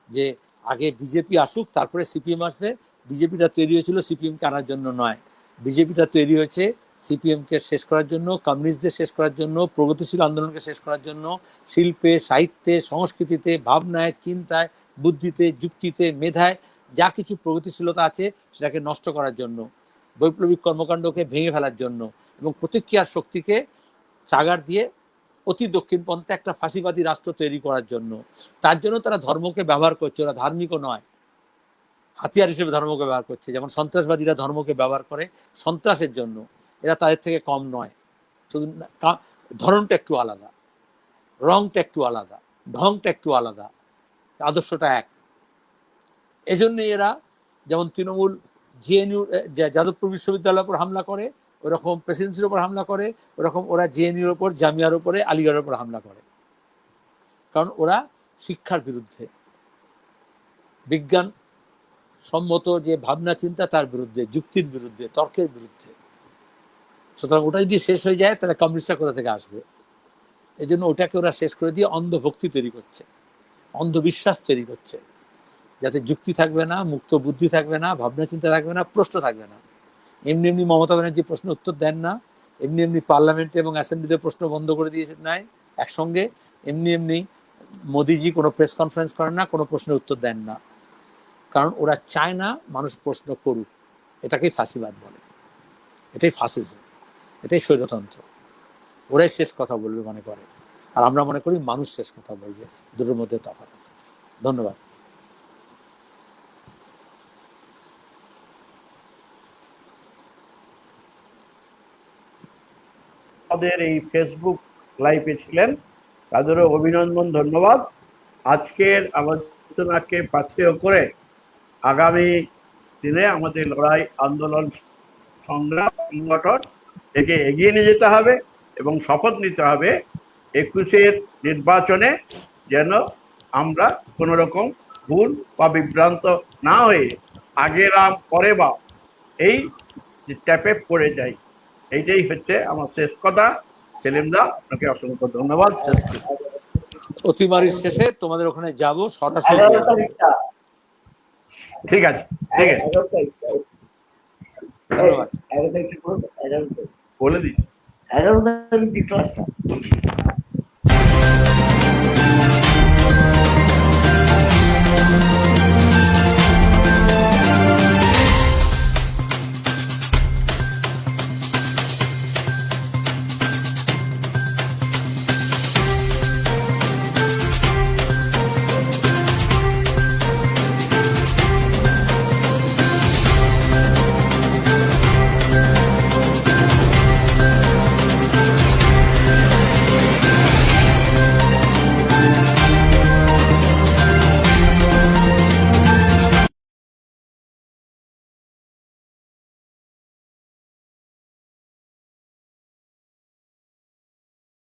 যে আগে বিজেপি আসুক তারপরে সিপিএম আসবে, বিজেপিটা তৈরি হয়েছিল সিপিএমকে আনার জন্য নয়। বিজেপিটা তৈরি হয়েছে সিপিএমকে শেষ করার জন্য, কমিউনিস্টদের শেষ করার জন্য, প্রগতিশীল আন্দোলনকে শেষ করার জন্য, শিল্পে, সাহিত্যে, সংস্কৃতিতে, ভাবনায়, চিন্তায়, বুদ্ধিতে, যুক্তিতে, মেধায় যা কিছু প্রগতিশীলতা আছে সেটাকে নষ্ট করার জন্য, বৈপ্লবিক কর্মকাণ্ডকে ভেঙে ফেলার জন্য এবং প্রতিক্রিয়ার শক্তিকে চাগার দিয়ে অতি দক্ষিণপন্থে একটা ফাঁসিবাদী রাষ্ট্র তৈরি করার জন্য। তার জন্য তারা ধর্মকে ব্যবহার করছে, ওরা ধার্মিকও নয়, হাতিয়ার হিসেবে ধর্মকে ব্যবহার করছে। যেমন সন্ত্রাসবাদীরা ধর্মকে ব্যবহার করে সন্ত্রাসের জন্য, এরা তাদের থেকে কম নয়, শুধু ধরনটা একটু আলাদা, রংটা একটু আলাদা, ঢংটা একটু আলাদা, আদর্শটা এক। এজন্যই এরা যেমন তৃণমূল জেএনইউ যাদবপুর বিশ্ববিদ্যালয়ের উপর হামলা করে, ওরকম প্রেসিডেন্সির উপর হামলা করে, ওরকম ওরা জেএনইউর উপর, জামিয়ার উপরে, আলিগড়ের উপর হামলা করে। কারণ ওরা শিক্ষার বিরুদ্ধে, বিজ্ঞান সম্মত যে ভাবনা চিন্তা তার বিরুদ্ধে, যুক্তির বিরুদ্ধে, তর্কের বিরুদ্ধে। সুতরাং ওটা যদি শেষ হয়ে যায় তাহলে কমিউনিস্টরা কোথা থেকে আসবে? এই জন্য ওটাকে ওরা শেষ করে দিয়ে অন্ধভক্তি তৈরি করছে, অন্ধবিশ্বাস তৈরি করছে, যাতে যুক্তি থাকবে না, মুক্ত বুদ্ধি থাকবে না, ভাবনা চিন্তা থাকবে না, প্রশ্ন থাকবে না। এমনি এমনি মমতা ব্যানার্জি প্রশ্ন উত্তর দেন না, এমনি এমনি পার্লামেন্টে এবং অ্যাসেম্বলিতে প্রশ্ন বন্ধ করে দিয়েছে নাই একসঙ্গে, এমনি এমনি মোদিজি কোনো প্রেস কনফারেন্স করেন না, কোনো প্রশ্নের উত্তর দেন না। কারণ ওরা চায় না মানুষ প্রশ্ন করুক। এটাকেই ফাঁসিবাদ বলে, এটাই ফাসিজম, এটাই স্বৈরতন্ত্র। ওরাই শেষ কথা বলবে মনে করে, আর আমরা মনে করি মানুষ শেষ কথা বলবে। দুটোর মধ্যে তফাৎ আছে। ধন্যবাদ। আমাদের এই ফেসবুক লাইভে ছিলেন, তাদেরও অভিনন্দন, ধন্যবাদ। আজকের আলোচনাকে পাথেয় করে আগামী দিনে আমাদের লড়াই, আন্দোলন, সংগ্রাম, সংগঠন একে এগিয়ে নিয়ে যেতে হবে এবং শপথ নিতে হবে 21-এর নির্বাচনে যেন আমরা কোনো রকম ভুল বা বিভ্রান্ত না হয়ে আগে রাম পরে বাপ এই যে ট্যাপে পড়ে যাই। এইটাই হচ্ছে আমার শেষ কথা। সেলিমদা, আপনাকে অসংখ্য ধন্যবাদ। অতিমারির শেষে তোমাদের ওখানে যাব সরাসরি। ঠিক আছে, ঠিক আছে, ধন্যবাদ। বলে দিচ্ছি।